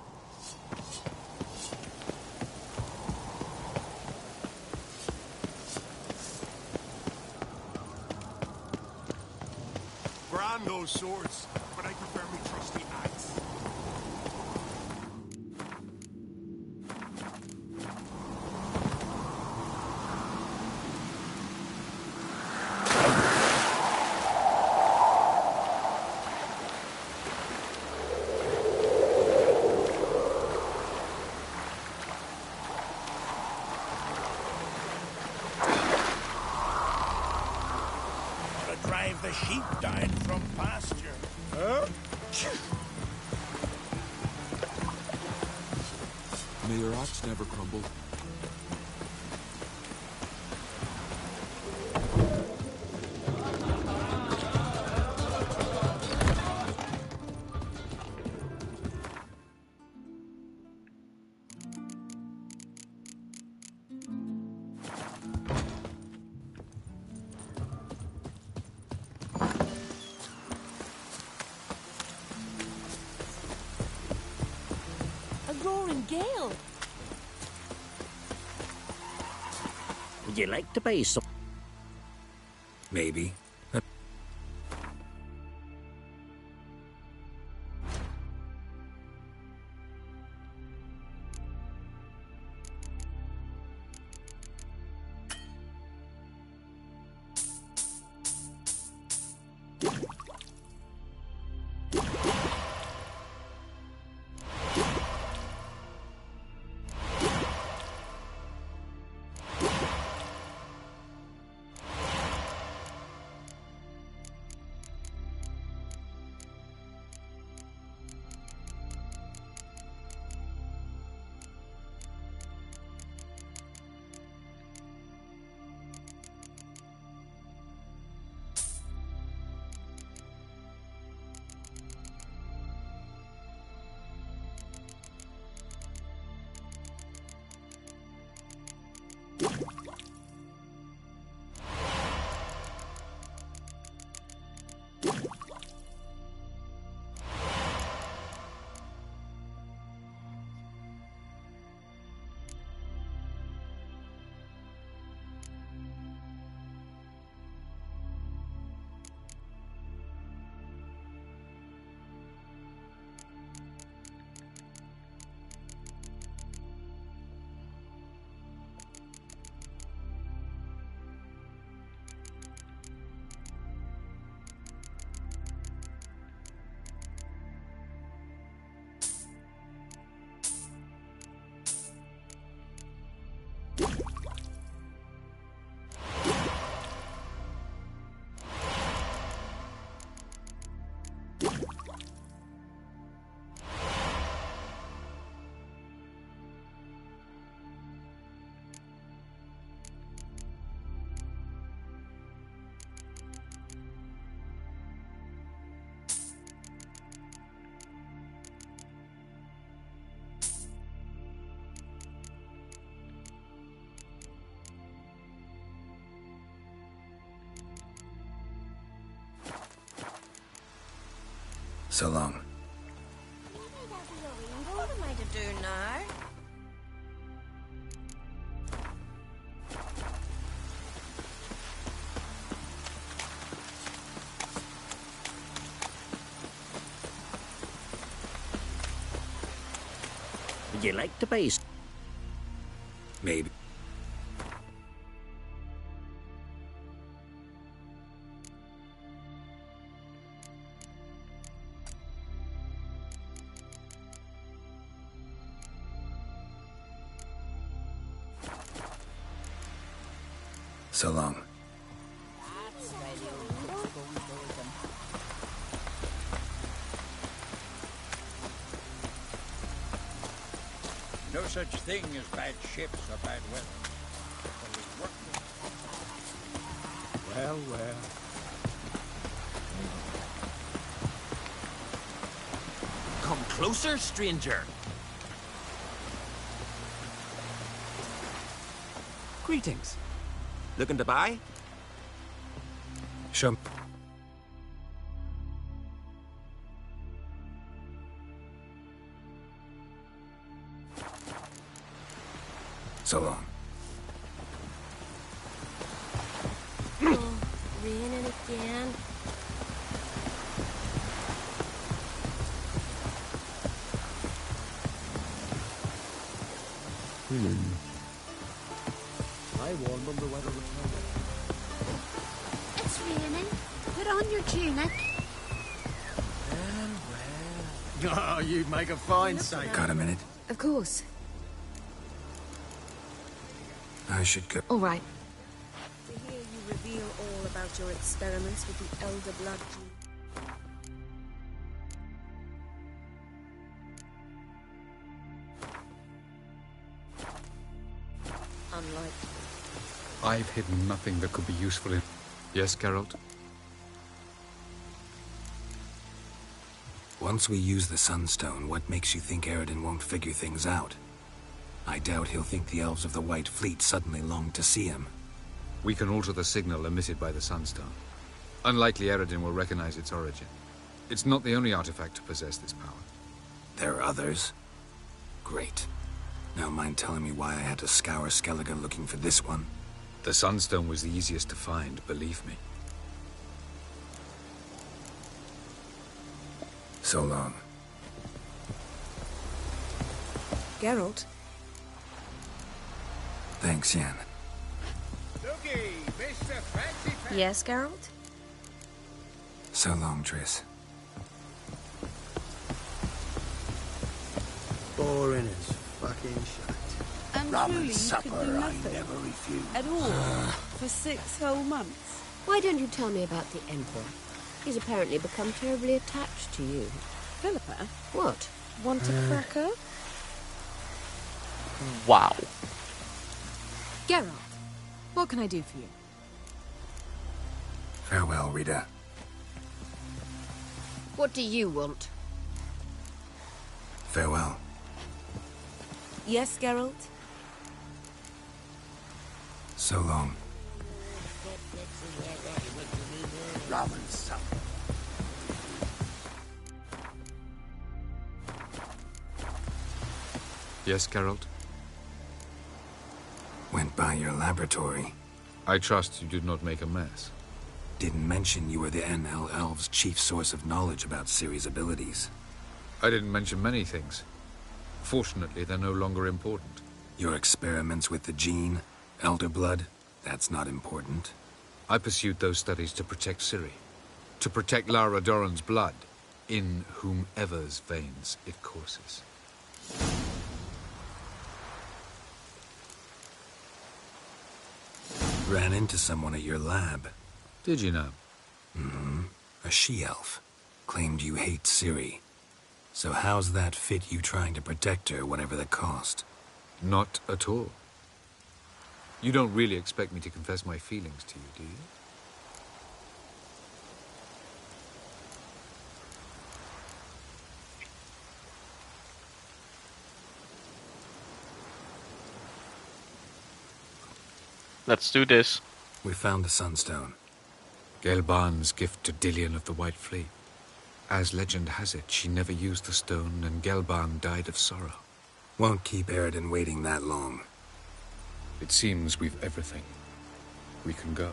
S11: Grand those swords, but I prefer me trusty axe.
S9: Drive the sheep down from pasture. Huh?
S3: May your axe never crumble.
S20: A roaring gale.
S18: Would you like to buy some?
S19: Maybe. So long.
S20: What am I to do now?
S18: Would you like to buy some?
S19: Maybe. So long.
S20: That's why the old folks always build them.
S21: No such thing as bad ships or bad weather. Only workmen.
S9: Well, well.
S6: closer, stranger.
S13: Greetings. Looking to buy?
S19: Show. So long.
S7: Oh, raining again.
S15: I warned them the weather would turn.
S22: It's raining. Put on your tunic.
S15: Oh, you'd make a fine sailor.
S19: Got a minute?
S4: Of course.
S19: I should go.
S4: All right.
S17: To hear you reveal all about your experiments with the Elder Blood gene.
S7: Unlikely.
S8: I've hidden nothing that could be useful in... Yes, Geralt?
S19: Once we use the Sunstone, what makes you think Eredin won't figure things out? I doubt he'll think the elves of the White Fleet suddenly long to see him.
S8: We can alter the signal emitted by the Sunstone. Unlikely Eredin will recognize its origin. It's not the only artifact to possess this power.
S19: There are others? Great. Now mind telling me why I had to scour Skellige looking for this one?
S8: The Sunstone was the easiest to find, believe me.
S19: So long.
S2: Geralt?
S19: Thanks, Yen.
S17: Yes, Geralt?
S19: So long, Triss.
S15: Boring as fucking shite.
S17: And truly you could do nothing at all for 6 whole months.
S7: Why don't you tell me about the Emperor? He's apparently become terribly attached to you.
S17: Philippa?
S7: What?
S17: Want a cracker?
S1: Wow.
S17: Geralt, what can I do for you?
S19: Farewell, Rita.
S7: What do you want?
S19: Farewell.
S17: Yes, Geralt?
S19: So long.
S8: Yes, Geralt?
S19: Went by your laboratory.
S8: I trust you did not make a mess.
S19: Didn't mention you were the NL Elves' chief source of knowledge about Ciri's abilities.
S8: I didn't mention many things. Fortunately, they're no longer important.
S19: Your experiments with the gene, Elder Blood, that's not important.
S8: I pursued those studies to protect Ciri. To protect Lara Doran's blood, in whomever's veins it courses.
S19: Ran into someone at your lab.
S8: Did you know?
S19: Mm-hmm. A she-elf. Claimed you hate Ciri. So how's that fit you trying to protect her, whatever the cost?
S8: Not at all. You don't really expect me to confess my feelings to you, do you?
S1: Let's do this.
S19: We found the Sunstone.
S8: Gelban's gift to Dillion of the White Fleet. As legend has it, she never used the stone, and Gelban died of sorrow.
S19: Won't keep Eredin waiting that long.
S8: It seems we've everything. We can go.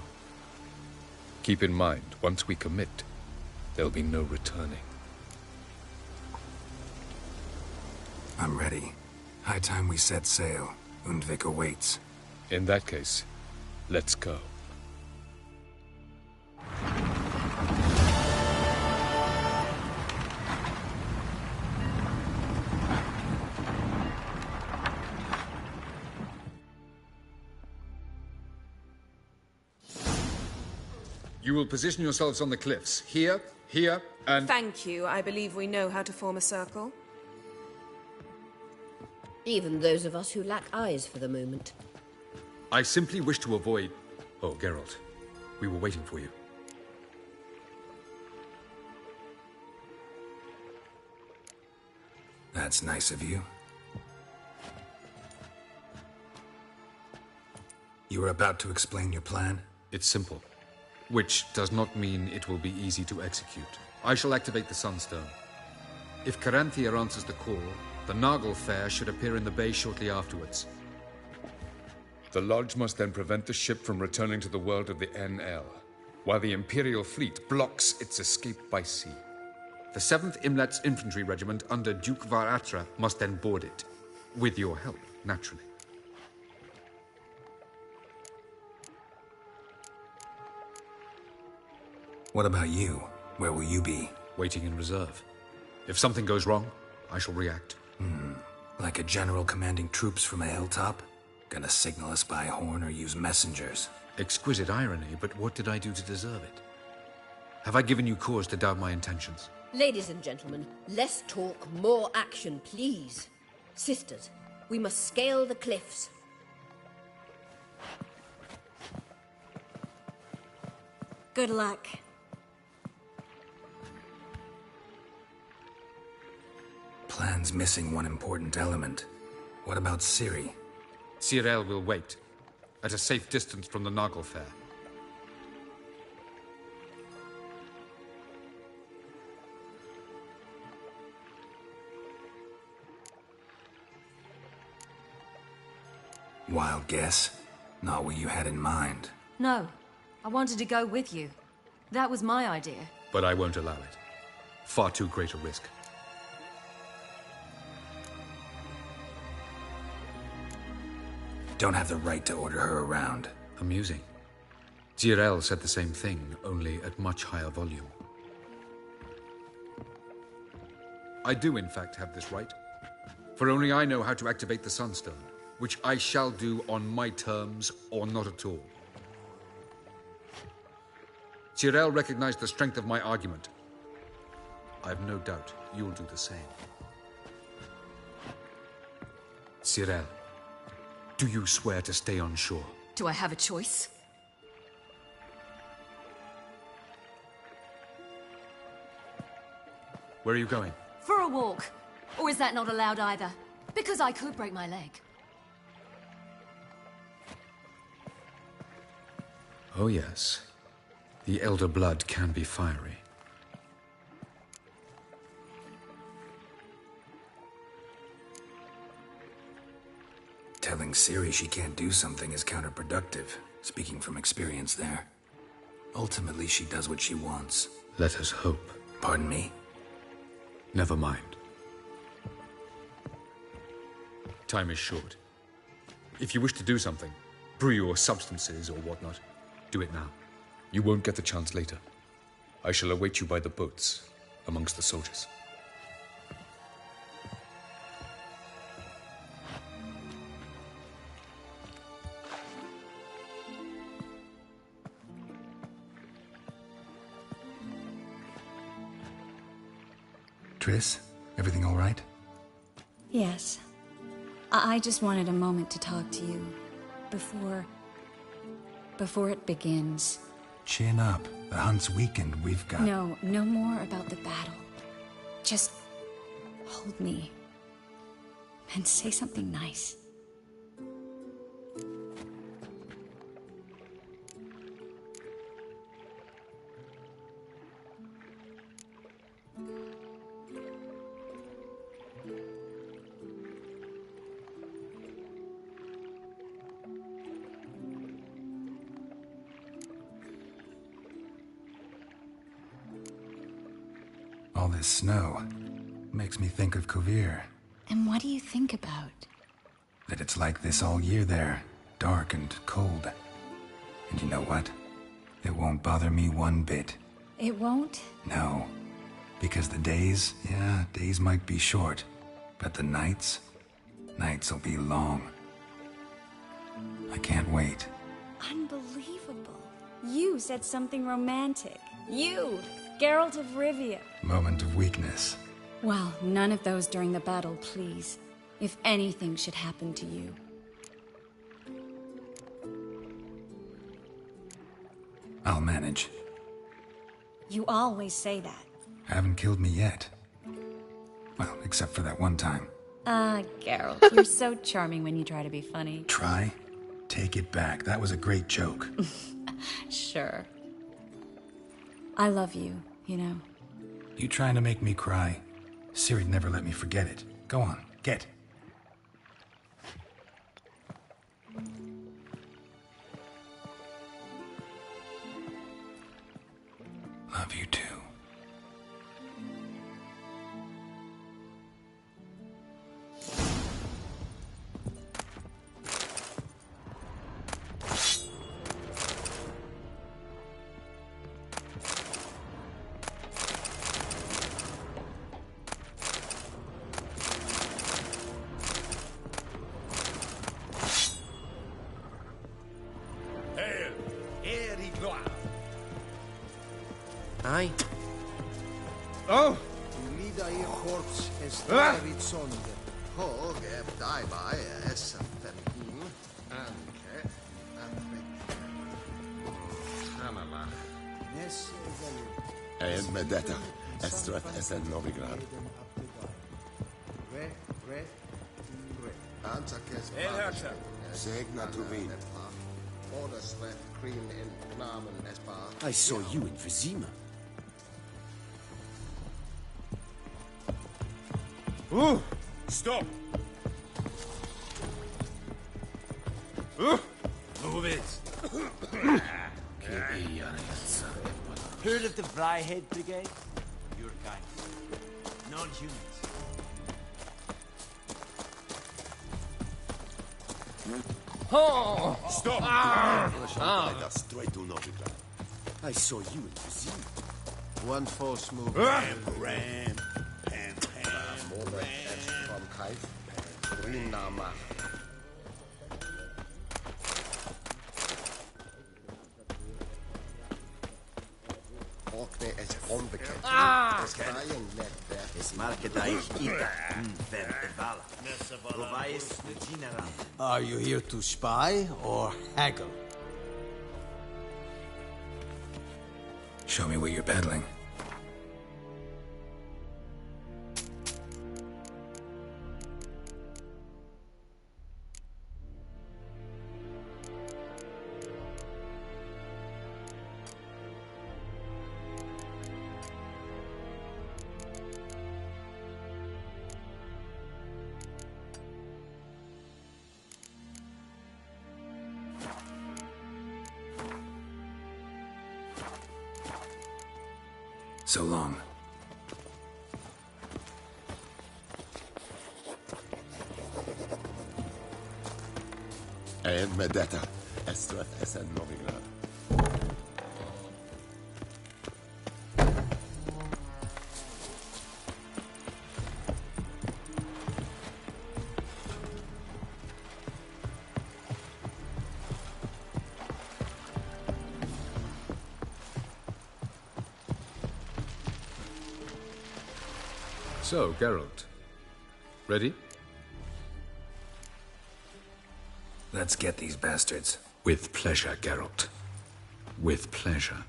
S8: Keep in mind, once we commit, there'll be no returning.
S19: I'm ready. High time we set sail. Undvik awaits.
S8: In that case, let's go. You will position yourselves on the cliffs. Here, here, and...
S2: Thank you. I believe we know how to form a circle.
S7: Even those of us who lack eyes for the moment.
S8: I simply wish to avoid... Oh, Geralt. We were waiting for you.
S19: That's nice of you. You were about to explain your plan?
S8: It's simple. Which does not mean it will be easy to execute. I shall activate the Sunstone. If Caranthia answers the call, the Nargle Fair should appear in the bay shortly afterwards.
S3: The Lodge must then prevent the ship from returning to the world of the NL, while the Imperial fleet blocks its escape by sea.
S8: The 7th Imlet's Infantry Regiment under Duke Varatra must then board it. With your help, naturally.
S19: What about you? Where will you be?
S8: Waiting in reserve. If something goes wrong, I shall react.
S19: Like a general commanding troops from a hilltop? Gonna signal us by horn or use messengers?
S8: Exquisite irony, but what did I do to deserve it? Have I given you cause to doubt my intentions?
S7: Ladies and gentlemen, less talk, more action, please. Sisters, we must scale the cliffs.
S10: Good luck.
S19: Plan's missing one important element. What about Ciri?
S8: Cyril will wait, at a safe distance from the Nargle Fair.
S19: Wild guess? Not what you had in mind.
S4: No, I wanted to go with you. That was my idea.
S8: But I won't allow it. Far too great a risk.
S19: Don't have the right to order her around.
S8: Amusing. Cyril said the same thing, only at much higher volume. I do, in fact, have this right. For only I know how to activate the Sunstone, which I shall do on my terms or not at all. Cyril recognized the strength of my argument. I have no doubt you'll do the same. Cyril, do you swear to stay on shore?
S4: Do I have a choice?
S8: Where are you going?
S4: For a walk. Or is that not allowed either? Because I could break my leg.
S8: Oh yes. The Elder Blood can be fiery.
S19: Telling Ciri she can't do something is counterproductive, speaking from experience there. Ultimately, she does what she wants.
S8: Let us hope.
S19: Pardon me?
S8: Never mind. Time is short. If you wish to do something, brew your substances or whatnot, do it now. You won't get the chance later. I shall await you by the boats, amongst the soldiers.
S19: Triss, everything all right?
S10: Yes. I just wanted a moment to talk to you. Before it begins.
S19: Chin up. The hunt's weakened. We've got...
S10: No more about the battle. Just hold me. And say something nice.
S19: All this snow makes me think of Kovir.
S10: And what do you think about?
S19: That it's like this all year there. Dark and cold. And you know what? It won't bother me one bit.
S10: It won't?
S19: No. Because the days might be short. But the nights will be long. I can't wait.
S10: Unbelievable. You said something romantic. You, Geralt of Rivia.
S19: Moment of weakness.
S10: Well, none of those during the battle, please. If anything should happen to you.
S19: I'll manage.
S10: You always say that.
S19: Haven't killed me yet.
S5: Well, except for that one time.
S10: Ah, Geralt, you're so charming when you try to be funny.
S5: Try? Take it back. That was a great joke.
S10: Sure. I love you, you know.
S5: You trying to make me cry? Ciri'd never let me forget it. Go on, get. Love you too.
S15: Aye.
S21: Oh!
S15: Lida ihr Korps es vid sonder.
S14: Hog daiba SM-15 anke Hanala.
S16: Ed Medetta, Estrat SN Novigrad.
S14: Antakes
S16: Segna tu vin.
S14: Orders left Queen in Namen Espa.
S15: I saw you in Vizima.
S21: Ooh! Stop!
S15: Move it!
S6: Heard of the Vryhead Brigade? Your kind. Non-humans.
S21: Oh! Stop!
S16: Straight to Novigrad.
S15: I saw you in Vizima.
S14: One false move.
S15: Ram.
S14: From Kaif. Green Nama. Orkney is onbekend. Es Brian led there.
S13: Es market Ida. Verdevala. Provais the general.
S15: Are you here to spy or haggle?
S5: Show me what you're peddling. So long.
S16: Ed Medetta, Estrat SN Novigrad.
S8: So, Geralt. Ready?
S5: Let's get these bastards.
S8: With pleasure, Geralt. With pleasure.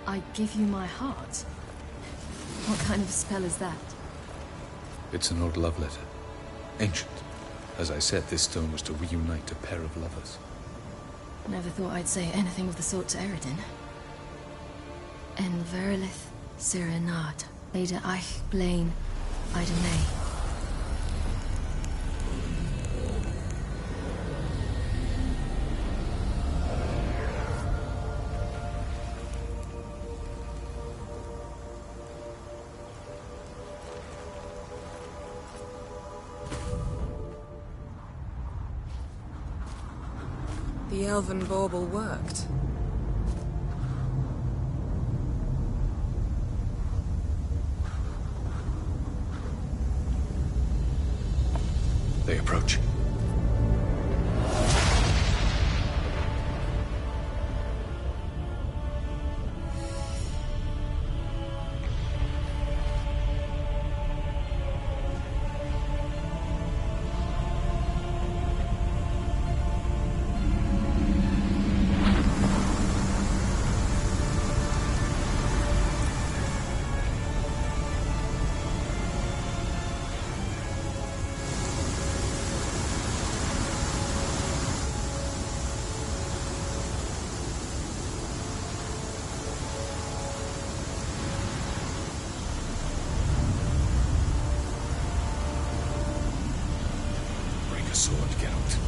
S4: I give you my heart? What kind of spell is that?
S8: It's an old love letter. Ancient. As I said, this stone was to reunite a pair of lovers.
S4: Never thought I'd say anything of the sort to Eredin. En verilith Sirenad, Ada Eich Blaine, Ida May.
S2: The elven bauble worked.
S3: They approach. Sword, Geralt.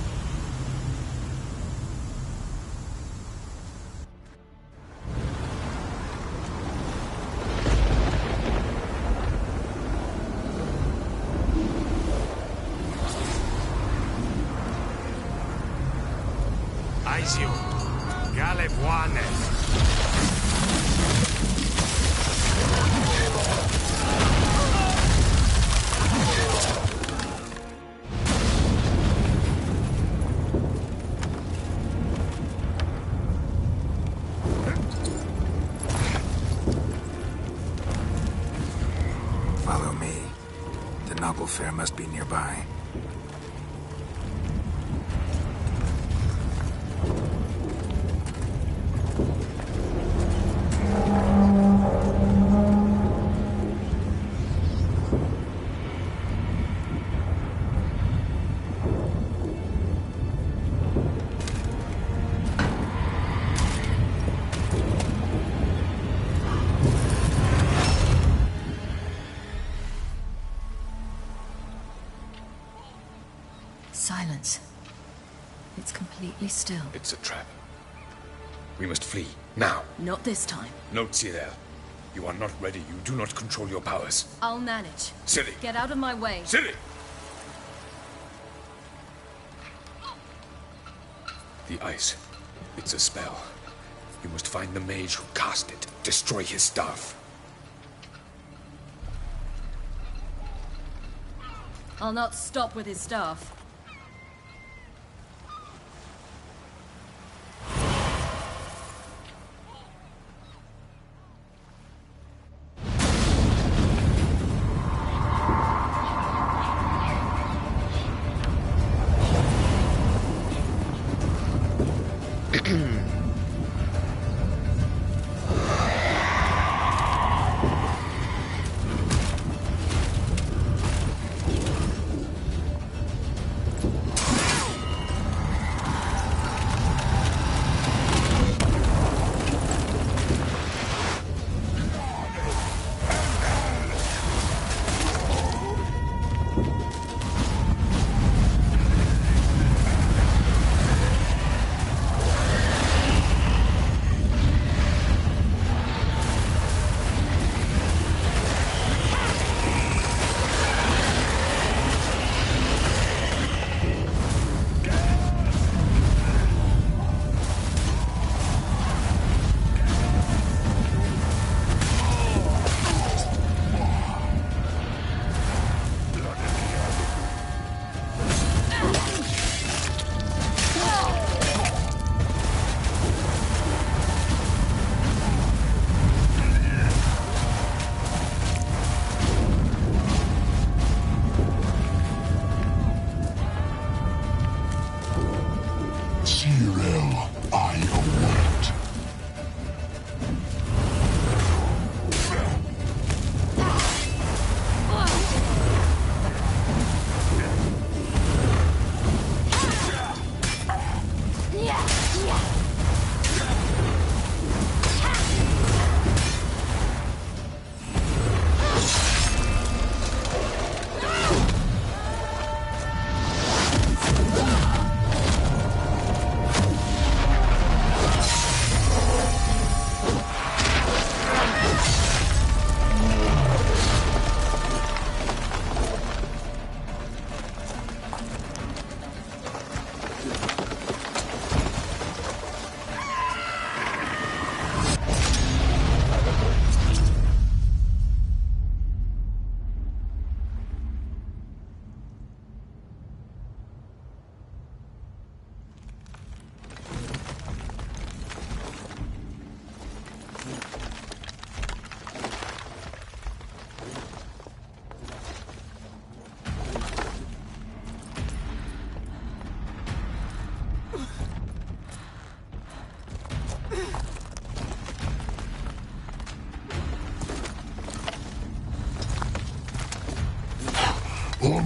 S9: Aizio, Galevuane.
S19: Follow me. The noble fair must be nearby.
S4: Silence. It's completely still.
S3: It's a trap. We must flee, now.
S4: Not this time.
S3: Note, Cyril. You are not ready. You do not control your powers.
S4: I'll manage.
S3: Ciri!
S4: Get out of my way.
S3: Ciri! The ice. It's a spell. You must find the mage who cast it. Destroy his staff.
S4: I'll not stop with his staff.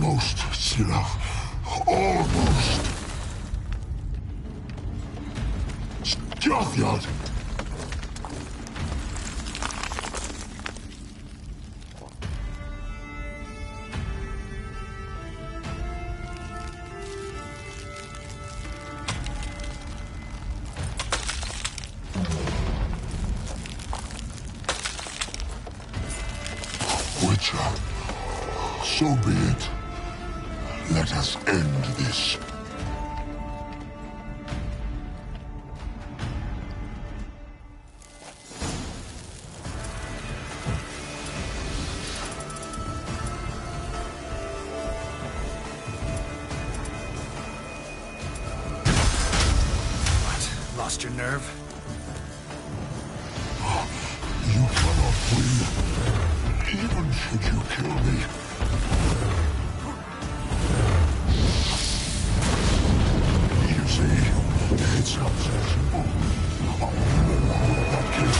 S11: Almost, Scylla. Almost. Strathyard. Witcher, so be it. Let us end this.
S19: What? Lost your nerve?
S11: You cannot win, even should you kill me. You see, it sounds simple. I'm more with that kid.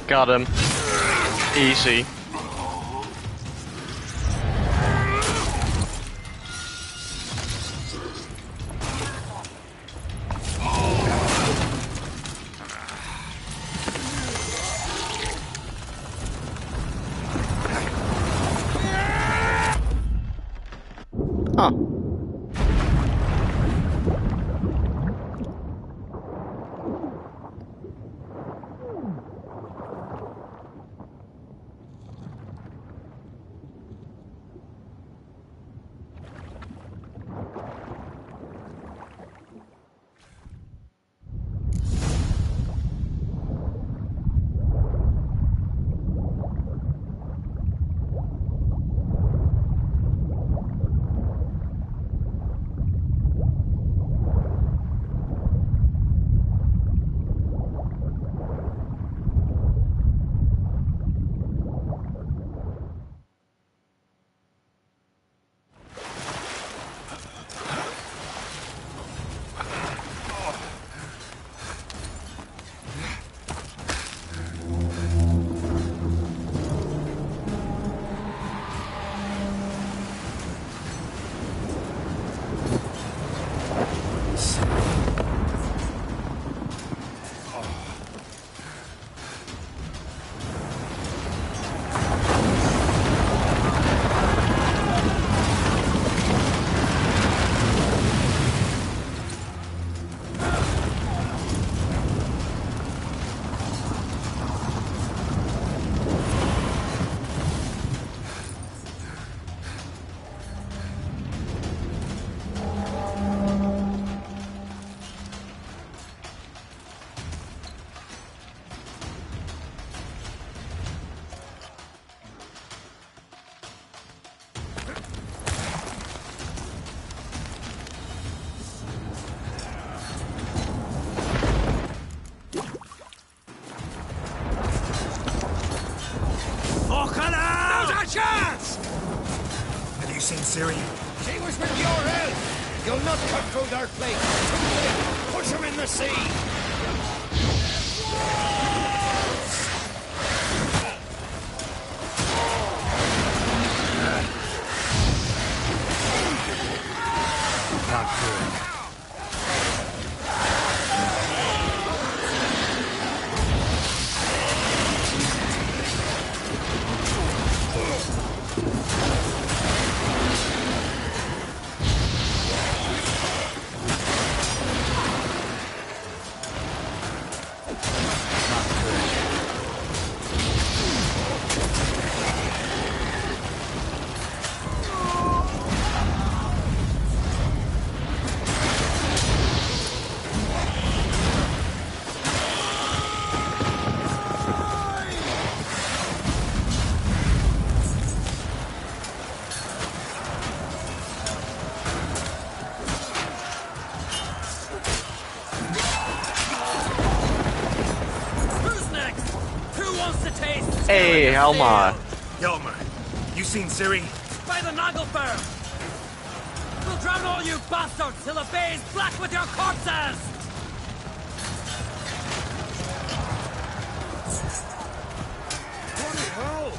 S1: Got him. Easy. Huh.
S19: Have you seen Syrian?
S9: She was with your help. You'll not cut through their plate. Push him in the sea.
S19: Not good.
S6: taste.
S1: Hey, Helmar.
S12: Yelmer, you seen Ciri?
S6: By the Nagelfur! We'll drown all you bastards till the bay's black with your corpses!
S9: Bloody hell!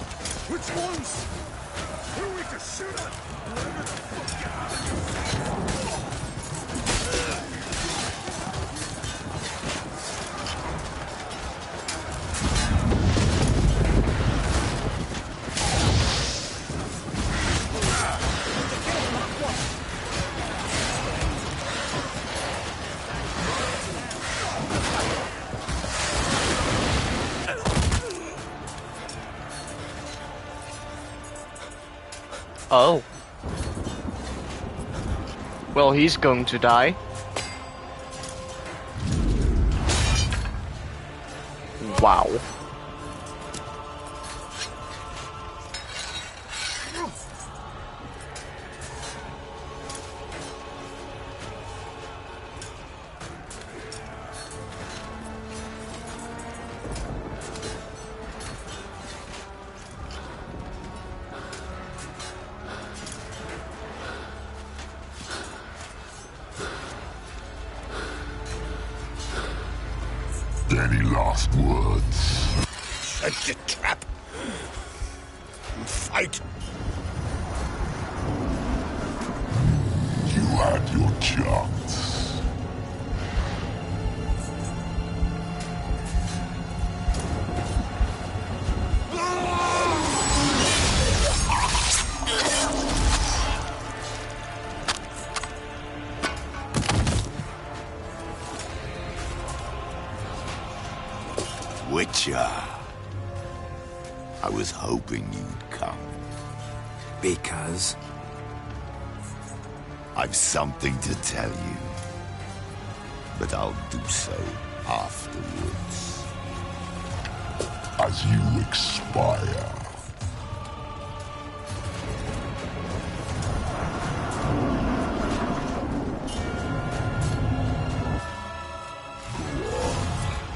S9: Which ones? Who are we to shoot at?
S1: Oh. Well, he's going to die. Wow.
S11: Any last words?
S9: Set your trap. And fight.
S11: You had your chance.
S16: Witcher. I was hoping you'd come.
S19: Because?
S16: I've something to tell you. But I'll do so afterwards.
S11: As you expire.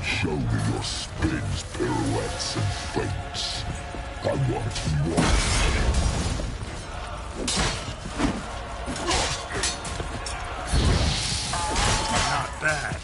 S11: Show me your spins, pirouettes, and feints. I want more.
S12: Not bad.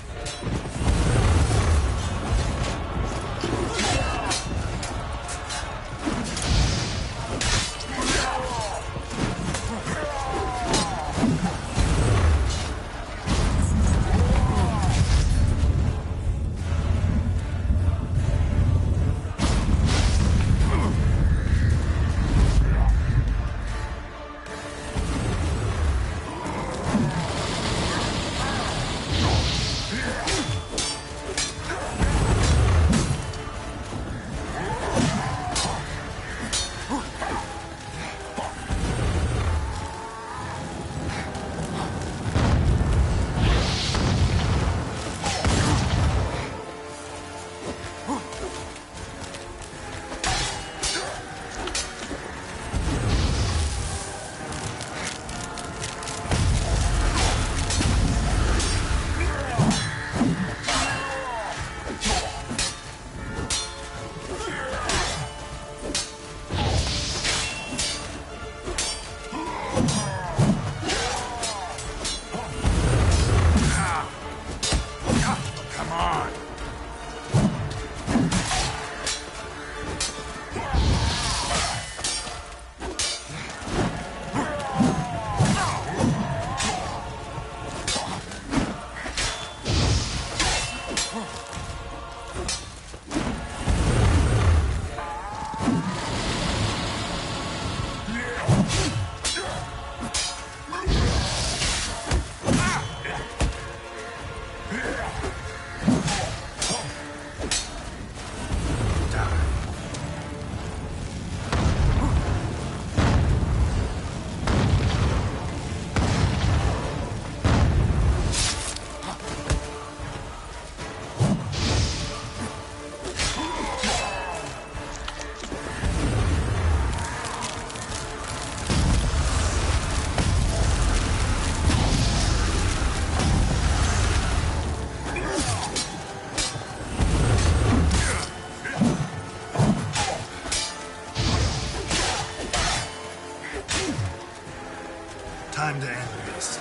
S12: time to end this.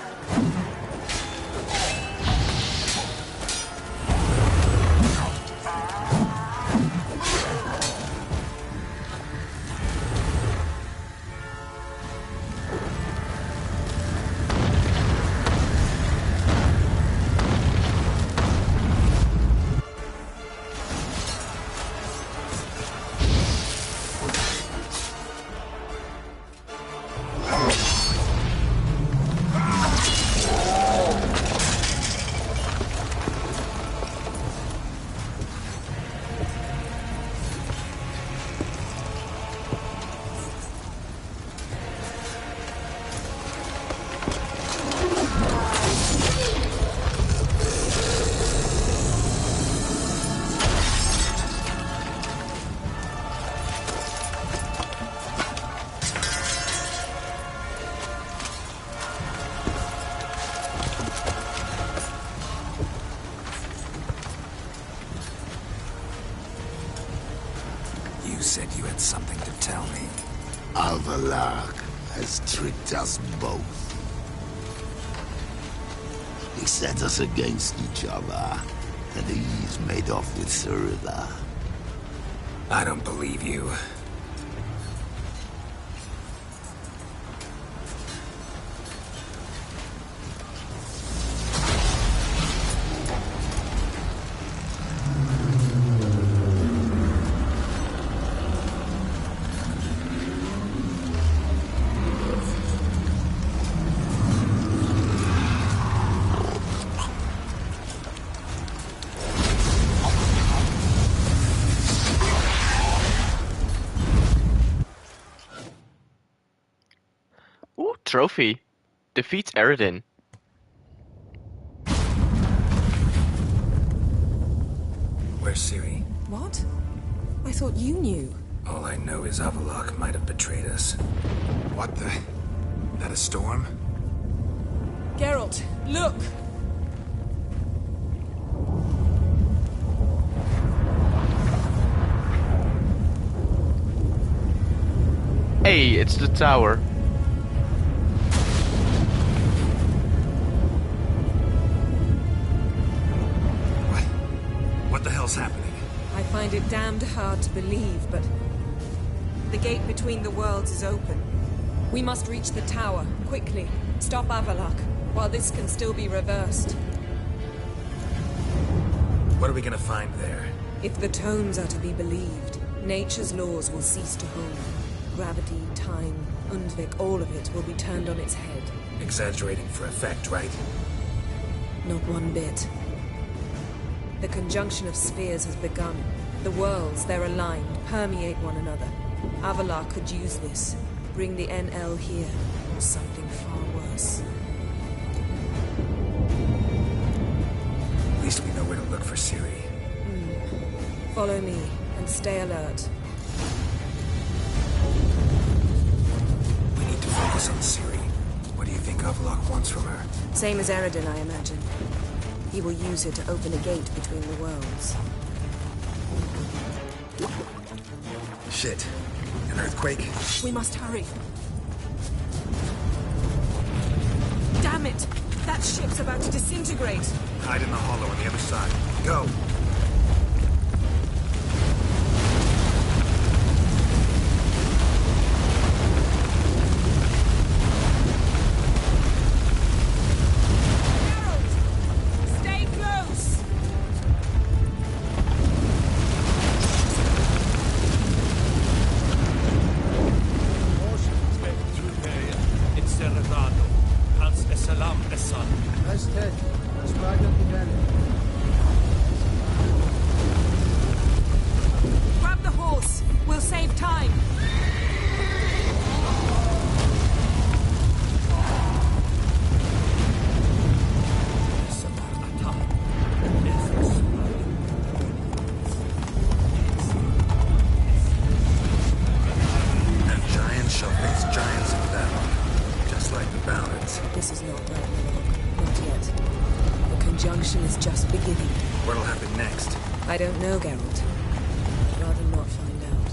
S19: You said you had something to tell me.
S16: Alvalak has tricked us both. He set us against each other, and he's made off with Cyrilla.
S19: I don't believe you.
S1: Ooh, trophy. Defeats Eridan.
S19: Where's Ciri?
S2: What? I thought you knew.
S19: All I know is Avalok might have betrayed us. What the? That a storm?
S17: Geralt, look!
S1: Hey, it's the tower.
S12: What the hell's happening?
S2: I find it damned hard to believe, but the gate between the worlds is open. We must reach the tower, quickly. Stop Avalok, while this can still be reversed.
S12: What are we gonna find there?
S2: If the tomes are to be believed, nature's laws will cease to hold. Gravity, time, Undvik, all of it will be turned on its head.
S12: Exaggerating for effect, right?
S2: Not one bit. The conjunction of spheres has begun. The worlds, they're aligned, permeate one another. Avalok could use this, bring the NL here, or something far worse.
S19: At least we know where to look for Ciri.
S2: Follow me, and stay alert.
S19: We need to focus on Ciri. What do you think Avalok wants from her?
S2: Same as Eridan, I imagine. He will use it to open a gate between the worlds.
S12: Shit. An earthquake?
S2: We must hurry. Damn it! That ship's about to disintegrate!
S12: Hide in the hollow on the other side. Go!
S2: Grab the horse! We'll save time!
S12: And giants shall face giants in battle. Just like the ballads.
S2: This is not Ragnarok. Not yet. The conjunction is just beginning.
S12: What'll happen next?
S2: I don't know, Geralt. I'd rather not find out.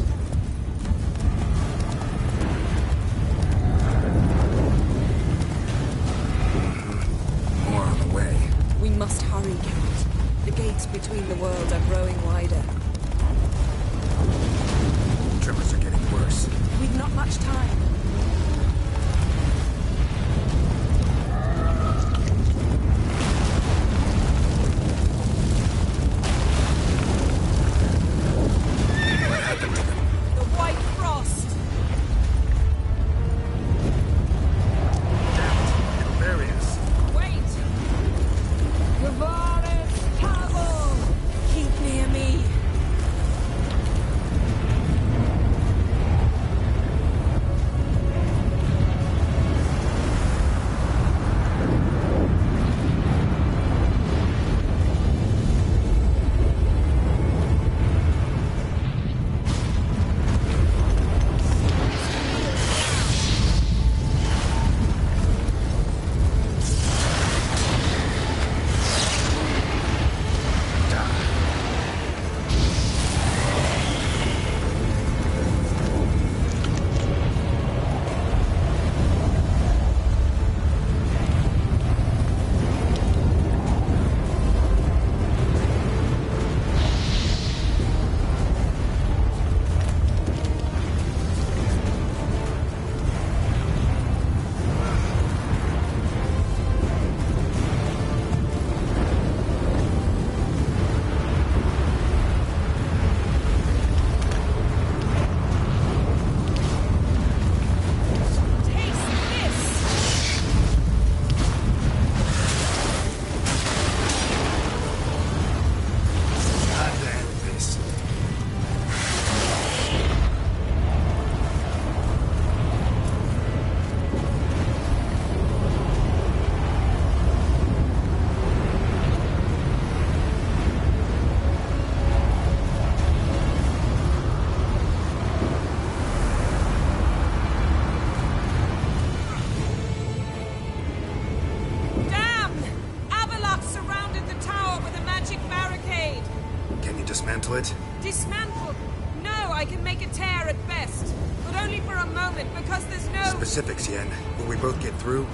S17: I can make a tear at best. But only for a moment, because there's no...
S19: Specifics, Yen. Will we both get through?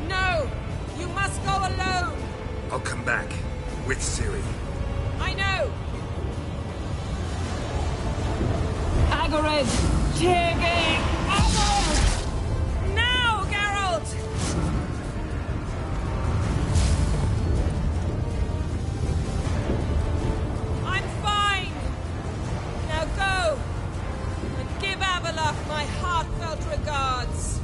S17: No! You must go alone!
S19: I'll come back. With Ciri.
S17: I know! Agared! Tiggy! Now, Geralt! I'm fine! Now go! And give Avalok my heartfelt regards!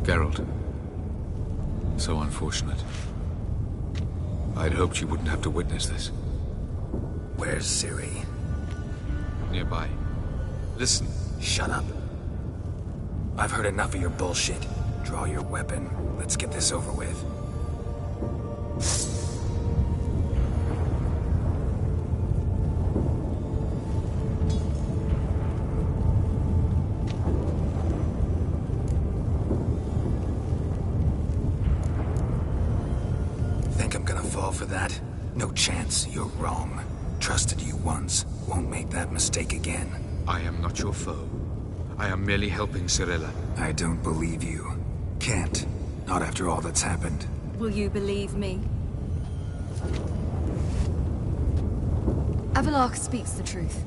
S8: Geralt. So unfortunate. I'd hoped you wouldn't have to witness this.
S19: Where's Ciri?
S8: Nearby. Listen.
S19: Shut up. I've heard enough of your bullshit. Draw your weapon. Let's get this over with. Think I'm gonna fall for that? No chance. You're wrong. Trusted you once. Won't make that mistake again.
S8: I am not your foe. I am merely helping Cirilla.
S19: I don't believe you. Can't. Not after all that's happened.
S4: Will you believe me? Avalok speaks the truth.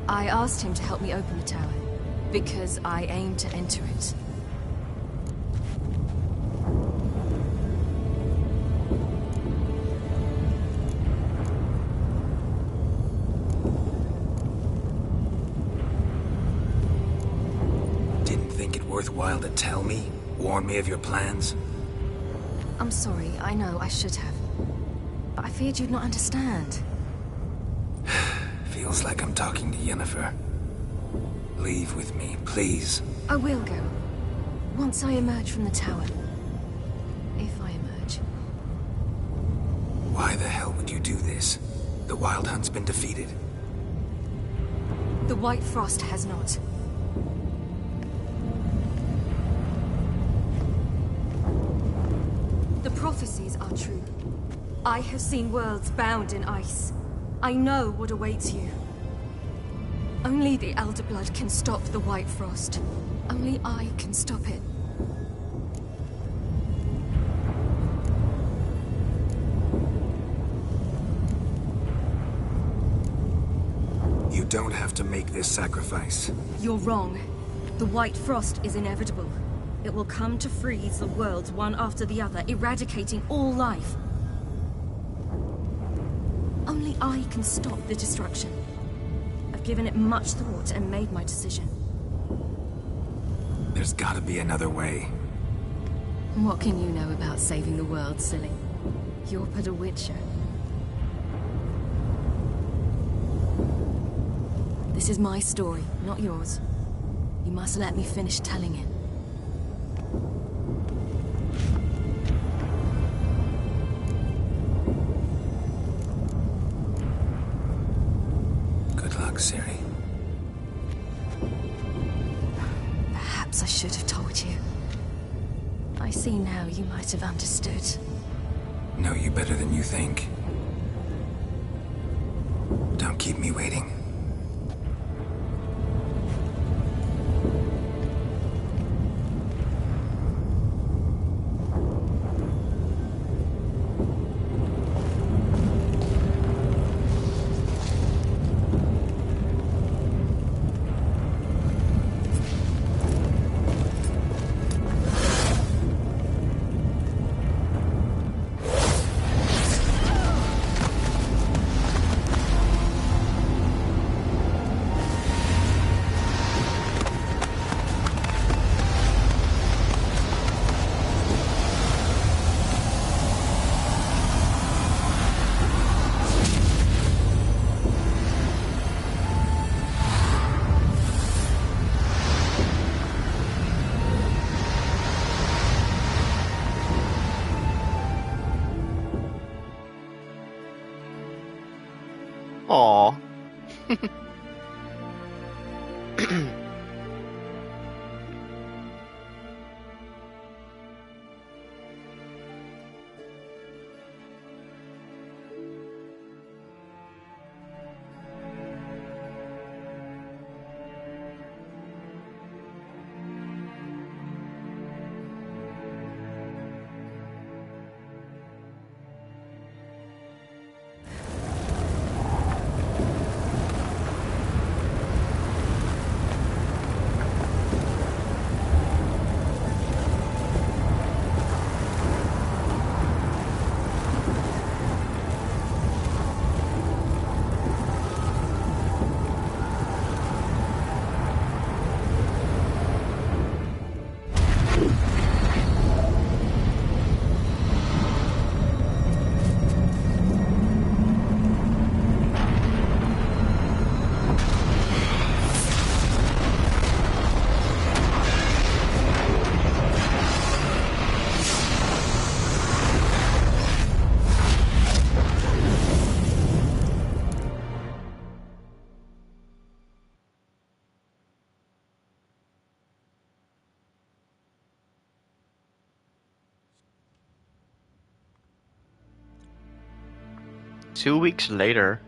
S4: I asked him to help me open the tower, because I aim to enter it.
S19: Didn't think it worthwhile to tell me? Warn me of your plans?
S4: I'm sorry, I know, I should have. But I feared you'd not understand.
S19: Feels like I'm talking to Yennefer. Leave with me, please.
S4: I will go. Once I emerge from the tower. If I emerge.
S19: Why the hell would you do this? The Wild Hunt's been defeated.
S4: The White Frost has not. The prophecies are true. I have seen worlds bound in ice. I know what awaits you. Only the Elder Blood can stop the White Frost. Only I can stop it.
S19: You don't have to make this sacrifice.
S4: You're wrong. The White Frost is inevitable. It will come to freeze the worlds one after the other, eradicating all life. Only I can stop the destruction. I've given it much thought and made my decision.
S19: There's gotta be another way.
S4: What can you know about saving the world, silly? You're but a witcher. This is my story, not yours. You must let me finish telling it.
S19: Ciri.
S4: Perhaps I should have told you. I see now you might have understood.
S19: Know you better than you think. Don't keep me waiting.
S1: Aw. 2 weeks later.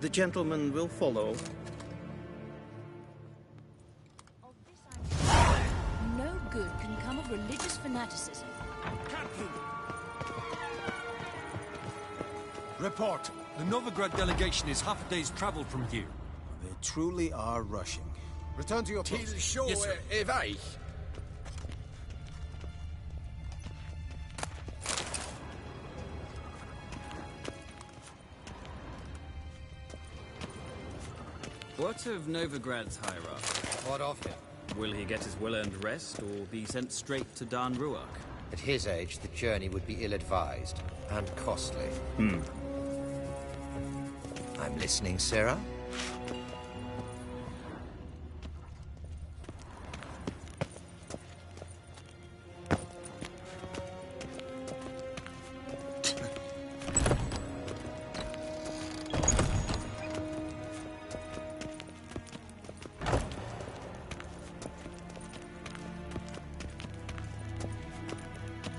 S15: The gentleman will follow.
S18: No good can come of religious fanaticism.
S20: Report. The Novigrad delegation is half a day's travel from here.
S15: They truly are rushing.
S9: Return to your post.
S20: Yes, sir.
S6: What of Novigrad's hierarch?
S9: What of him?
S6: Will he get his well-earned rest, or be sent straight to Dan Ruach?
S23: At his age, the journey would be ill-advised and costly. I'm listening, Sarah.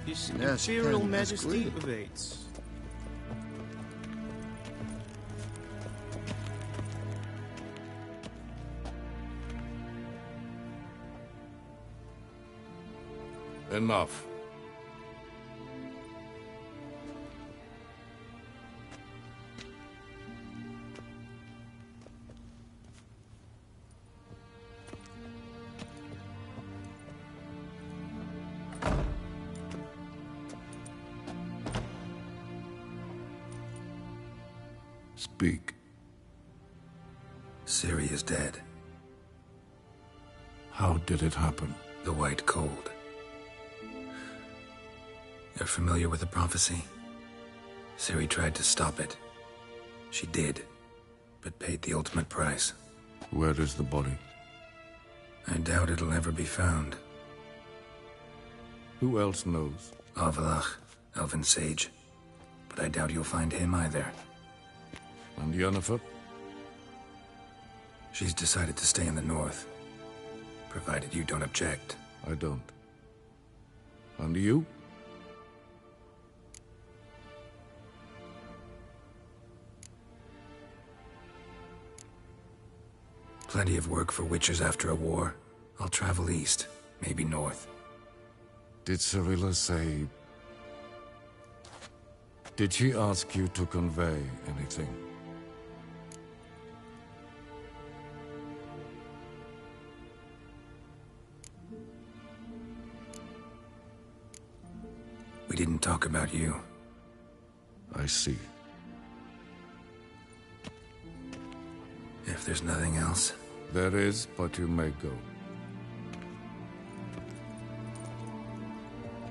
S15: His
S9: Yes,
S15: Imperial
S9: Ken, that's
S15: Majesty
S9: great.
S15: awaits.
S11: Enough. Speak.
S19: Ciri is dead.
S11: How did it happen?
S19: The White Cold. You're familiar with the prophecy? Ciri tried to stop it. She did, but paid the ultimate price.
S11: Where is the body?
S19: I doubt it'll ever be found.
S11: Who else knows?
S19: Avalach, Elven Sage.
S5: but I doubt you'll find him either.
S11: And Yennefer?
S5: She's decided to stay in the north, provided you don't object.
S11: I don't. And you?
S5: Plenty of work for witchers after a war. I'll travel east, maybe north.
S11: Did Cirilla say... Did she ask you to convey anything?
S5: We didn't talk about you.
S11: I see.
S5: If there's nothing else...
S11: There is, but you may go.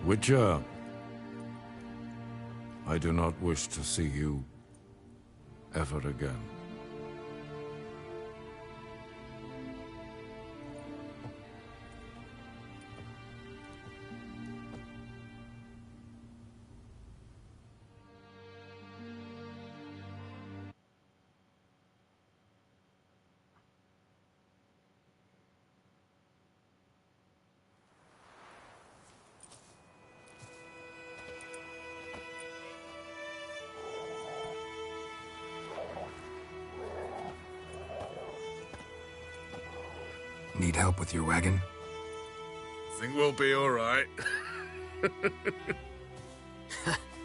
S11: Witcher, I do not wish to see you ever again.
S5: Need help with your wagon?
S9: Think we'll be all right.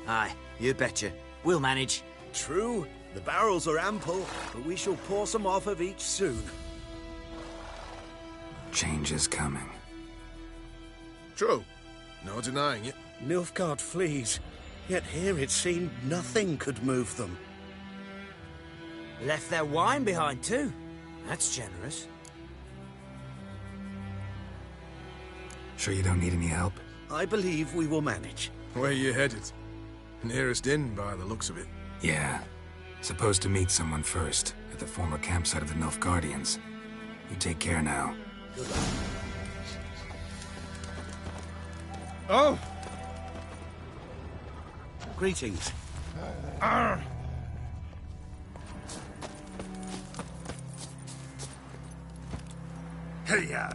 S13: Aye, you betcha. We'll manage.
S15: True, the barrels are ample, but we shall pour some off of each soon.
S5: Change is coming.
S9: True. No denying it.
S15: Nilfgaard flees, yet here it seemed nothing could move them.
S13: Left their wine behind too. That's generous.
S5: Sure you don't need any help?
S15: I believe we will manage.
S9: Where you headed? Nearest inn, by the looks of it.
S5: Yeah. Supposed to meet someone first, at the former campsite of the Nilfgaardians. You take care now.
S15: Good luck.
S9: Oh!
S15: Greetings.
S9: Hey-ya!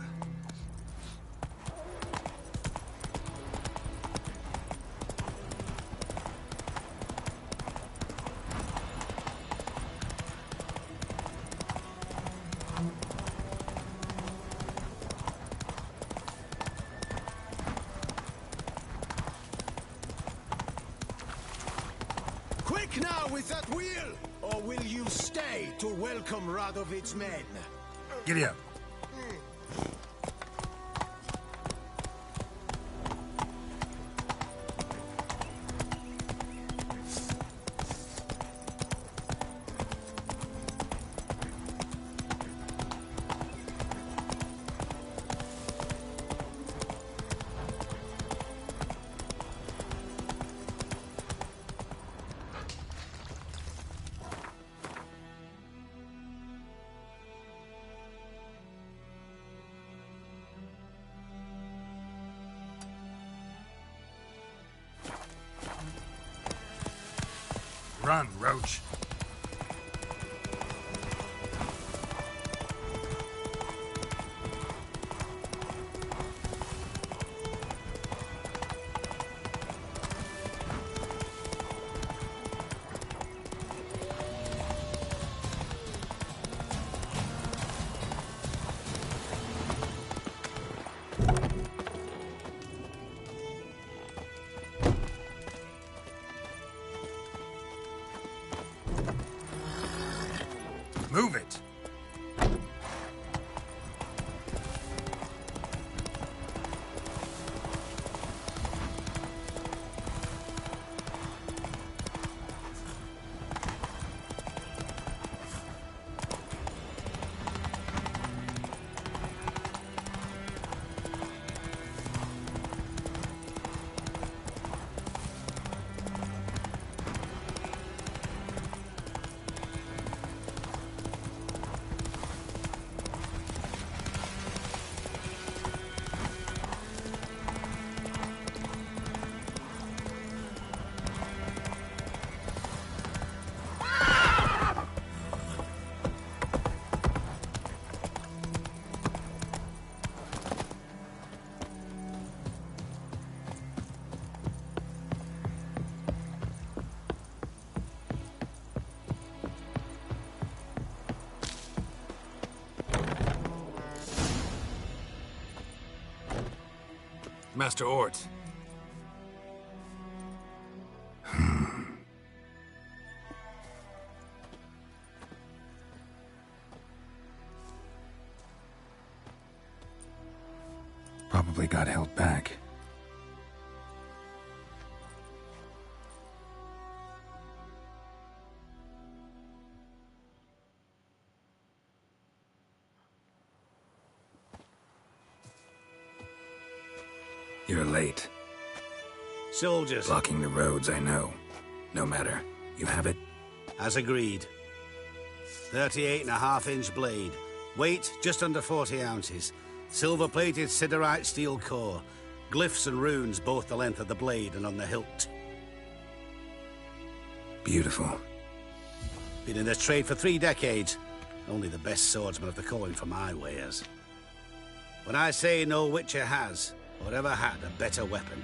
S15: Quick now with that wheel! Or will you stay to welcome Radovid's men?
S9: Giddy up.
S11: Run, Roach. Move it!
S19: Master Ort.
S5: Probably got held back. You're late.
S9: Soldiers.
S5: Blocking the roads, I know. No matter. You have it?
S9: As agreed. 38.5-inch blade. Weight, just under 40 ounces. Silver-plated siderite steel core. Glyphs and runes both the length of the blade and on the hilt.
S5: Beautiful.
S9: Been in this trade for 3 decades. Only the best swordsman of the calling for my wares. When I say no Witcher has, or ever had, a better weapon,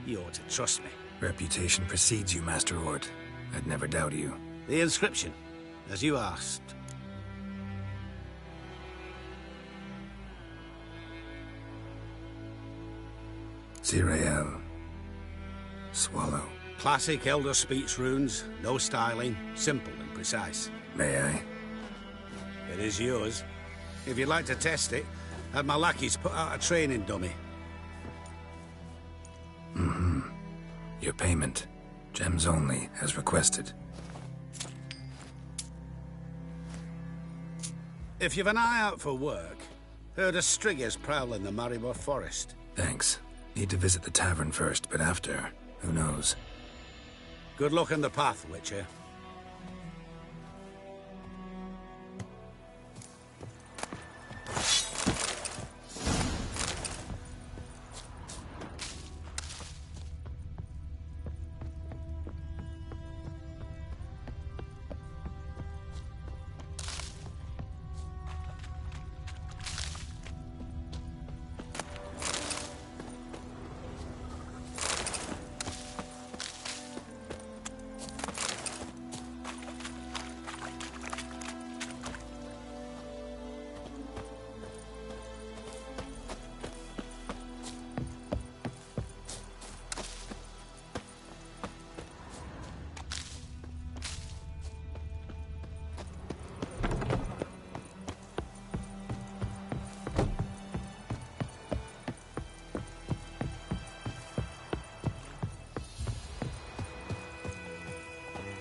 S9: you ought to trust me.
S5: Reputation precedes you, Master Ort. I'd never doubt you.
S9: The inscription, as you asked.
S5: Zirael. Swallow.
S9: Classic Elder Speech runes, no styling, simple and precise.
S5: May I?
S9: It is yours. If you'd like to test it, have my lackeys put out a training dummy.
S5: Mm-hmm. Your payment. Gems only, as requested.
S9: If you've an eye out for work, heard of striggers prowling the Maribor forest.
S5: Thanks. Need to visit the tavern first, but after, who knows?
S9: Good luck on the path, Witcher.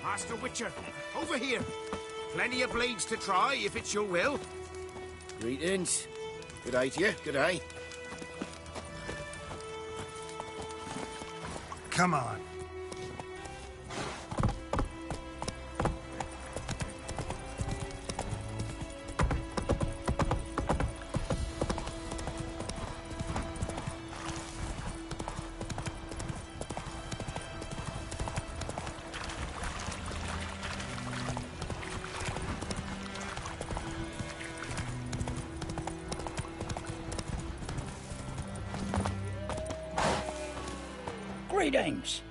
S15: Master Witcher, over here. Plenty of blades to try, if it's your will.
S14: Greetings. Good day to you, good day.
S15: Come on.
S21: Greetings.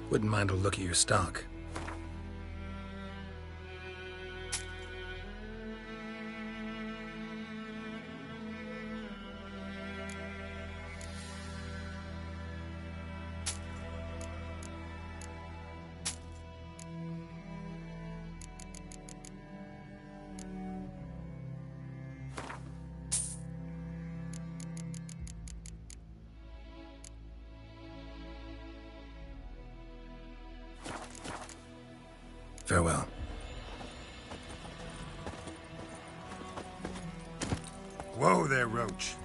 S5: Wouldn't mind a look at your stock. Farewell.
S15: Whoa there, Roach.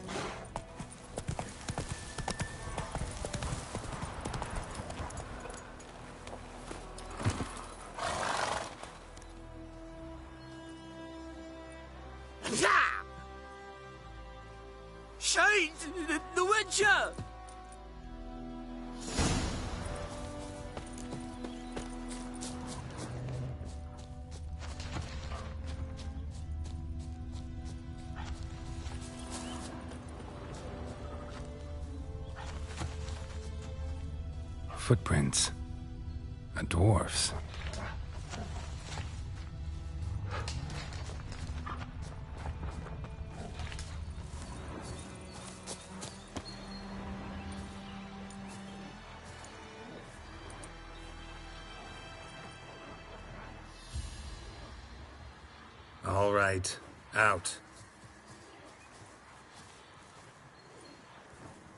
S6: Shade! The Witcher!
S5: Footprints. A dwarf's.
S19: All right. Out.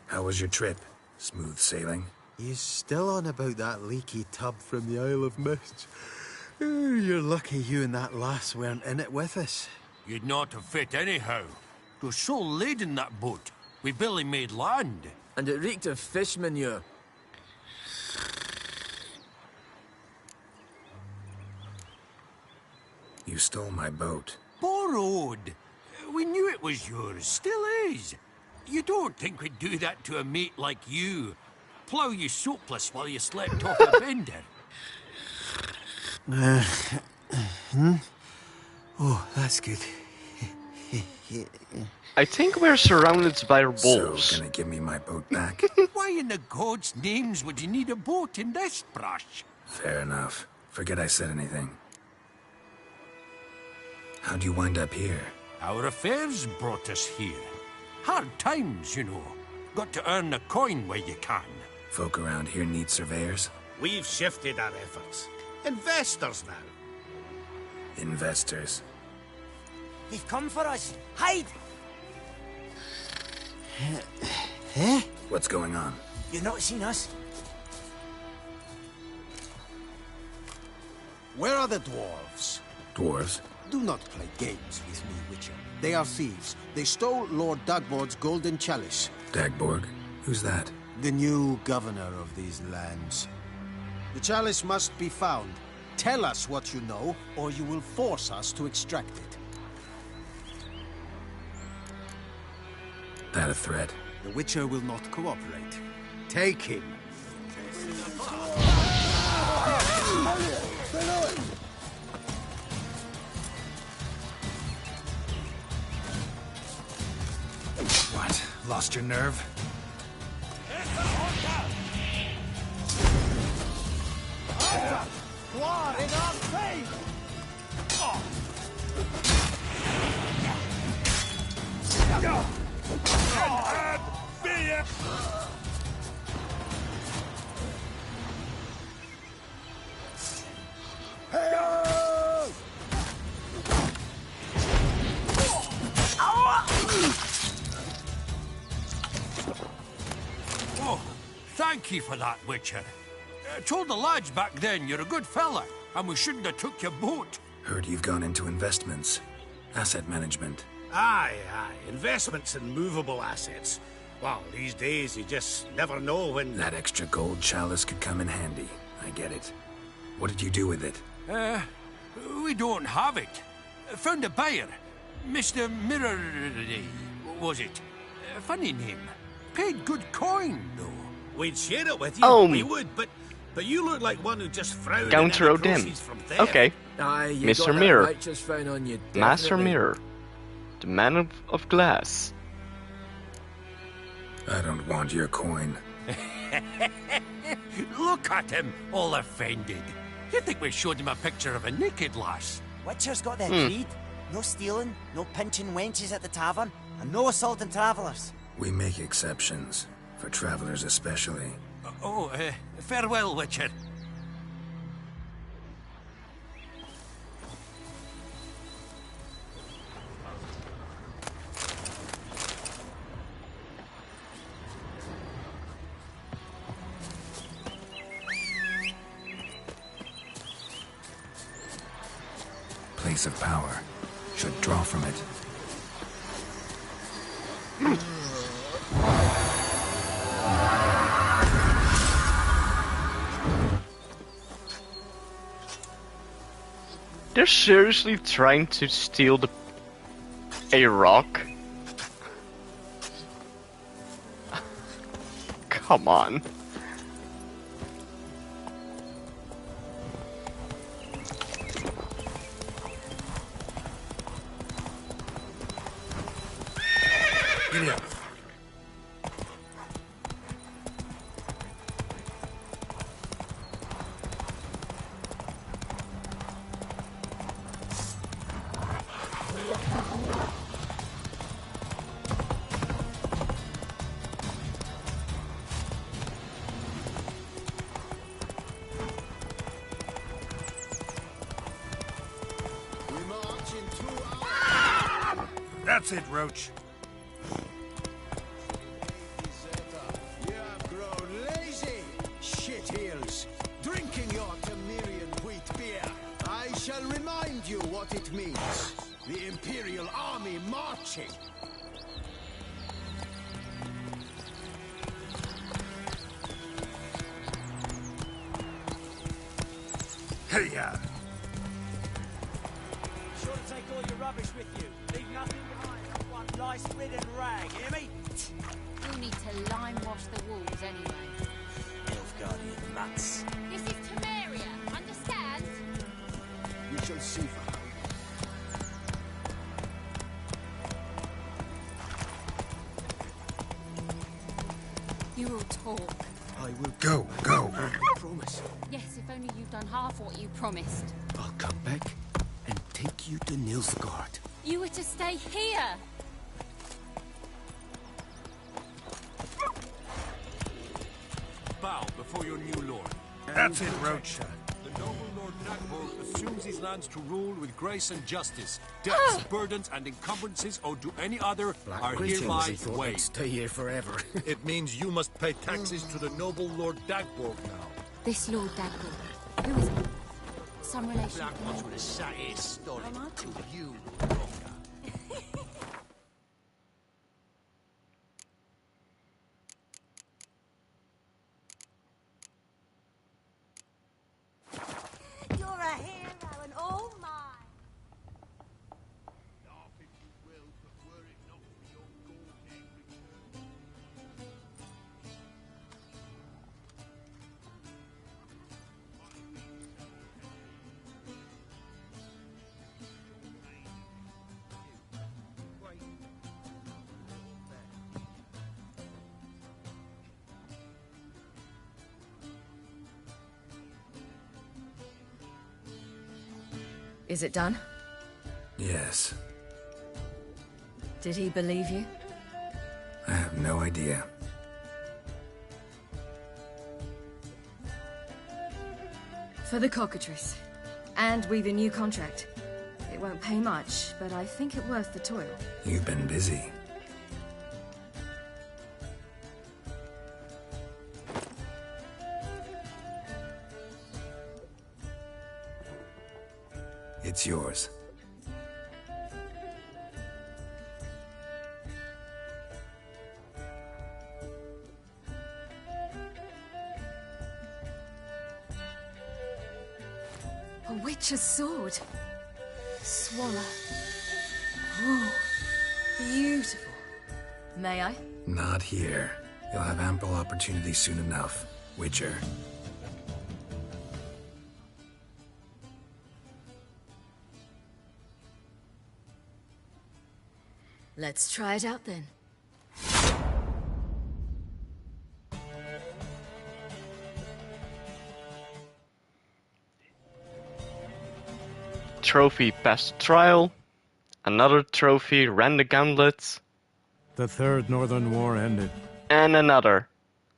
S19: How was your trip? Smooth sailing?
S15: You still on about that leaky tub from the Isle of Mist? You're lucky you and that lass weren't in it with us.
S20: You'd not have fit anyhow. It was so laden, that boat. We barely made land.
S6: And it reeked of fish manure.
S19: You stole my boat.
S20: Borrowed. We knew it was yours. Still is. You don't think we'd do that to a mate like you? Plough you soapless while you slept off a bender?
S15: Oh, that's good.
S1: I think we're surrounded by wolves.
S19: So, gonna give me my boat back?
S20: Why in the gods' names would you need a boat in this brush?
S19: Fair enough. Forget I said anything. How'd you wind up here?
S20: Our affairs brought us here. Hard times, you know. Got to earn a coin where you can.
S19: Folk around here need surveyors?
S9: We've shifted our efforts. Investors now.
S19: Investors.
S13: They've come for us. Hide!
S15: Eh?
S19: What's going on?
S13: You've not seen us?
S15: Where are the dwarves?
S19: Dwarves?
S15: Do not play games with me, Witcher. They are thieves. They stole Lord Dagborg's golden chalice.
S19: Dagborg? Who's that?
S15: The new governor of these lands. The chalice must be found. Tell us what you know, or you will force us to extract it.
S19: That a threat?
S15: The Witcher will not cooperate. Take him.
S19: What? Lost your nerve?
S15: War in our face!
S20: Oh, thank you for that, Witcher. Told the lads back then you're a good fella, and we shouldn't have took your boat.
S19: Heard you've gone into investments. Asset management.
S9: Aye. Investments in movable assets. Well, these days you just never know when...
S19: That extra gold chalice could come in handy. I get it. What did you do with it?
S20: We don't have it. Found a buyer. Mr. Mirror... was it? Funny name. Paid good coin, though.
S9: We'd share it with you. We would, but you look like one who just frowned
S1: Counter
S9: at the
S1: Odin.
S9: proceeds from theft.
S1: Okay.
S6: Aye, you
S1: Mr.
S6: got that
S1: Mirror.
S6: right just fine on you,
S1: Master
S6: definitely.
S1: Mirror. The man of glass.
S19: I don't want your coin.
S20: Look at him, all offended. You think we showed him a picture of a naked lass?
S13: Witcher's got their creed. No stealing, no pinching wenches at the tavern, and no assaulting travellers.
S19: We make exceptions. For travelers especially.
S20: Farewell, Witcher.
S19: Place of power. Should draw from it.
S1: They're seriously trying to steal a rock? Come on.
S20: Giddy up.
S15: We march into
S12: That's it, Roach.
S15: You have grown lazy, shitheels. Drinking your Temerian wheat beer. I shall remind you what it means. The Imperial Army marching.
S12: Hey-ya!
S13: Be sure to take all your rubbish with you. Leave nothing behind, not one lice-ridden rag, hear me?
S18: You'll need to lime wash the walls anyway.
S13: Nilfgaardian nuts.
S18: This is Temeria, understand?
S15: We shall see for how.
S18: You will talk.
S15: I will
S12: Go, go.
S15: promise.
S18: Yes, if only you've done half what you promised.
S15: I'll come back and take you to Nilfgaard.
S18: You were to stay here.
S20: Bow before your new lord.
S12: That's it, Roach.
S20: The noble Lord Nagborg assumes these lands to rule with grace and justice. Debts, burdens, and encumbrances owed to any other are hereby waived.
S15: Stay here forever.
S20: It means you must pay taxes to the noble Lord Dagborg now.
S4: This Lord Dagborg, who is he? Some relation?
S21: Black ones would have sat here stolid until you.
S18: You're a hero and all mine.
S2: Is it done?
S5: Yes.
S2: Did he believe you?
S5: I have no idea.
S2: For the cockatrice. And with a new contract. It won't pay much, but I think it worth the toil.
S5: You've been busy. It's yours.
S2: A witch's sword. Swallow. Oh, beautiful. May I?
S5: Not here. You'll have ample opportunity soon enough, Witcher.
S2: Let's try it out then.
S1: Trophy passed the trial. Another trophy ran the gauntlets.
S7: The Third Northern War ended.
S1: And another.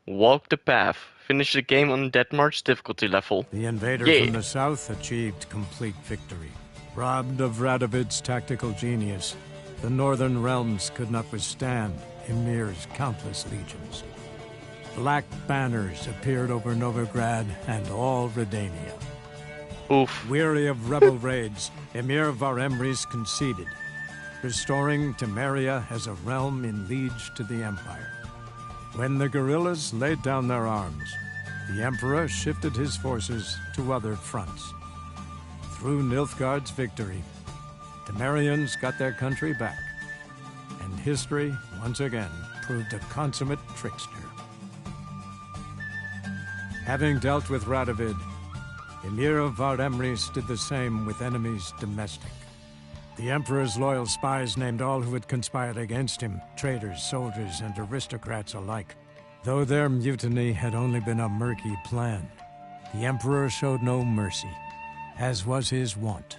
S1: Walk the path. Finish the game on Death March difficulty level.
S7: The invader from the south achieved complete victory. Robbed of Radovid's tactical genius, the northern realms could not withstand Ymir's countless legions. Black banners appeared over Novigrad and all Redania.
S1: Oof.
S7: Weary of rebel raids, Ymir Varemrys conceded, restoring Temeria as a realm in liege to the Empire. When the guerrillas laid down their arms, the Emperor shifted his forces to other fronts. Through Nilfgaard's victory, Temerians got their country back, and history, once again, proved a consummate trickster. Having dealt with Radovid, Ymir of Varemrys did the same with enemies domestic. The Emperor's loyal spies named all who had conspired against him, traitors, soldiers, and aristocrats alike. Though their mutiny had only been a murky plan, the Emperor showed no mercy, as was his wont.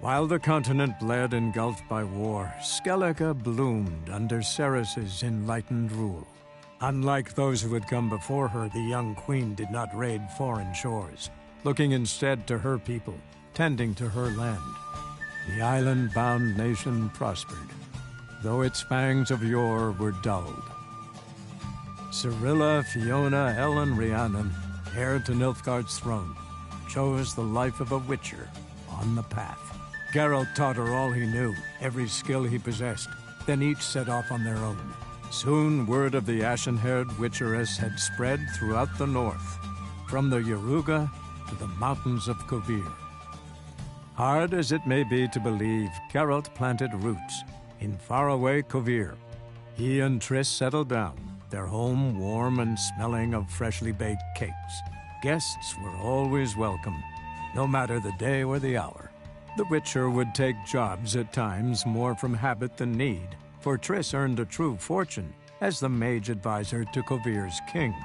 S7: While the continent bled engulfed by war, Skellige bloomed under Ceres's enlightened rule. Unlike those who had come before her, the young queen did not raid foreign shores, looking instead to her people, tending to her land. the island-bound nation prospered, though its fangs of yore were dulled. Cirilla, Fiona, Ellen, Rhiannon, heir to Nilfgaard's throne, chose the life of a witcher on the path. Geralt taught her all he knew, every skill he possessed. Then each set off on their own. Soon word of the ashen-haired witcheress had spread throughout the north, from the Yaruga to the mountains of Kovir. Hard as it may be to believe, Geralt planted roots in faraway Kovir. He and Triss settled down, their home warm and smelling of freshly baked cakes. Guests were always welcome, no matter the day or the hour. The Witcher would take jobs at times more from habit than need, for Triss earned a true fortune as the mage advisor to Kovir's king.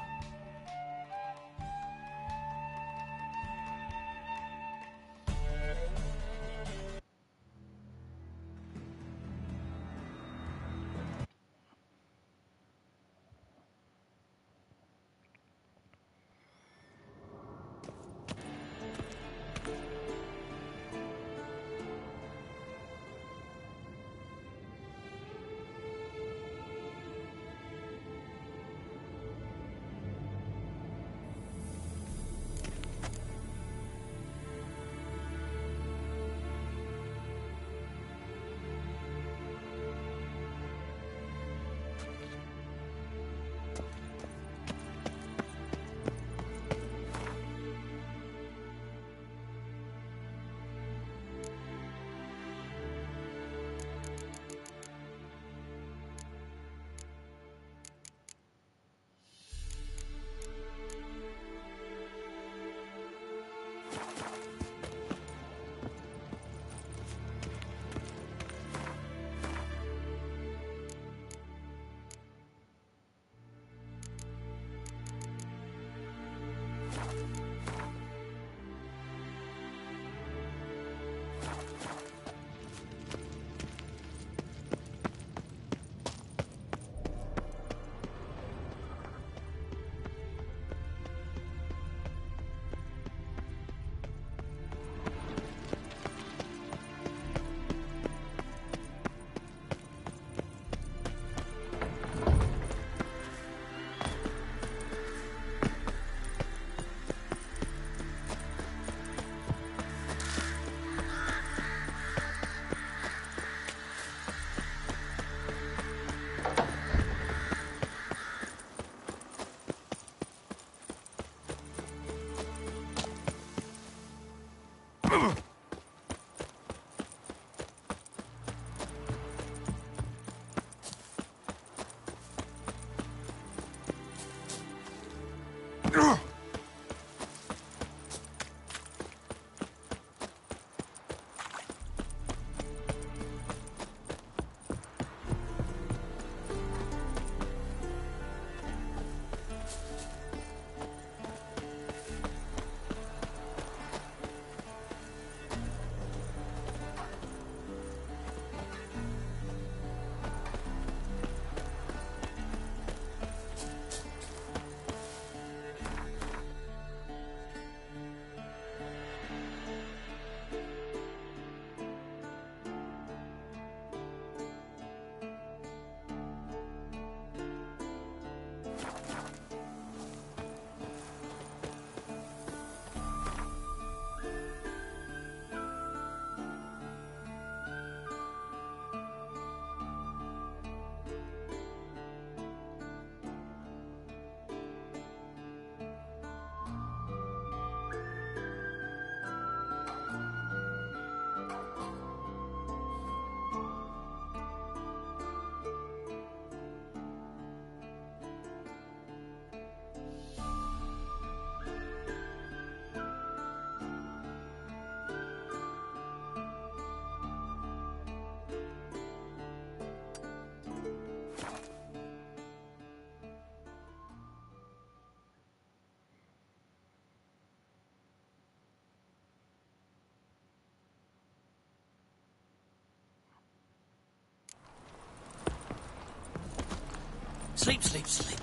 S20: Sleep, sleep, sleep.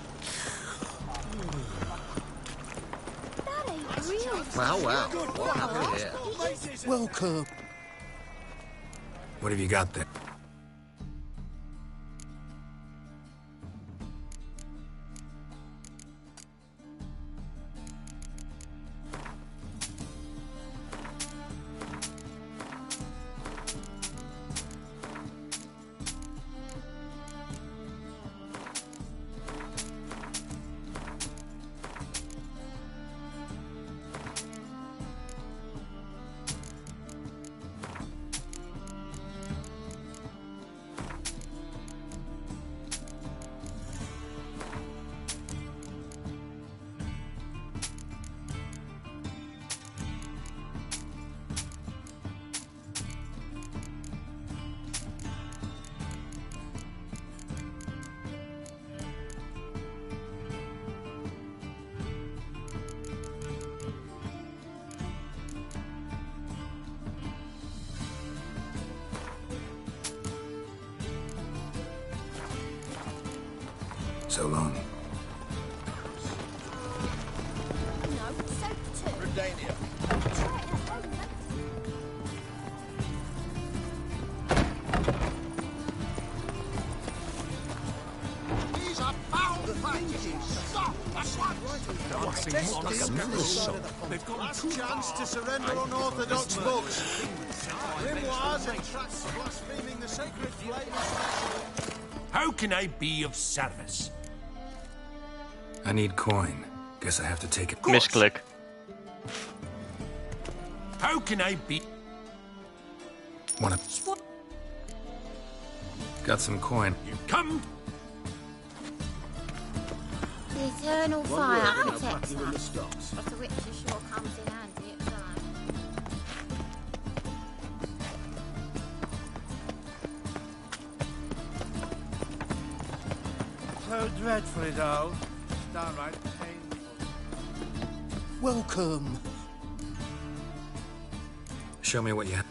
S18: That ain't real.
S14: Well, what happened here?
S15: Welcome.
S19: What have you got there? So long.
S15: These are foul practices. Stop at once. Last chance to surrender unorthodox books. Grimoires and tracts blaspheming the sacred flame.
S20: How can I be of service?
S19: I need coin. Guess I have to take it.
S1: Misclick.
S20: How can I be?
S19: Wanna... Got some coin.
S20: You come.
S3: The eternal fire protects us, but the witcher sure comes in handy at times.
S15: So dreadfully dull. Downright painful. Welcome.
S19: Show me what you have.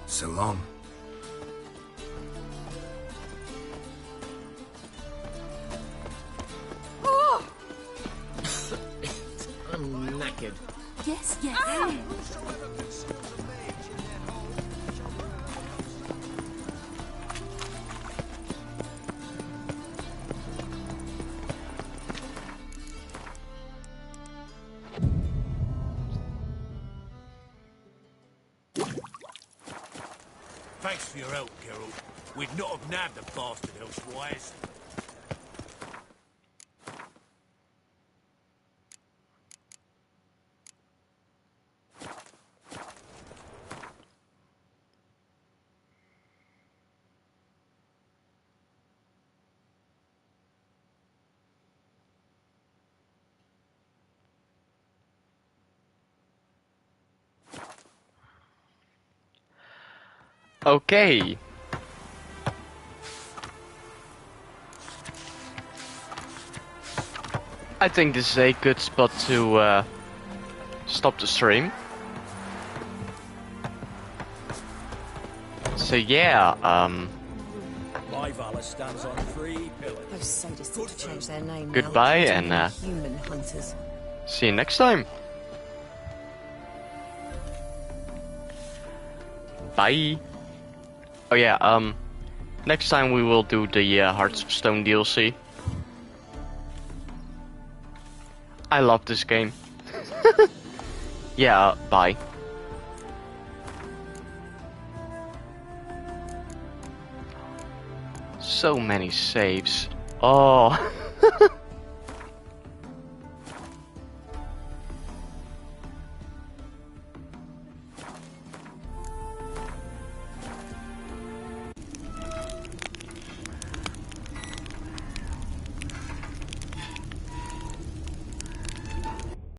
S19: So long.
S3: Oh!
S10: I'm knackered.
S3: Yes, yes.
S20: Thanks for your help, Geralt. We'd not have nabbed the bastard elsewise.
S1: Okay. I think this is a good spot to stop the stream. So yeah,
S6: My valor stands on 3 pillars.
S2: Those sadists ought to change their name
S1: goodbye
S2: now.
S1: and
S2: Human hunters.
S1: see you next time. Bye. Oh yeah, next time we will do the Hearts of Stone DLC. I love this game. Yeah, bye. So many saves. Oh.